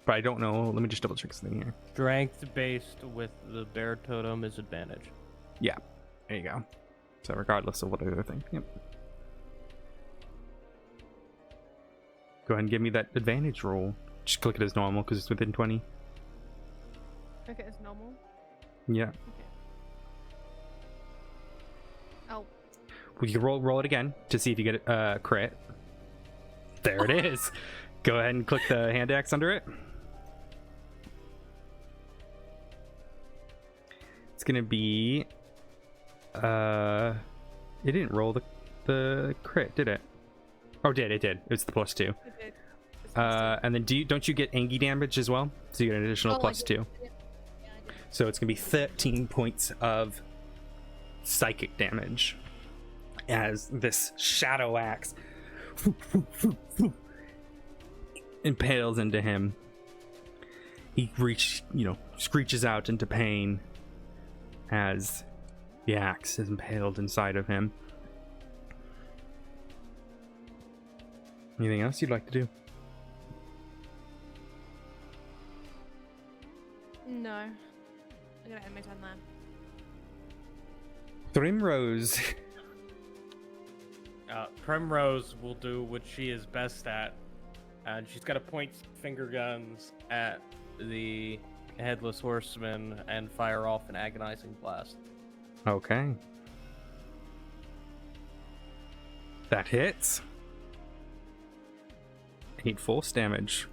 Speaker 1: But I don't know. Let me just double check something here.
Speaker 5: Strength based with the bear totem is advantage.
Speaker 1: Yeah. There you go. So regardless of what other thing. Yep. Go ahead and give me that advantage roll. Just click it as normal because it's within 20.
Speaker 2: Okay, it's normal.
Speaker 1: Yeah.
Speaker 2: Okay. Oh.
Speaker 1: We can roll it again to see if you get a crit. There it is. Go ahead and click the hand axe under it. It's gonna be it didn't roll the crit, did it? Oh, it did. It's the +2.
Speaker 2: It did. It's
Speaker 1: And then don't you get Angie damage as well? So you get an additional +2.
Speaker 2: I did.
Speaker 1: So it's gonna be 13 points of psychic damage as this shadow axe impales into him. He screeches out into pain as the axe is impaled inside of him. Anything else you'd like to do?
Speaker 2: No. I'm gonna end my turn there.
Speaker 1: Primrose.
Speaker 5: Primrose will do what she is best at, and she's got to point finger guns at the headless horseman and fire off an agonizing blast.
Speaker 1: Okay. That hits. 8 force damage.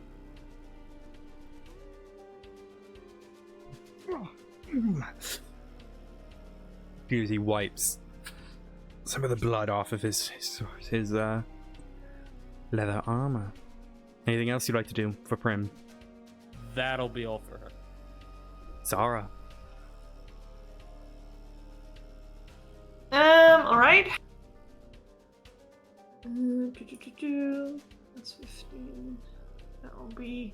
Speaker 1: As he wipes some of the blood off of his leather armor. Anything else you'd like to do for Prim?
Speaker 5: That'll be all for her.
Speaker 1: Zara.
Speaker 3: Alright. That's 15. That will be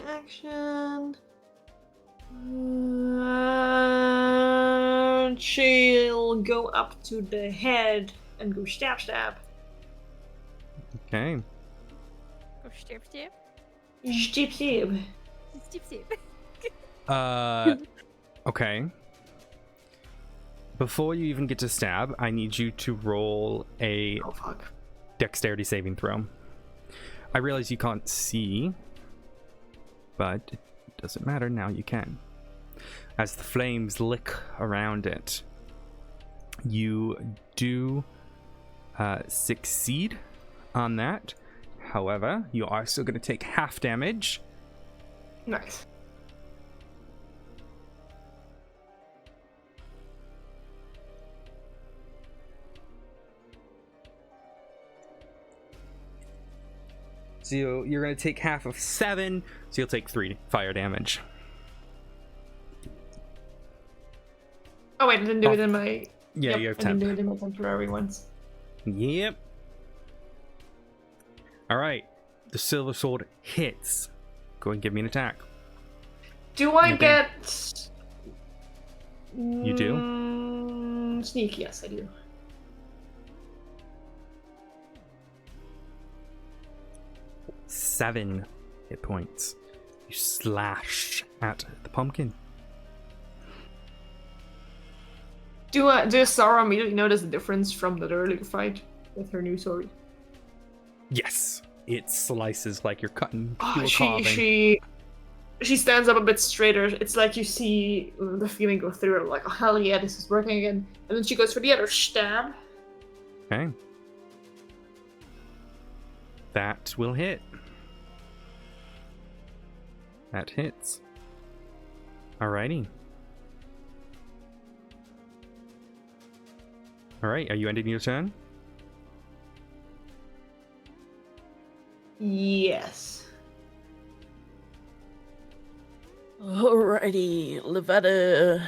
Speaker 3: action. She'll go up to the head and go stab.
Speaker 1: Okay.
Speaker 2: Go stab.
Speaker 3: Stab.
Speaker 1: Okay. before you even get to stab, I need you to roll a
Speaker 3: Oh fuck.
Speaker 1: dexterity saving throw. I realize you can't see, but it doesn't matter, now you can. As the flames lick around it, you do succeed on that. However, you are still going to take half damage.
Speaker 3: Nice.
Speaker 1: So you're going to take half of 7, so you'll take 3 fire damage.
Speaker 3: Oh wait, I didn't do it in my...
Speaker 1: Yeah,
Speaker 3: Yep,
Speaker 1: you have
Speaker 3: I didn't
Speaker 1: 10.
Speaker 3: do it in my temporary ones.
Speaker 1: Yep. All right, the silver sword hits. Go and give me an attack.
Speaker 3: Do I
Speaker 1: Okay.
Speaker 3: get...
Speaker 1: You do?
Speaker 3: Sneak, yes, I do.
Speaker 1: Seven hit points. You slash at the pumpkin.
Speaker 3: Does Sarah immediately notice the difference from the earlier fight with her new sword?
Speaker 1: Yes, it slices like you're cutting
Speaker 3: Oh,
Speaker 1: pure carving.
Speaker 3: she stands up a bit straighter. It's like you see the feeling go through her, like, oh hell yeah, this is working again. And then she goes for the other stab.
Speaker 1: Okay. That will hit. That hits. Alrighty. Alright, are you ending your turn?
Speaker 3: Yes.
Speaker 4: Alrighty, Lavetta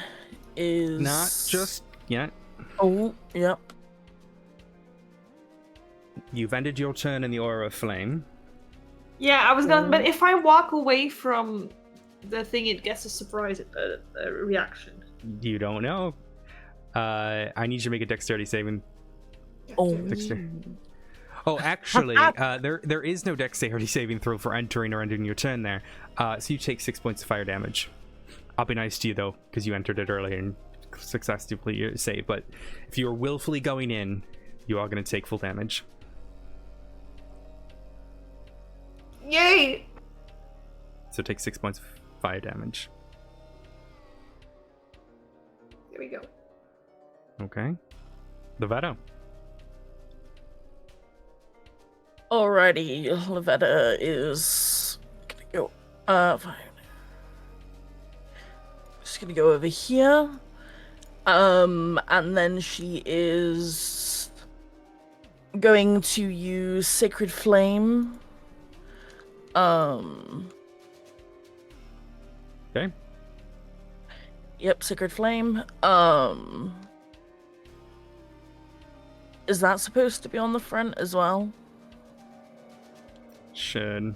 Speaker 4: is...
Speaker 1: Not just yet.
Speaker 4: Oh, yep.
Speaker 1: You've ended your turn in the aura of flame.
Speaker 3: Yeah, I was gonna, but if I walk away from the thing, it gets a surprise reaction.
Speaker 1: You don't know. I need you to make a dexterity saving.
Speaker 4: Oh.
Speaker 1: Oh, actually, there is no dexterity saving throw for entering or ending your turn there. So you take 6 points of fire damage. I'll be nice to you though, because you entered it earlier and successfully saved. But if you are willfully going in, you are going to take full damage.
Speaker 3: Yay!
Speaker 1: So take 6 points of fire damage.
Speaker 3: There we go.
Speaker 1: Okay. Lavetta.
Speaker 4: Alrighty, Lavetta is gonna go. Fine. Just gonna go over here. And then she is going to use Sacred Flame.
Speaker 1: Okay.
Speaker 4: Yep, Sacred Flame. Is that supposed to be on the front as well?
Speaker 1: Should.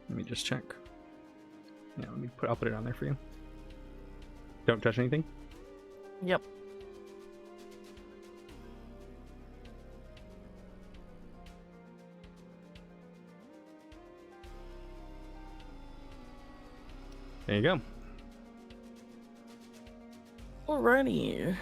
Speaker 1: Let me just check. Yeah, I'll put it on there for you. Don't touch anything.
Speaker 4: Yep.
Speaker 1: There you go.
Speaker 4: Alrighty.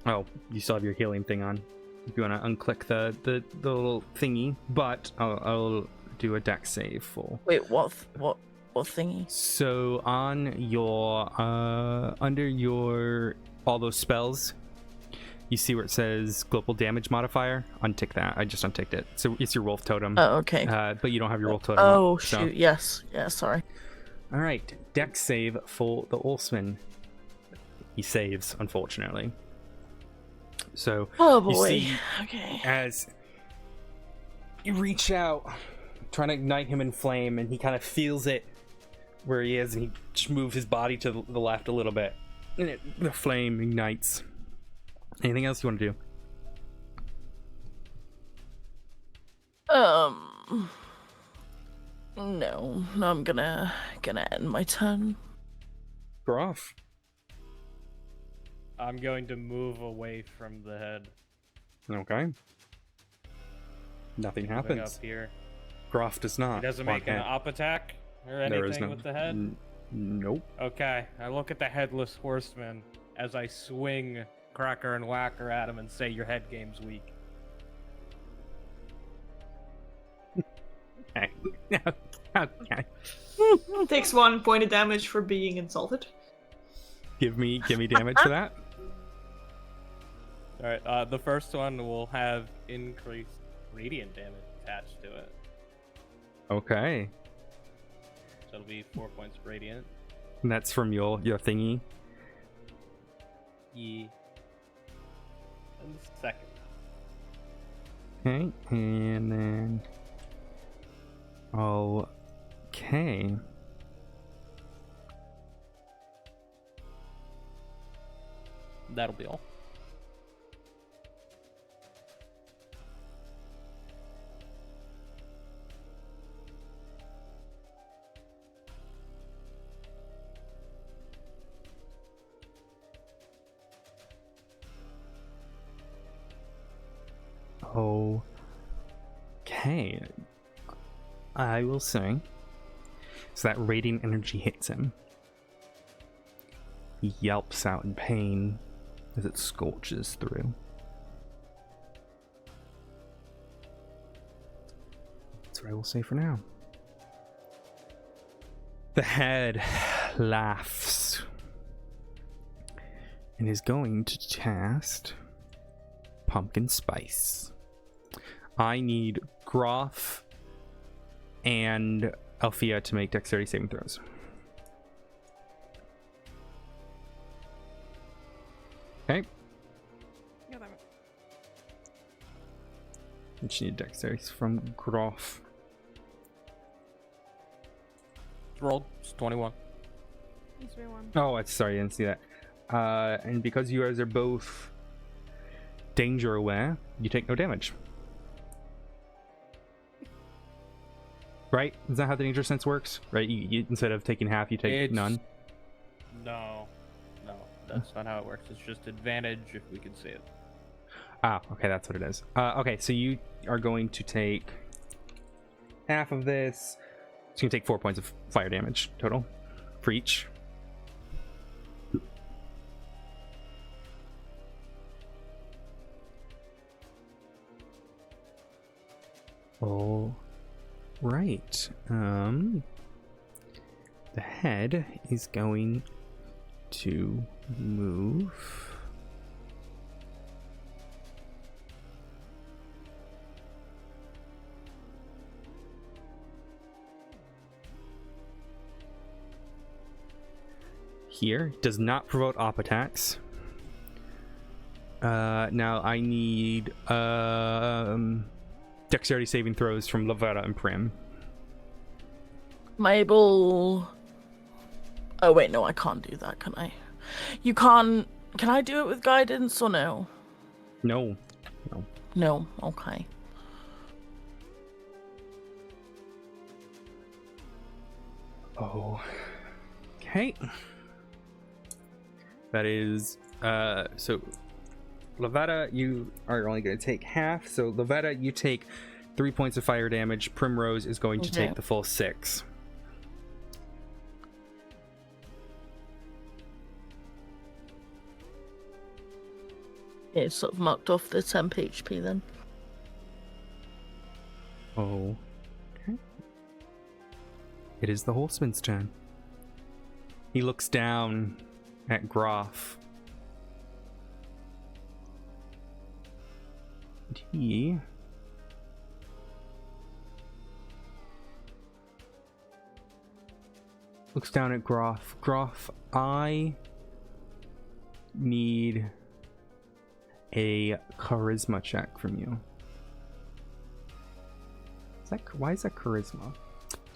Speaker 1: Oh, you still have your healing thing on. If you want to unclick the little thingy, but I'll do a dex save for.
Speaker 4: Wait, what thingy?
Speaker 1: So on your under your all those spells, you see where it says global damage modifier. Untick that. I just unticked it. So it's your wolf totem.
Speaker 4: Oh, okay.
Speaker 1: But you don't have your wolf totem.
Speaker 4: Oh
Speaker 1: up, so.
Speaker 4: shoot! Yes. Yeah. Sorry.
Speaker 1: All right, dex save for the Horseman. He saves, unfortunately. So
Speaker 4: Oh boy.
Speaker 1: you see,
Speaker 4: Okay.
Speaker 1: as you reach out, trying to ignite him in flame, and he kind of feels it where he is, and he just moves his body to the left a little bit, and the flame ignites. Anything else you want to do?
Speaker 4: No, I'm gonna end my turn.
Speaker 1: Groff.
Speaker 5: I'm going to move away from the head.
Speaker 1: Okay. Nothing
Speaker 5: Moving
Speaker 1: happens.
Speaker 5: up here.
Speaker 1: Groff does not.
Speaker 5: He doesn't
Speaker 1: want
Speaker 5: make an
Speaker 1: head.
Speaker 5: up attack or
Speaker 1: There is
Speaker 5: anything
Speaker 1: no.
Speaker 5: with the head?
Speaker 1: Nope.
Speaker 5: Okay, I look at the headless horseman as I swing Cracker and Whacker at him and say your head game's weak.
Speaker 1: Okay. Okay.
Speaker 3: Takes 1 point of damage for being insulted.
Speaker 1: Give me damage for that.
Speaker 5: Alright, the first one will have increased radiant damage attached to it.
Speaker 1: Okay.
Speaker 5: So it'll be 4 points of radiant.
Speaker 1: And that's from your thingy.
Speaker 5: Yeah. And the second.
Speaker 1: Okay, and then. Okay.
Speaker 5: That'll be all.
Speaker 1: Okay. I will say. So that radiant energy hits him. He yelps out in pain as it scorches through. That's what I will say for now. The head laughs and is going to cast Pumpkin Spice. I need Groff and Althea to make dexterity saving throws. Okay.
Speaker 2: Yeah, that
Speaker 1: And she needs dexterity from Groff.
Speaker 5: Rolled. It's 21.
Speaker 2: needs to be 1.
Speaker 1: Oh, sorry, I didn't see that. And because you guys are both danger aware, you take no damage. Right? Is that how the danger sense works? Right? You instead of taking half, you take none?
Speaker 5: No, that's not how it works. It's just advantage if we can see it.
Speaker 1: Ah, okay, that's what it is. Okay, so you are going to take half of this. So you can take 4 points of fire damage total for each. All right. The head is going to move. Here does not provoke op attacks. Now I need dexterity saving throws from Lavera and Prim.
Speaker 4: Am I able... Oh, wait, no, I can't do that, can I? You can't... Can I do it with guidance or no?
Speaker 1: No.
Speaker 4: No, okay.
Speaker 1: Oh. Okay. That is so Lavetta, you are only going to take half. So Lavetta, you take 3 points of fire damage. Primrose is going to
Speaker 4: Okay.
Speaker 1: take the full 6.
Speaker 4: Yeah, it's sort of marked off the temp HP then.
Speaker 1: Oh. Okay. It is the Horseman's turn. He looks down at Groff. And he looks down at Groff. Groff, I need a charisma check from you. Why is that charisma?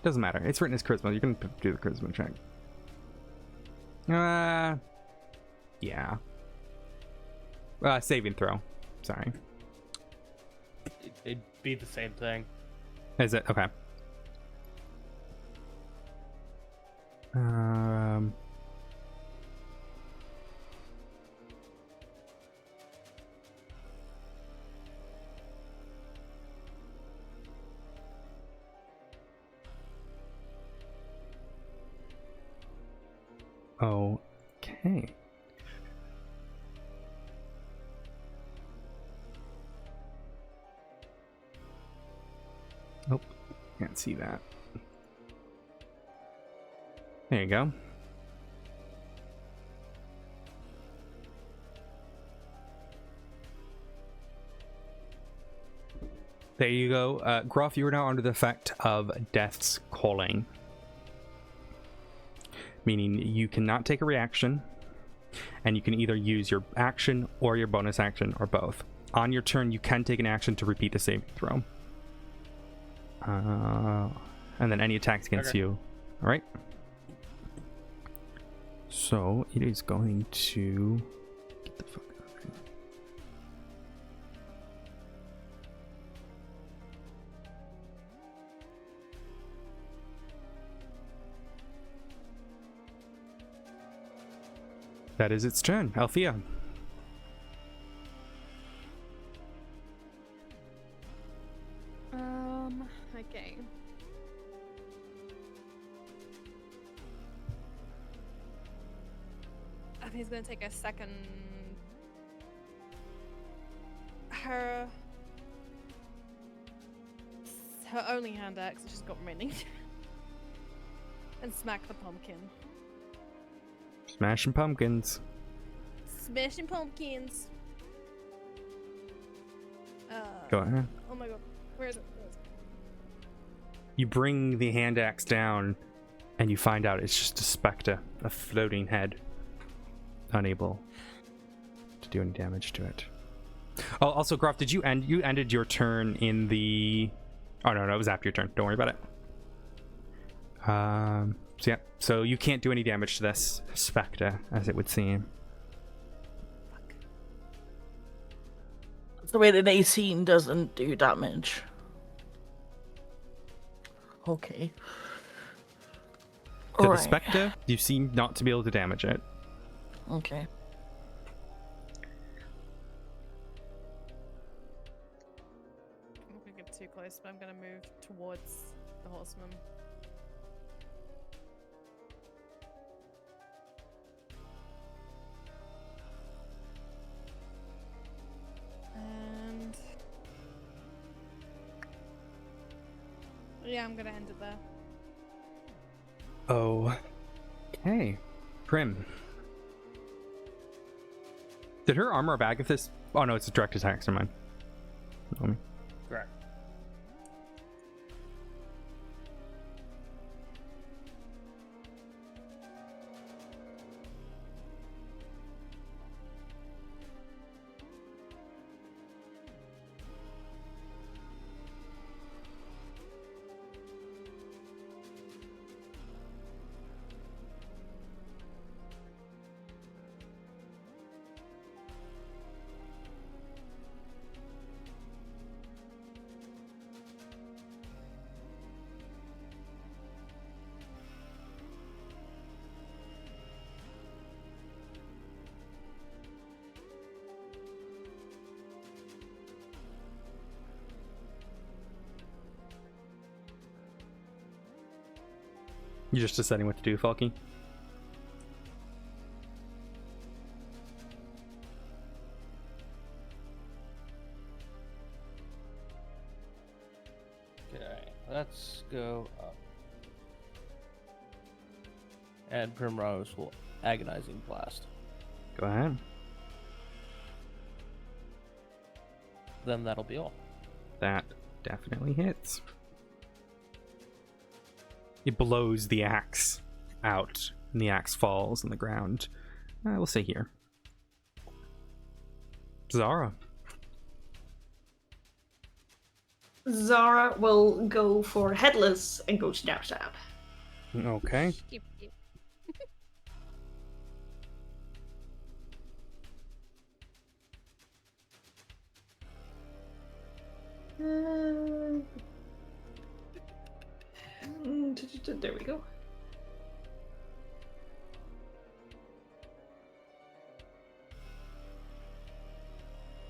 Speaker 1: Doesn't matter. It's written as charisma. You can do the charisma check. Yeah. Saving throw. Sorry.
Speaker 5: It'd be the same thing.
Speaker 1: Is it? Okay. Okay. Nope, can't see that. There you go. There you go. Groff, you are now under the effect of Death's Calling. Meaning you cannot take a reaction, and you can either use your action or your bonus action, or both. On your turn, you can take an action to repeat the saving throw. And then any attacks against you. Alright. So, it is going to... Get the fuck out of here. That is its turn. Althea.
Speaker 2: Okay. I think he's gonna take a second. Her only hand axe that she's got remaining. And smack the pumpkin.
Speaker 1: Smashing pumpkins.
Speaker 2: Smashing pumpkins.
Speaker 1: Go ahead.
Speaker 2: Oh my god. Where is it?
Speaker 1: You bring the hand axe down, and you find out it's just a spectre, a floating head, unable to do any damage to it. Oh, also, Groff, did you ended your turn in the? Oh no, it was after your turn. Don't worry about it. So yeah, so you can't do any damage to this spectre, as it would seem.
Speaker 4: The way that 18 doesn't do damage. Okay.
Speaker 1: To the
Speaker 4: Alright.
Speaker 1: spectre, you seem not to be able to damage it.
Speaker 4: Okay.
Speaker 2: I'm not gonna get too close, but I'm gonna move towards the horseman. And yeah, I'm gonna end it there.
Speaker 1: Okay. Prim. Did her armor of Agathis... Oh no, it's a direct attack, never mind.
Speaker 5: Correct.
Speaker 1: You're just deciding what to do, Falky?
Speaker 5: Okay, let's go up. And Primrose will Agonizing Blast.
Speaker 1: Go ahead.
Speaker 5: Then that'll be all.
Speaker 1: That definitely hits. It blows the axe out, and the axe falls on the ground. We'll say here. Zara.
Speaker 3: Zara will go for headless and go stab stab.
Speaker 1: Okay.
Speaker 2: Yep, yep.
Speaker 3: There we go.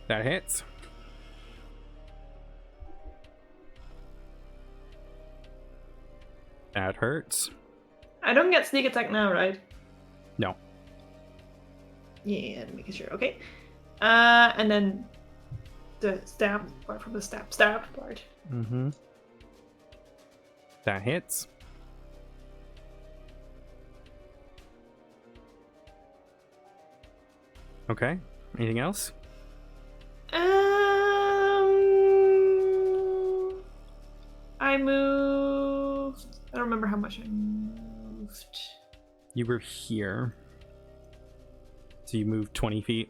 Speaker 1: That hits. That hurts.
Speaker 3: I don't get sneak attack now, right?
Speaker 1: No.
Speaker 3: Yeah, making sure. Okay. And then the stab part from the stab part.
Speaker 1: Mm-hmm. That hits. Okay. Anything else?
Speaker 3: I moved. I don't remember how much I moved.
Speaker 1: You were here. So you moved 20 feet.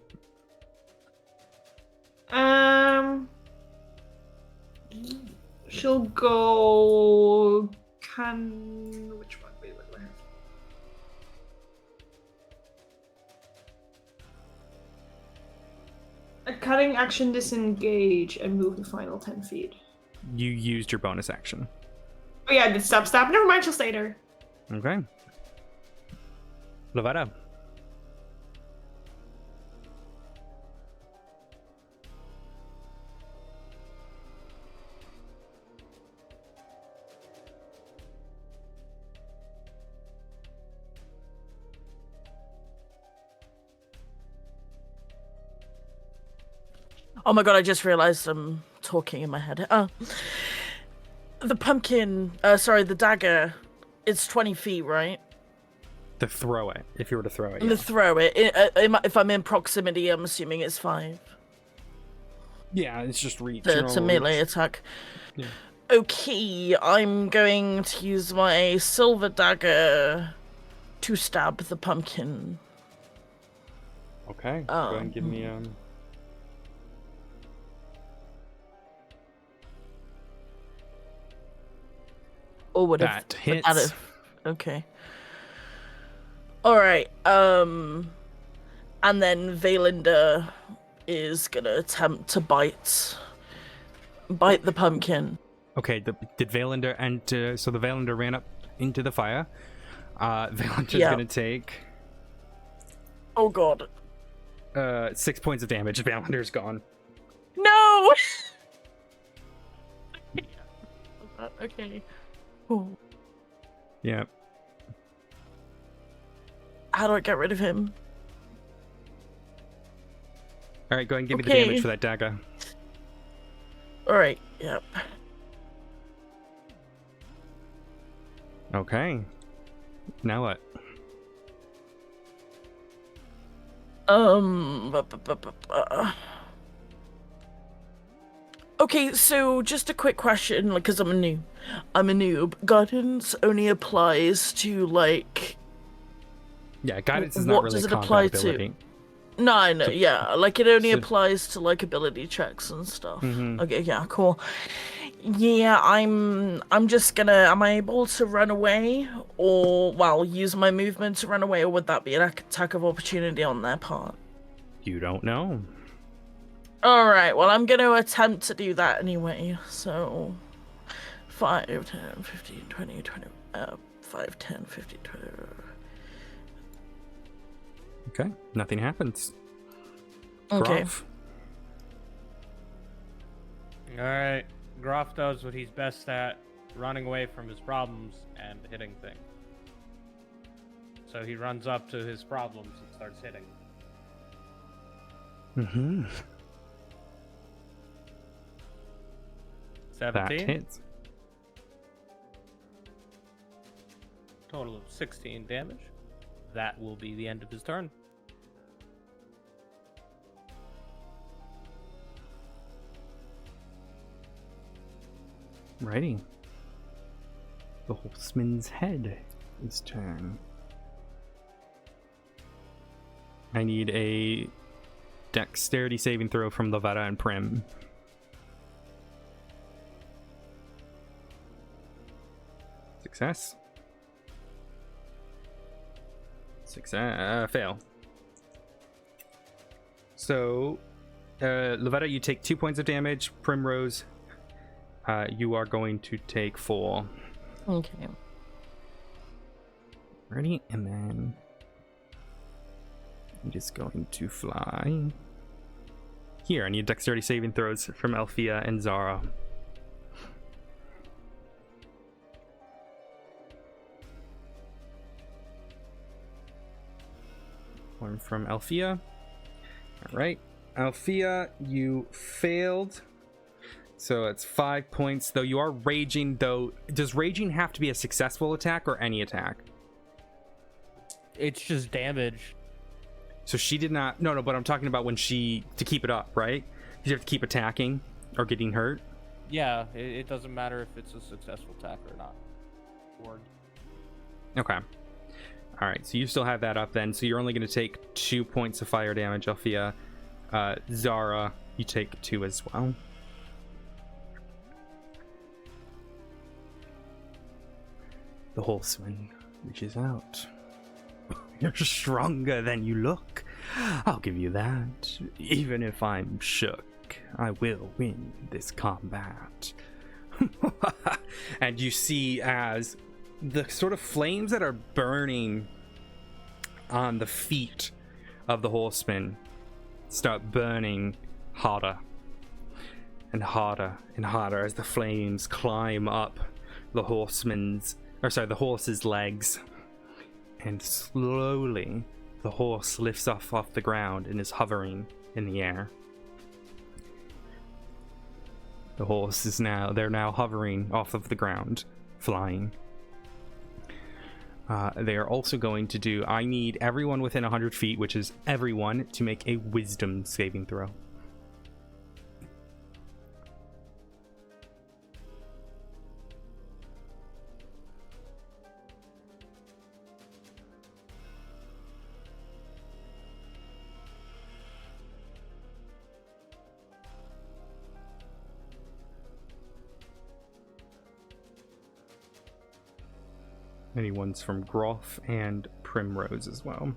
Speaker 3: She'll go. Which one? Wait, what do I have? A cutting action disengage and move the final 10 feet.
Speaker 1: You used your bonus action.
Speaker 3: Oh yeah, I did stop. Never mind, she'll stay there.
Speaker 1: Okay. Lavada.
Speaker 4: Oh my god, I just realized I'm talking in my head. The pumpkin, the dagger, it's 20 feet, right?
Speaker 1: To throw it, if you were to throw it.
Speaker 4: To throw it. If I'm in proximity, I'm assuming it's 5.
Speaker 1: Yeah, it's just reach.
Speaker 4: To melee attack.
Speaker 1: Yeah.
Speaker 4: Okay, I'm going to use my silver dagger to stab the pumpkin.
Speaker 1: Okay, go ahead and give me
Speaker 4: Or would
Speaker 1: that hits.
Speaker 4: Okay. Alright, and then Valinda is gonna attempt to bite the pumpkin.
Speaker 1: Okay, did Valinda enter? So the Valinda ran up into the fire. Valinda's gonna take.
Speaker 4: Oh god.
Speaker 1: 6 points of damage. Valinda's gone.
Speaker 4: No! Okay. Ooh.
Speaker 1: Yeah.
Speaker 4: How do I get rid of him?
Speaker 1: Alright, go ahead and give me the damage for that dagger.
Speaker 4: Alright, yep.
Speaker 1: Okay. Now what?
Speaker 4: Okay, so just a quick question, like, because I'm a noob. Guidance only applies to, like...
Speaker 1: Yeah, guidance is not really a combat ability.
Speaker 4: No, I know, yeah. Like, it only applies to, like, ability checks and stuff.
Speaker 1: Mm-hmm.
Speaker 4: Okay, yeah, cool. Yeah, I'm just gonna... Am I able to run away? Or, well, use my movement to run away? Or would that be an attack of opportunity on their part?
Speaker 1: You don't know.
Speaker 4: Alright, well, I'm gonna attempt to do that anyway. So... 5, 10, 15, 20, 5, 10, 15, 20...
Speaker 1: Okay, nothing happens.
Speaker 4: Okay.
Speaker 1: Groff.
Speaker 5: Alright, Groff does what he's best at, running away from his problems and hitting things. So he runs up to his problems and starts hitting.
Speaker 1: Mm-hmm.
Speaker 5: 17.
Speaker 1: That hits.
Speaker 5: Total of 16 damage. That will be the end of his turn.
Speaker 1: Righty. The Horseman's head is turn. I need a dexterity saving throw from Lavada and Prim. Success. Fail. So, Lavada, you take 2 points of damage. Primrose, you are going to take 4.
Speaker 4: Okay.
Speaker 1: Ready? And then I'm just going to fly. Here, I need dexterity saving throws from Althea and Zara. One from Althea. All right, Althea, you failed. So it's 5 points, though you are raging, though. Does raging have to be a successful attack or any attack?
Speaker 5: It's just damage.
Speaker 1: So she did not... No, but I'm talking about when she... To keep it up, right? You have to keep attacking or getting hurt.
Speaker 5: Yeah, it doesn't matter if it's a successful attack or not. Warned.
Speaker 1: Okay. All right, so you still have that up then. So you're only going to take 2 points of fire damage, Althea. Zara, you take 2 as well. The Horseman reaches out. You're stronger than you look. I'll give you that. Even if I'm shook, I will win this combat. And you see as the sort of flames that are burning on the feet of the Horseman start burning harder and harder and harder as the flames climb up the the horse's legs. And slowly, the horse lifts off the ground and is hovering in the air. The horse is they're now hovering off of the ground, flying. They are also going to do, I need everyone within 100 feet, which is everyone, to make a wisdom saving throw. Anyone's from Groff and Primrose as well.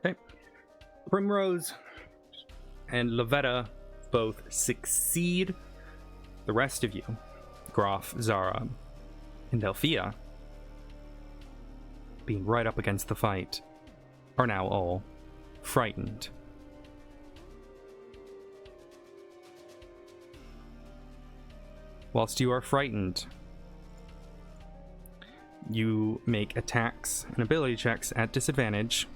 Speaker 1: Okay. Primrose and Lavetta both succeed. The rest of you, Groff, Zara, and Althea, being right up against the fight, are now all frightened. Whilst you are frightened, you make attacks and ability checks at disadvantage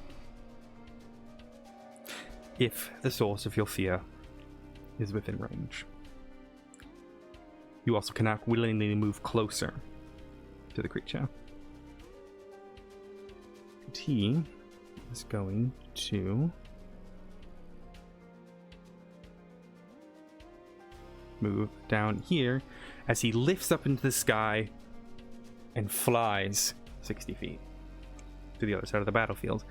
Speaker 1: if the source of your fear is within range. You also cannot willingly move closer to the creature. And he is going to move down here as he lifts up into the sky and flies 60 feet to the other side of the battlefield.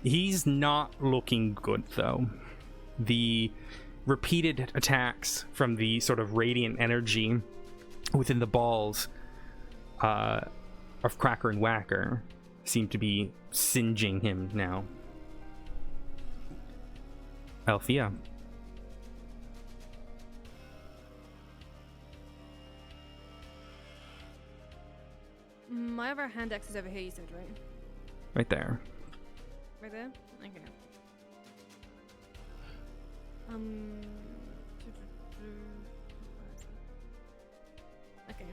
Speaker 1: He's not looking good, though. The repeated attacks from the sort of radiant energy within the balls of Cracker and Whacker seem to be singeing him now. Althea.
Speaker 2: My other hand axe is over here, you said, right?
Speaker 1: Right there.
Speaker 2: Right there? Okay. Okay.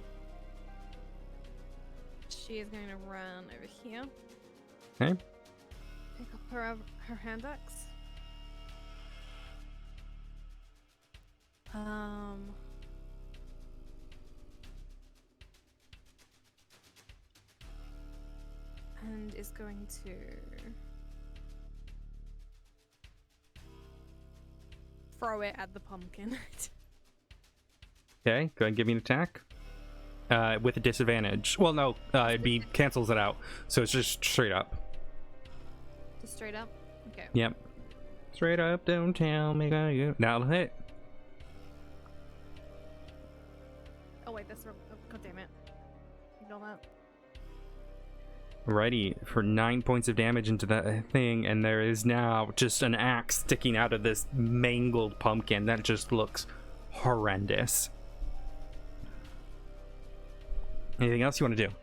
Speaker 2: She is going to run over here.
Speaker 1: Okay.
Speaker 2: Pick up her hand axe. And is going to throw it at the pumpkin.
Speaker 1: Okay, go ahead and give me an attack. With a disadvantage. Well, no, it cancels it out. So it's just straight up.
Speaker 2: Just straight up? Okay.
Speaker 1: Yep. Straight up, don't tell me how you. Now it'll hit.
Speaker 2: Oh wait, that's wrong. Oh, God damn it. Ignore that.
Speaker 1: Alrighty, for 9 points of damage into that thing, and there is now just an axe sticking out of this mangled pumpkin that just looks horrendous. Anything else you want to do?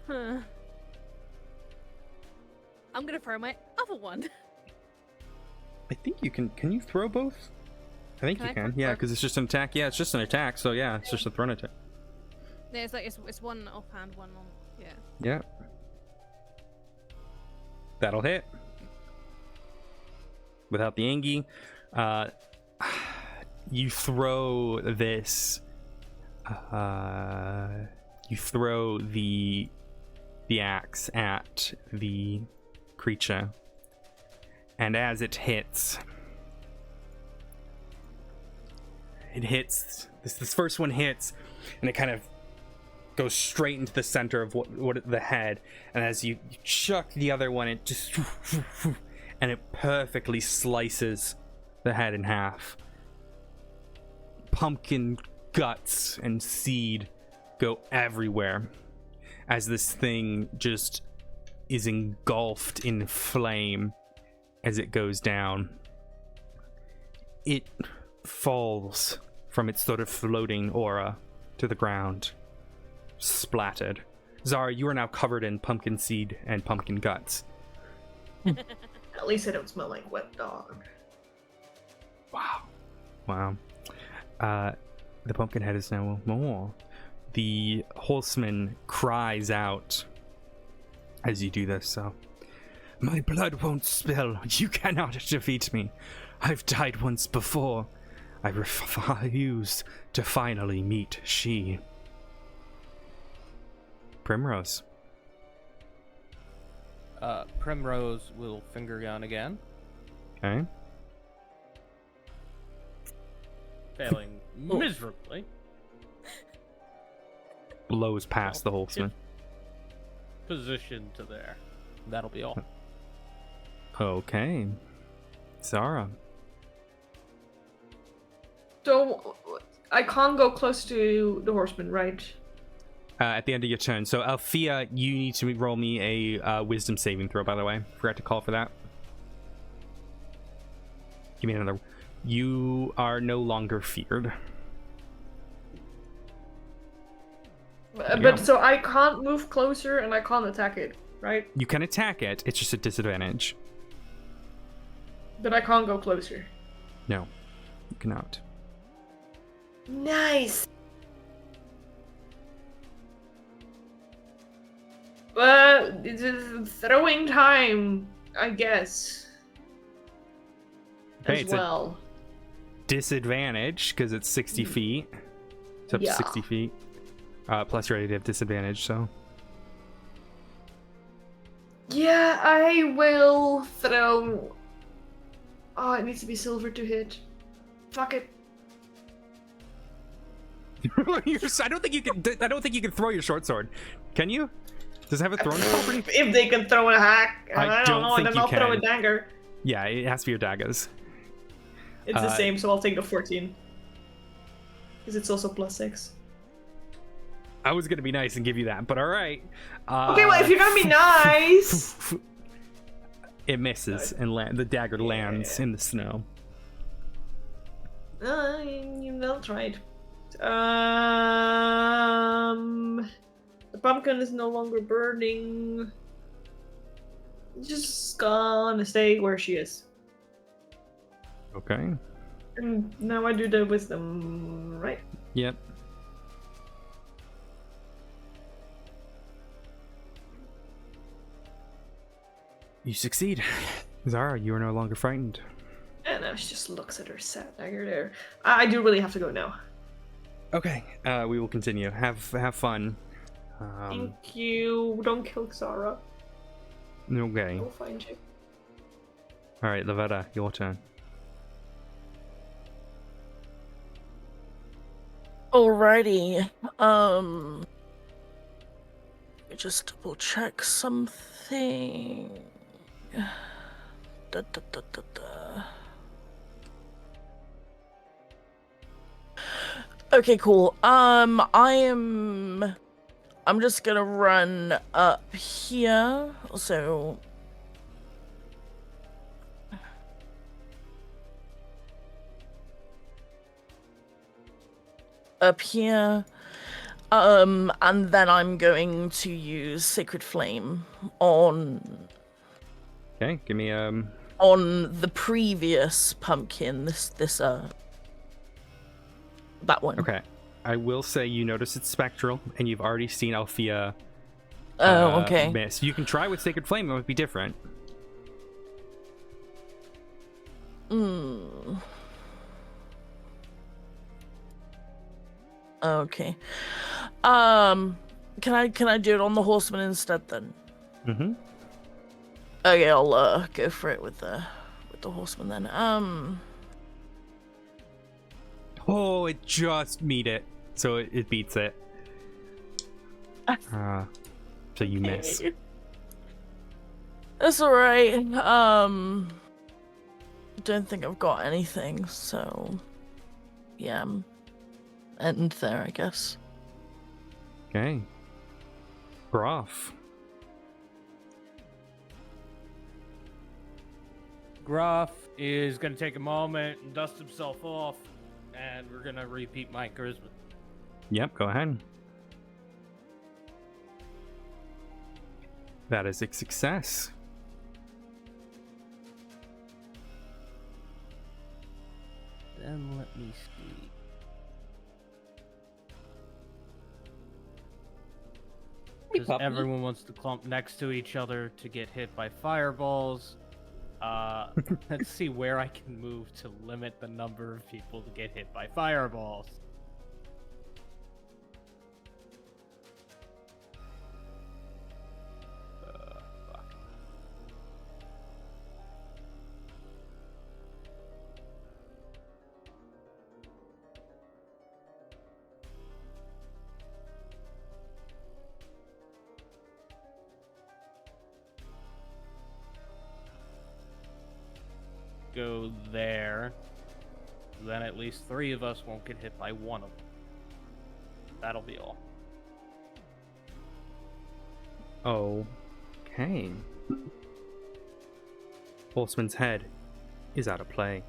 Speaker 2: Huh. I'm gonna throw my other one.
Speaker 1: I think you can. Can you throw both? I think
Speaker 2: Can
Speaker 1: you
Speaker 2: I
Speaker 1: can.
Speaker 2: throw
Speaker 1: Yeah,
Speaker 2: both?
Speaker 1: because it's just an attack. Yeah, it's just an attack. So yeah, it's just a thrown attack.
Speaker 2: Yeah, it's like it's one offhand, one on. Yeah.
Speaker 1: Yeah. That'll hit. Without the Angie, you throw this. You throw the axe at the creature, and as it hits, this first one hits, and it kind of goes straight into the center of what the head, and as you chuck the other one, it just and it perfectly slices the head in half. Pumpkin guts and seed go everywhere as this thing just is engulfed in flame as it goes down. It falls from its sort of floating aura to the ground, splattered. Zara, you are now covered in pumpkin seed and pumpkin guts.
Speaker 3: At least I don't smell like wet dog.
Speaker 1: Wow. The pumpkin head is now more. The horseman cries out as you do this, so. My blood won't spill. You cannot defeat me. I've died once before. I refuse to finally meet she. Primrose.
Speaker 5: Primrose will finger gun again,
Speaker 1: Okay.
Speaker 5: failing miserably.
Speaker 1: Blows past the horseman.
Speaker 5: Position to there. That'll be all.
Speaker 1: Okay. Zara.
Speaker 3: So I can't go close to the horseman, right?
Speaker 1: At the end of your turn. So, Althea, you need to roll me a wisdom saving throw, by the way. Forgot to call for that. Give me another. You are no longer feared.
Speaker 3: But so I can't move closer and I can't attack it, right?
Speaker 1: You can attack it, it's just a disadvantage.
Speaker 3: But I can't go closer.
Speaker 1: No, you cannot.
Speaker 3: Nice. It's throwing time, I guess.
Speaker 1: Okay,
Speaker 3: As
Speaker 1: it's a
Speaker 3: well.
Speaker 1: disadvantage because it's 60 feet. It's up to
Speaker 3: Yeah.
Speaker 1: 60 feet. Plus, you already have disadvantage, so.
Speaker 3: Yeah, I will throw. Oh, it needs to be silver to hit. Fuck it.
Speaker 1: I don't think you can. I don't think you can throw your short sword. Can you? Does it have a throwing property?
Speaker 3: If they can throw a hack,
Speaker 1: I
Speaker 3: I
Speaker 1: don't
Speaker 3: don't know.
Speaker 1: think
Speaker 3: Then
Speaker 1: you
Speaker 3: I'll throw a
Speaker 1: can.
Speaker 3: dagger.
Speaker 1: Yeah, it has to be your daggers.
Speaker 3: It's the same, so I'll take the 14. Because it's also +6.
Speaker 1: I was gonna be nice and give you that, but all right.
Speaker 3: Okay, well, if you're gonna be nice.
Speaker 1: It misses, and the dagger lands in the snow.
Speaker 3: You well tried. The pumpkin is no longer burning. Just gonna stay where she is.
Speaker 1: Okay.
Speaker 3: And now I do the wisdom, right?
Speaker 1: Yep. You succeed. Zara, you are no longer frightened.
Speaker 3: And now she just looks at her sad dagger there. I do really have to go now.
Speaker 1: Okay, we will continue. Have fun.
Speaker 3: Thank you. Don't kill Xara.
Speaker 1: Okay.
Speaker 3: I'll find you.
Speaker 1: All right, Lavetta, your turn.
Speaker 4: Alrighty. Let me just double check something. Da, da, da, da, da. Okay, cool. I'm just gonna run up here. So up here. And then I'm going to use Sacred Flame on
Speaker 1: Okay, give me
Speaker 4: on the previous pumpkin. That one.
Speaker 1: Okay. I will say you notice it's spectral, and you've already seen Althea
Speaker 4: Okay.
Speaker 1: miss. You can try with Sacred Flame, it might be different.
Speaker 4: Okay. Can I do it on the Horseman instead then?
Speaker 1: Mm-hmm.
Speaker 4: Okay, I'll go for it with the Horseman then.
Speaker 1: Oh, it just beat it. So it beats it. So you miss.
Speaker 4: That's alright. Don't think I've got anything, so yeah, end there, I guess.
Speaker 1: Okay. Groff.
Speaker 5: Groff is going to take a moment and dust himself off, and we're going to repeat my charisma.
Speaker 1: Yep, go ahead. That is a success.
Speaker 5: Then let me see. Because everyone wants to clump next to each other to get hit by fireballs. Let's see where I can move to limit the number of people to get hit by fireballs. Fuck. Go there. Then at least 3 of us won't get hit by one of them. That'll be all.
Speaker 1: Okay. Horseman's head is out of play.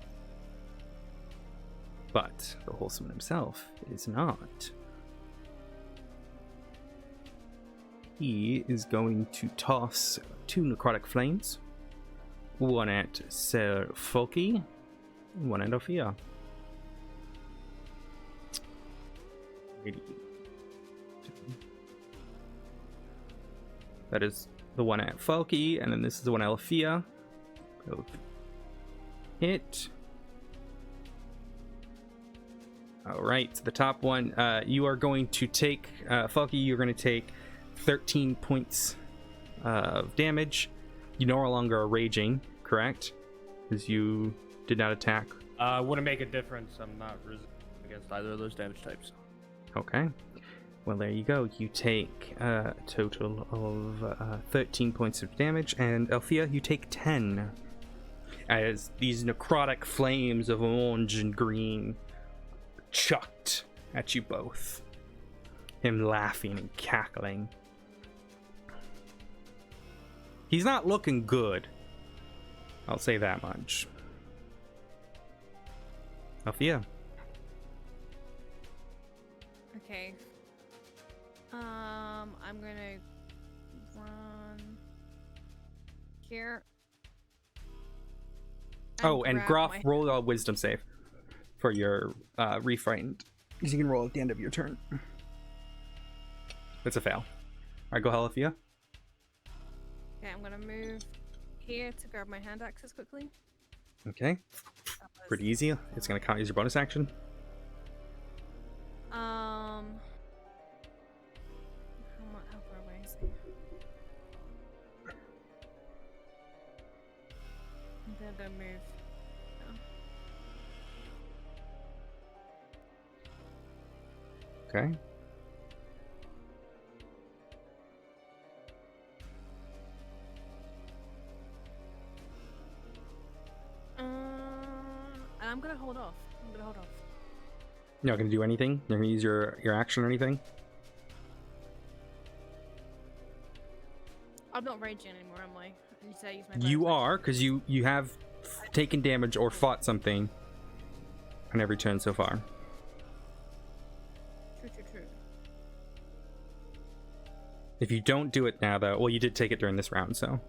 Speaker 1: But the Horseman himself is not. He is going to toss 2 necrotic flames. One at Sir Folky, one at Ophia. That is the one at Folky, and then this is the one at Ophia. Hit. Alright, so the top one, you are going to take, Folky, you're going to take 13 points of damage. You no longer are raging, correct? Because you did not attack.
Speaker 5: Wouldn't make a difference. I'm not resistant against either of those damage types.
Speaker 1: Okay. Well, there you go. You take a total of 13 points of damage, and Althea, you take 10. As these necrotic flames of orange and green chucked at you both. Him laughing and cackling. He's not looking good. I'll say that much. Althea.
Speaker 2: Okay. I'm gonna run here.
Speaker 1: Oh, and
Speaker 2: grab
Speaker 1: Groff,
Speaker 2: my-
Speaker 1: roll a wisdom save for your refrained. You can roll at the end of your turn. It's a fail. Alright, go ahead, Althea.
Speaker 2: Okay, I'm gonna move here to grab my hand axes quickly.
Speaker 1: Okay,
Speaker 2: That was-
Speaker 1: pretty easy. It's gonna count as your bonus action.
Speaker 2: How far away is he? I'm gonna go move.
Speaker 1: Okay.
Speaker 2: And I'm gonna hold off.
Speaker 1: You're not gonna do anything? You're gonna use your action or anything?
Speaker 2: I'm not raging anymore, am I? You say I use my
Speaker 1: You
Speaker 2: bonus
Speaker 1: are, because you have taken damage or fought something on every turn so far.
Speaker 2: action. True.
Speaker 1: If you don't do it now, though, well, you did take it during this round, so.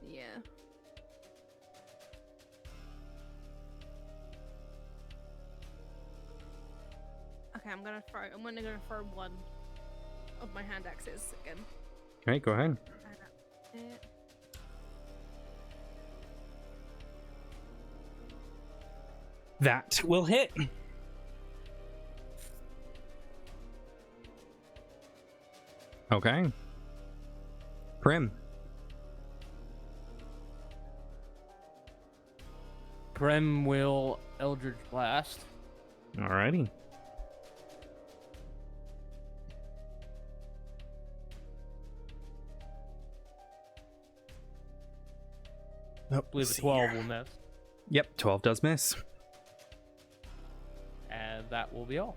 Speaker 2: Yeah. Okay, I'm gonna throw one of my hand axes again.
Speaker 1: Okay, go ahead. That will hit. Okay. Prim.
Speaker 5: Prim will Eldritch Blast.
Speaker 1: Alrighty.
Speaker 5: I believe a 12 will miss.
Speaker 1: Yep, 12 does miss.
Speaker 5: And that will be all.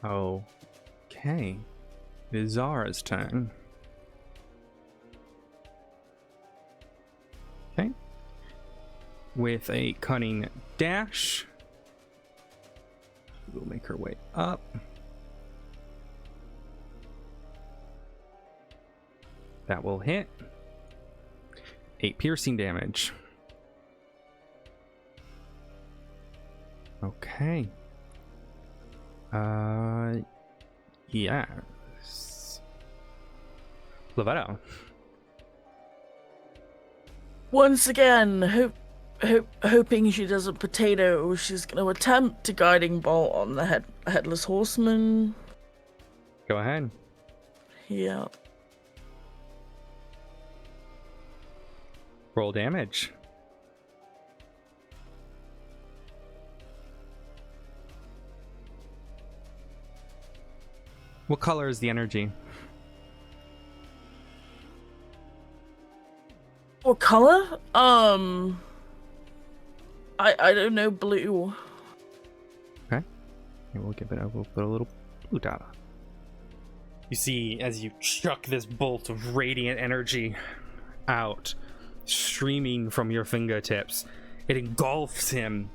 Speaker 1: Okay. It is Zara's turn. Okay. With a cunning dash, we'll make her way up. That will hit. 8 piercing damage. Okay. Yes. Lavetta.
Speaker 4: Once again, hoping she doesn't potato, she's going to attempt to guiding bolt on the headless horseman.
Speaker 1: Go ahead.
Speaker 4: Yeah.
Speaker 1: Roll damage. What color is the energy?
Speaker 4: What color? I don't know, blue.
Speaker 1: Okay. We'll give it we'll put a little blue dot. You see, as you chuck this bolt of radiant energy out, streaming from your fingertips, it engulfs him.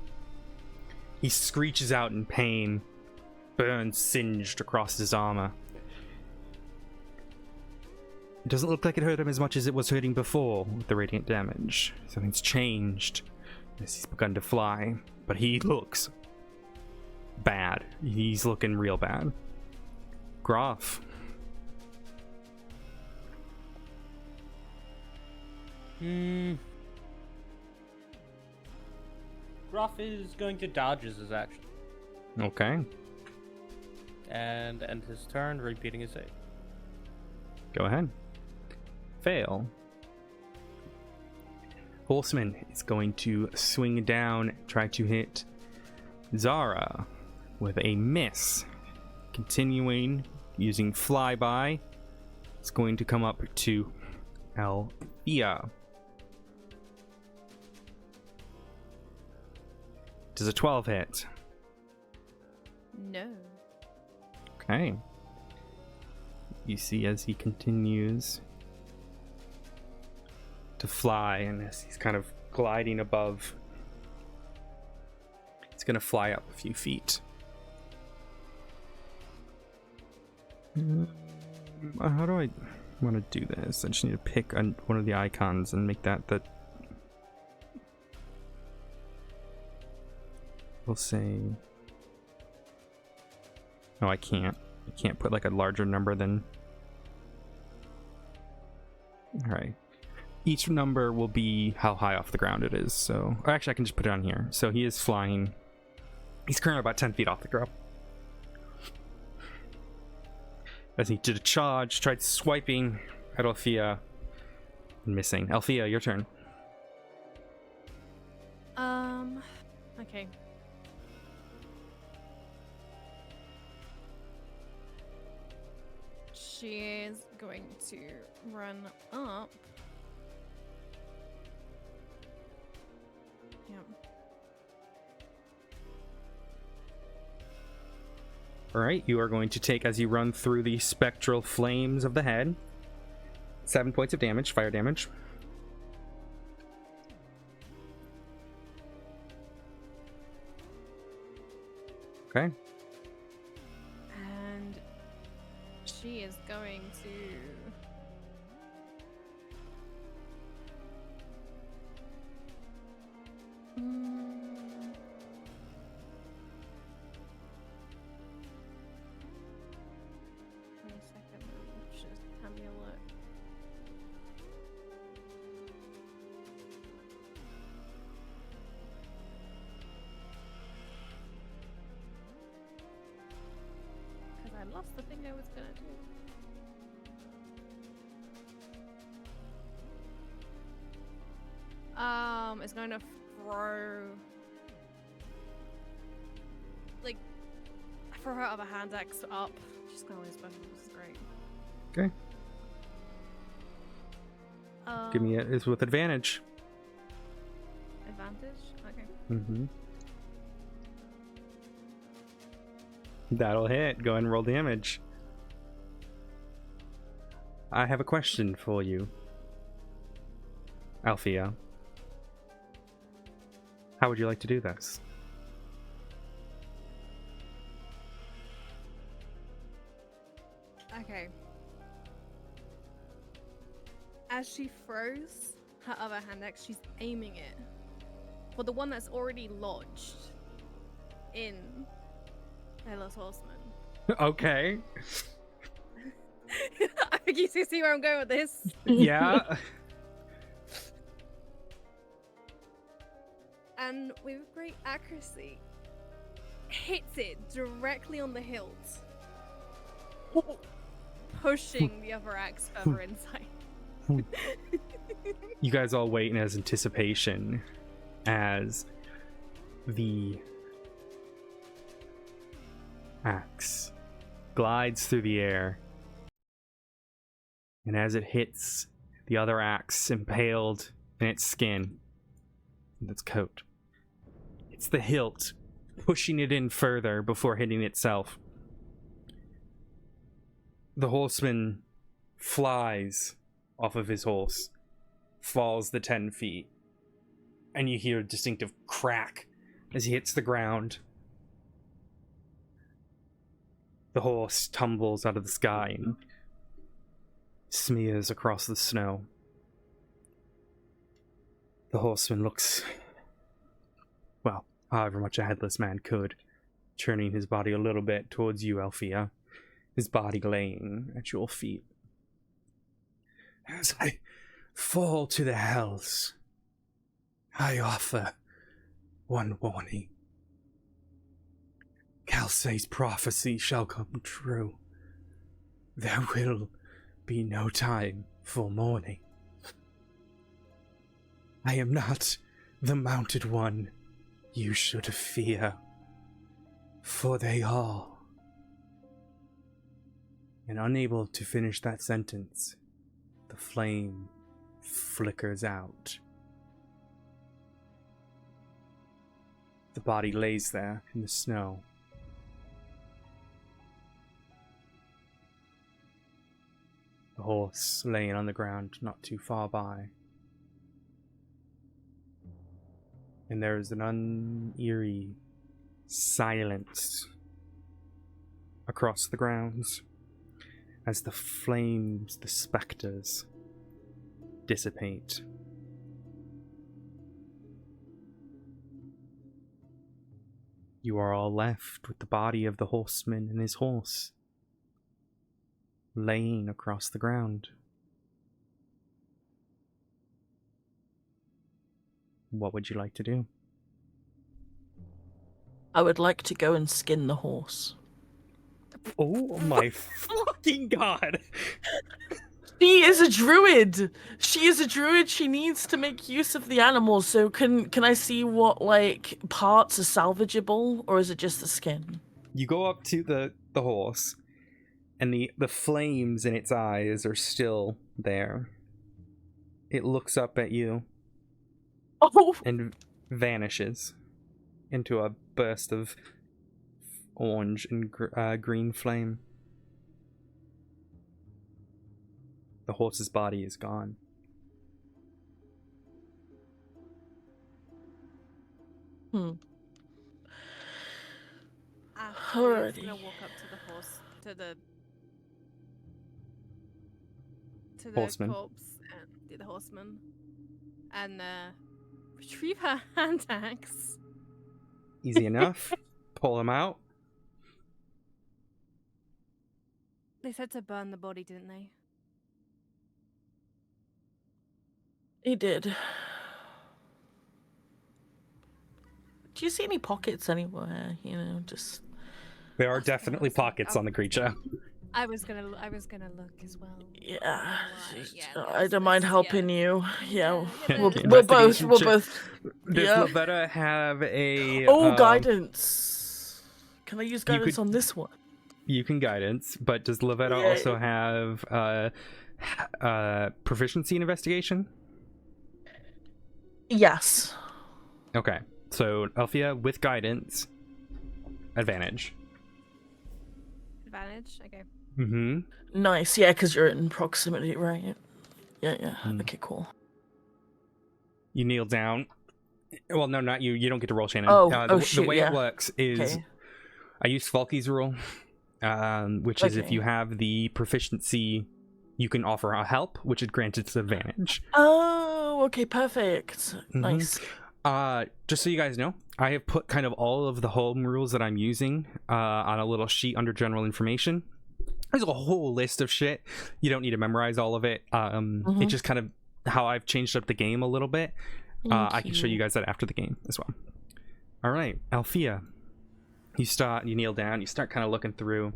Speaker 1: He screeches out in pain, burns singed across his armor. It doesn't look like it hurt him as much as it was hurting before with the radiant damage. Something's changed as he's begun to fly, but he looks bad. He's looking real bad. Graf.
Speaker 5: Graf is going to dodge as his action.
Speaker 1: Okay.
Speaker 5: And end his turn, repeating his save.
Speaker 1: Go ahead. Fail. Horseman is going to swing down, try to hit Zara with a miss. Continuing, using flyby, it's going to come up to Althea. Does a 12 hit?
Speaker 2: No.
Speaker 1: Okay. You see as he continues to fly, and as he's kind of gliding above, it's going to fly up a few feet. How do I want to do this? I just need to pick one of the icons and make that the... We'll say... No, I can't. I can't put like a larger number than... Alright. Each number will be how high off the ground it is, so... Or actually, I can just put it on here. So he is flying... He's currently about 10 feet off the ground. As he did a charge, tried swiping at Althea, and missing. Althea, your turn.
Speaker 2: Okay. She is going to run up. Yep.
Speaker 1: Alright, you are going to take, as you run through the spectral flames of the head, 7 points of damage, fire damage. Okay.
Speaker 2: And she is going to lost the thing I was gonna do. It's going to throw, like, throw her other hand axe up. She's gonna lose both of them. This is great.
Speaker 1: Okay. Give me it. It's with advantage.
Speaker 2: Advantage? Okay.
Speaker 1: Mm-hmm. That'll hit. Go ahead and roll damage. I have a question for you, Althea. How would you like to do this?
Speaker 2: Okay. As she throws her other hand axe, she's aiming it for the one that's already lodged in Taylor's Horseman.
Speaker 1: Okay.
Speaker 2: I think you see where I'm going with this.
Speaker 1: Yeah.
Speaker 2: And with great accuracy, hits it directly on the hilt, pushing the other axe further inside.
Speaker 1: You guys all wait in anticipation as the axe glides through the air, and as it hits the other axe impaled in its skin, in its coat, it's the hilt pushing it in further before hitting itself. The horseman flies off of his horse, falls the 10 feet, and you hear a distinctive crack as he hits the ground. The horse tumbles out of the sky and smears across the snow. The horseman looks, well, however much a headless man could, turning his body a little bit towards you, Althea, his body laying at your feet. As I fall to the hells, I offer one warning. Kelsey's prophecy shall come true. There will be no time for mourning. I am not the mounted one you should fear, for they are. And unable to finish that sentence, the flame flickers out. The body lays there in the snow. The horse laying on the ground not too far by. And there is an uneery silence across the grounds as the flames, the specters, dissipate. You are all left with the body of the horseman and his horse laying across the ground. What would you like to do?
Speaker 4: I would like to go and skin the horse.
Speaker 1: Oh my fucking god!
Speaker 4: She is a druid. She is a druid. She needs to make use of the animals. So can I see what like parts are salvageable, or is it just the skin?
Speaker 1: You go up to the horse, and the flames in its eyes are still there. It looks up at you.
Speaker 4: Oh,
Speaker 1: And vanishes into a burst of orange and green flame. The horse's body is gone.
Speaker 2: Ashley's gonna walk up to the horse, to the
Speaker 1: Horseman.
Speaker 2: corpse, and the horseman, and retrieve her hand axe.
Speaker 1: Easy enough. Pull him out.
Speaker 2: They said to burn the body, didn't they?
Speaker 4: he did. Do you see any pockets anywhere? You know, just
Speaker 1: There are definitely pockets on the creature.
Speaker 2: I was gonna look as well.
Speaker 4: Yeah,
Speaker 2: Yeah,
Speaker 4: I don't mind helping you. Yeah, we'll
Speaker 1: Investigation
Speaker 4: both.
Speaker 1: Does
Speaker 4: Yeah.
Speaker 1: Lavetta have a...
Speaker 4: Oh, guidance. Can I use guidance
Speaker 1: could-
Speaker 4: on this one?
Speaker 1: You can guidance, but does Lavetta
Speaker 4: Yay.
Speaker 1: also have proficiency in investigation?
Speaker 4: Yes.
Speaker 1: Okay, so Althea with guidance, advantage.
Speaker 2: Advantage. Okay.
Speaker 1: Mm-hmm.
Speaker 4: Nice. Yeah, because you're in proximity, right? Yeah.
Speaker 1: Mm.
Speaker 4: Okay, cool.
Speaker 1: You kneel down. Well, no, not you. You don't get to roll, Shannon.
Speaker 4: Oh,
Speaker 1: The way
Speaker 4: yeah.
Speaker 1: it works is
Speaker 4: Okay.
Speaker 1: I use Falky's rule, which is if
Speaker 4: Okay.
Speaker 1: you have the proficiency, you can offer a help, which is granted advantage.
Speaker 4: Oh, okay, perfect.
Speaker 1: Mhm.
Speaker 4: Nice.
Speaker 1: Just so you guys know, I have put kind of all of the home rules that I'm using on a little sheet under general information. There's a whole list of shit. You don't need to memorize all of it. It's just kind of how I've changed up the game a little bit. I can show you guys that after the game as well. All right, Althea. You kneel down, you start kind of looking through.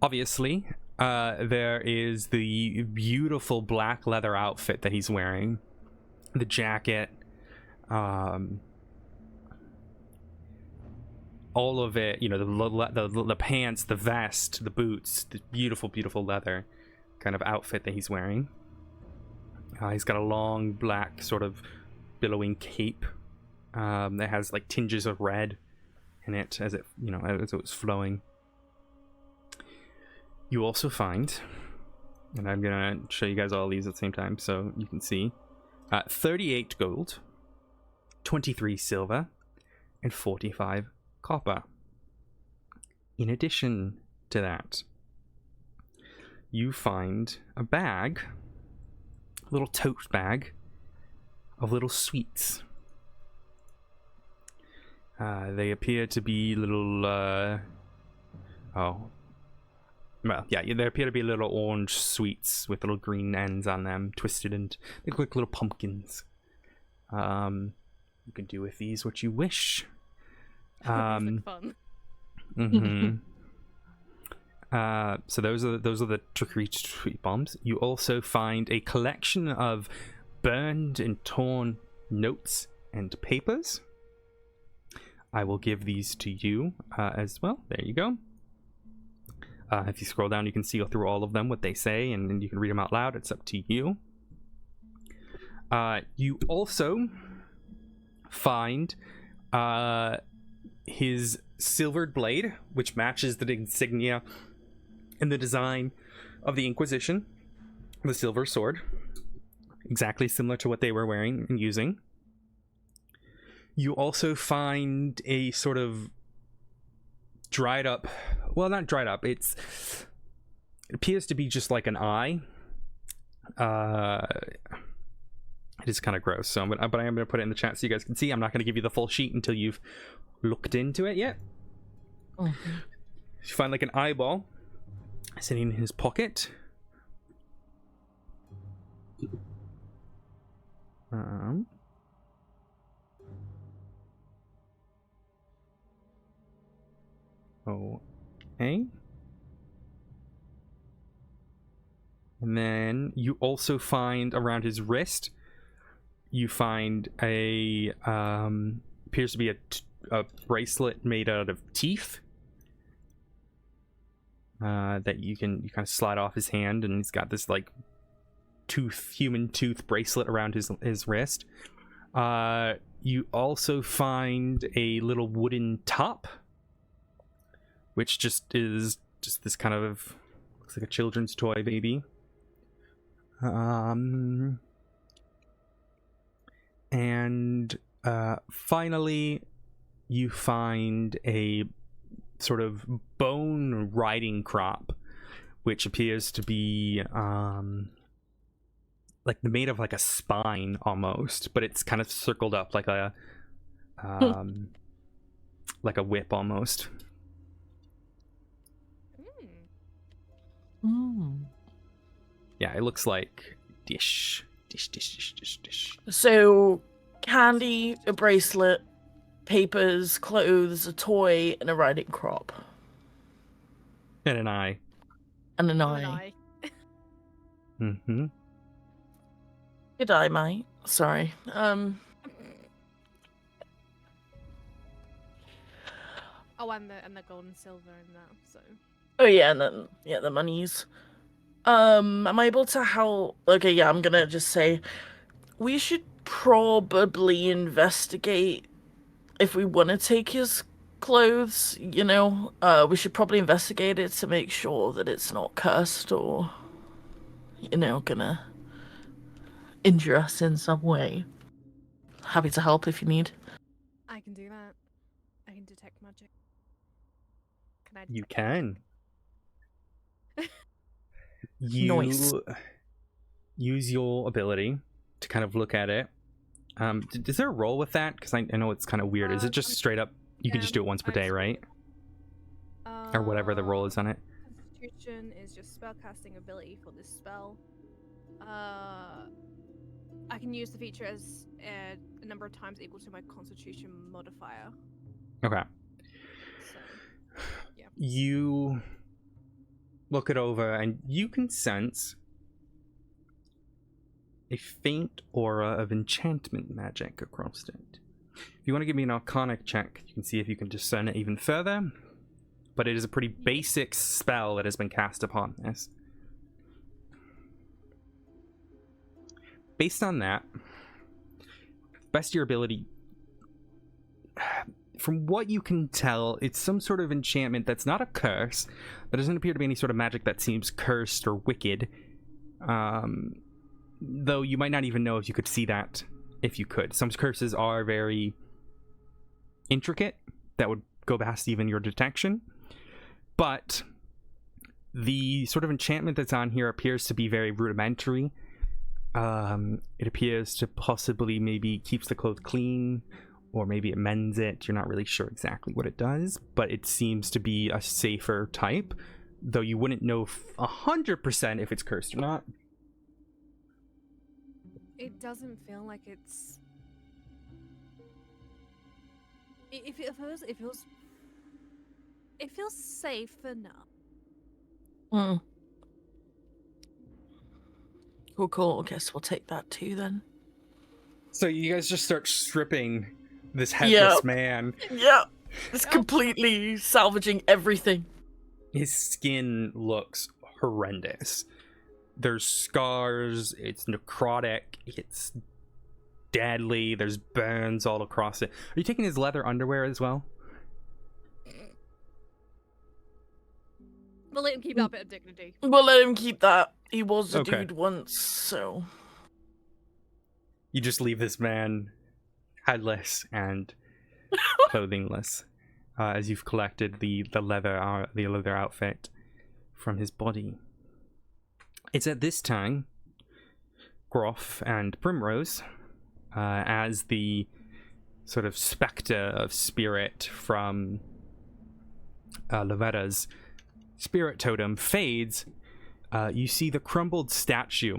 Speaker 1: Obviously, there is the beautiful black leather outfit that he's wearing, the jacket, all of it, you know, the pants, the vest, the boots, the beautiful, beautiful leather kind of outfit that he's wearing. He's got a long black sort of billowing cape that has like tinges of red in it as it, you know, as it was flowing. You also find, and I'm gonna show you guys all these at the same time so you can see, 38 gold, 23 silver, and 45 copper. In addition to that, you find a bag, a little tote bag of little sweets. They appear to be little, well, yeah, they appear to be little orange sweets with little green ends on them, twisted, and they look like little pumpkins. You can do with these what you wish.
Speaker 2: These look fun.
Speaker 1: Mm-hmm. So those are the trickery sweet bombs. You also find a collection of burned and torn notes and papers. I will give these to you as well. There you go. If you scroll down, you can see through all of them, what they say, and then you can read them out loud. It's up to you. You also find his silvered blade, which matches the insignia and the design of the Inquisition, the silver sword, exactly similar to what they were wearing and using. You also find a sort of dried up, well, not dried up, it appears to be just like an eye. It is kind of gross, so but I am going to put it in the chat so you guys can see. I'm not going to give you the full sheet until you've looked into it yet. You find like an eyeball sitting in his pocket. Okay. And then you also find around his wrist, you find a appears to be a bracelet made out of teeth that you kind of slide off his hand, and he's got this like human tooth bracelet around his wrist. You also find a little wooden top, which is just this kind of looks like a children's toy baby. And finally, you find a sort of bone riding crop, which appears to be like made of like a spine almost, but it's kind of circled up like a like a whip almost. Yeah, it looks like dish.
Speaker 4: So, candy, a bracelet, papers, clothes, a toy, and a riding crop.
Speaker 1: And an eye.
Speaker 4: And an
Speaker 2: Oh, an
Speaker 4: eye.
Speaker 2: eye.
Speaker 1: Mm-hmm.
Speaker 4: Good eye, mate. Sorry.
Speaker 2: Oh, and the gold and silver and that. So.
Speaker 4: Oh yeah, and then the monies. Am I able to help? Okay, yeah, I'm gonna just say we should probably investigate if we want to take his clothes. You know, we should probably investigate it to make sure that it's not cursed or, you know, gonna injure us in some way. Happy to help if you need.
Speaker 2: I can do that. I can detect magic. Can I?
Speaker 1: You
Speaker 2: detect
Speaker 1: can.
Speaker 2: magic?
Speaker 4: Nice.
Speaker 1: You use your ability to kind of look at it. Is there a roll with that? Because I know it's kind of weird. Is it just straight up? You can just do it once per day, right? Or whatever the roll is on it.
Speaker 2: Constitution is just spellcasting ability for this spell. I can use the feature as a number of times equal to my Constitution modifier.
Speaker 1: Okay.
Speaker 2: So, yeah.
Speaker 1: You look it over and you can sense a faint aura of enchantment magic across it. If you want to give me an Arcanic check, you can see if you can discern it even further. But it is a pretty basic spell that has been cast upon this. Based on that, best of your ability, from what you can tell, it's some sort of enchantment that's not a curse. There doesn't appear to be any sort of magic that seems cursed or wicked. Though you might not even know if you could see that if you could. Some curses are very intricate that would go past even your detection. But the sort of enchantment that's on here appears to be very rudimentary. It appears to possibly maybe keeps the clothes clean, or maybe it mends it. You're not really sure exactly what it does, but it seems to be a safer type, though you wouldn't know 100% if it's cursed or not.
Speaker 2: It doesn't feel like it's. It feels safe enough.
Speaker 4: Cool. I guess we'll take that too then.
Speaker 1: So you guys just start stripping this headless man.
Speaker 4: Yeah. It's completely salvaging everything.
Speaker 1: His skin looks horrendous. There's scars, it's necrotic, it's deadly, there's burns all across it. Are you taking his leather underwear as well?
Speaker 2: We'll let him keep that bit of dignity.
Speaker 4: We'll let him keep that. He was a
Speaker 1: Okay.
Speaker 4: dude once, so...
Speaker 1: You just leave this man headless and clothingless as you've collected the leather outfit from his body. It's at this time, Groff and Primrose, as the sort of spectre of spirit from Lovetta's spirit totem fades, you see the crumbled statue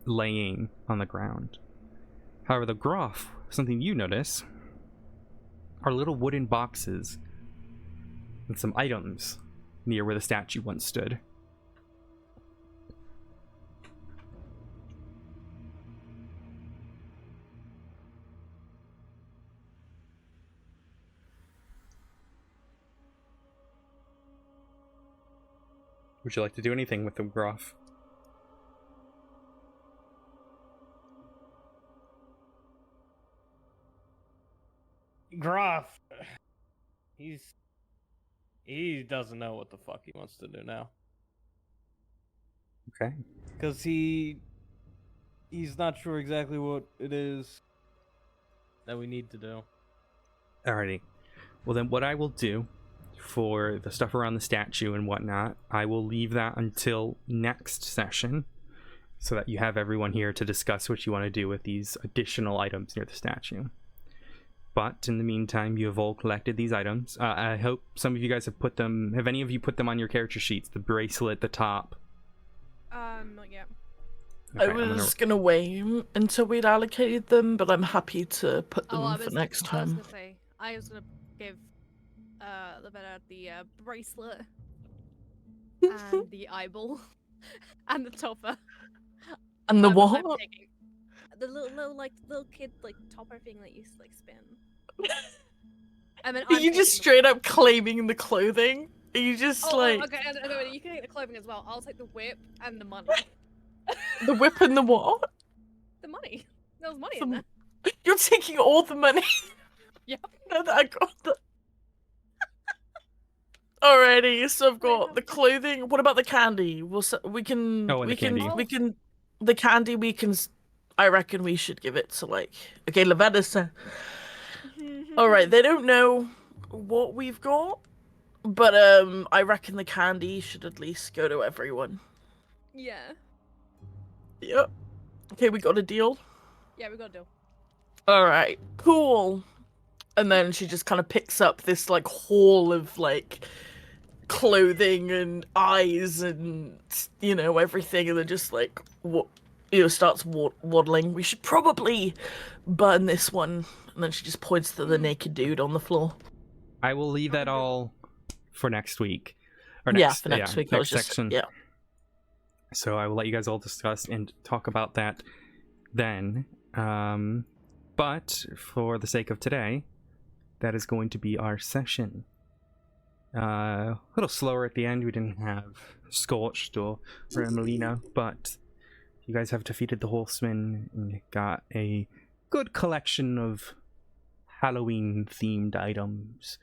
Speaker 1: laying on the ground. However, the Groff, something you notice, are little wooden boxes and some items near where the statue once stood. Would you like to do anything with the Groff?
Speaker 5: Groff, he doesn't know what the fuck he wants to do now.
Speaker 1: Okay.
Speaker 5: Because he's not sure exactly what it is that we need to do.
Speaker 1: Alrighty. Well, then what I will do for the stuff around the statue and whatnot, I will leave that until next session so that you have everyone here to discuss what you want to do with these additional items near the statue. But in the meantime, you have all collected these items. I hope some of you guys have put them... Have any of you put them on your character sheets? The bracelet, the top?
Speaker 2: Not yet.
Speaker 4: I was gonna wait until we'd allocated them, but I'm happy to put them for next time.
Speaker 2: I was gonna give Lavetta the bracelet and the eyeball and the topper.
Speaker 4: And the what?
Speaker 2: The little kid topper thing that you spin. And then
Speaker 4: Are you just straight up claiming the clothing? Are you just
Speaker 2: okay, you can take the clothing as well. I'll take the whip and the money.
Speaker 4: The whip and the what?
Speaker 2: The money. There was money in there.
Speaker 4: You're taking all the money?
Speaker 2: Yep.
Speaker 4: Now that I got the... Alrighty, so I've got the clothing. What about the candy? We can... The candy we can... I reckon we should give it to Okay, Lavetta. Alright, they don't know what we've got, but I reckon the candy should at least go to everyone.
Speaker 2: Yeah.
Speaker 4: Yep. Okay, we got a deal?
Speaker 2: Yeah, we got a deal.
Speaker 4: Alright, cool. And then she just kind of picks up this haul of clothing and eyes and everything, and then just starts waddling. We should probably burn this one. And then she just points to the naked dude on the floor.
Speaker 1: I will leave that all for next week. Or
Speaker 4: for next week.
Speaker 1: Next section.
Speaker 4: Yeah.
Speaker 1: So I will let you guys all discuss and talk about that then. But for the sake of today, that is going to be our session. A little slower at the end. We didn't have Scorched or Remelina, but you guys have defeated the Horseman and got a good collection of Halloween-themed items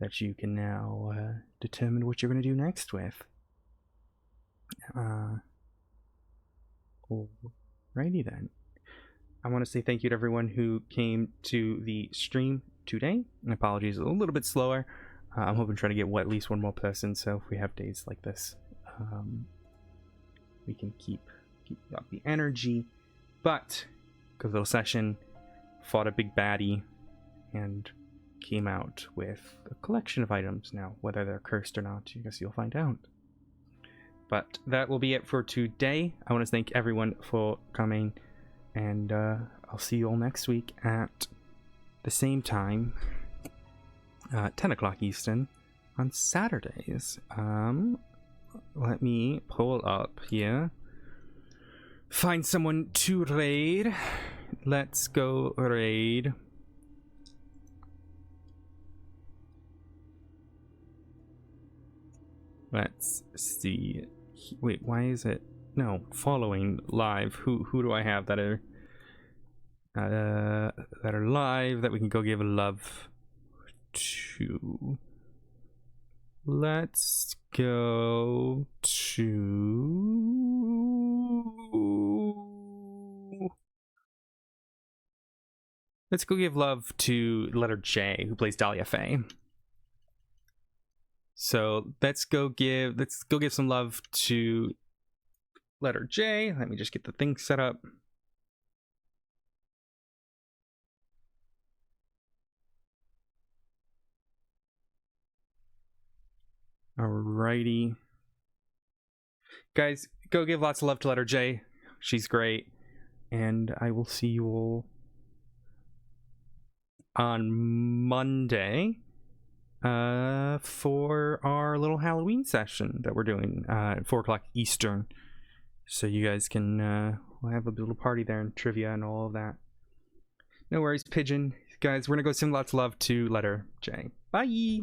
Speaker 1: that you can now determine what you're going to do next with. Alrighty then. I want to say thank you to everyone who came to the stream today. And apologies, a little bit slower. I'm hoping to try to get at least one more person, so if we have days like this, we can keep up the energy. But good little session, fought a big baddie, and came out with a collection of items. Now, whether they're cursed or not, I guess you'll find out. But that will be it for today. I want to thank everyone for coming, and I'll see you all next week at the same time, 10 o'clock Eastern, on Saturdays. Let me pull up here. Find someone to raid. Let's go raid. Let's see. Wait, why is it? No, following live. Who do I have that are live that we can go give love to? Let's go to... Let's go give love to letter J, who plays Dahlia Faye. So let's go give some love to letter J. Let me just get the thing set up. Alrighty. Guys, go give lots of love to letter J. She's great. And I will see you all on Monday for our little Halloween session that we're doing at 4 o'clock Eastern. So you guys can we'll have a little party there and trivia and all of that. No worries, Pigeon. Guys, we're going to go send lots of love to letter J. Bye!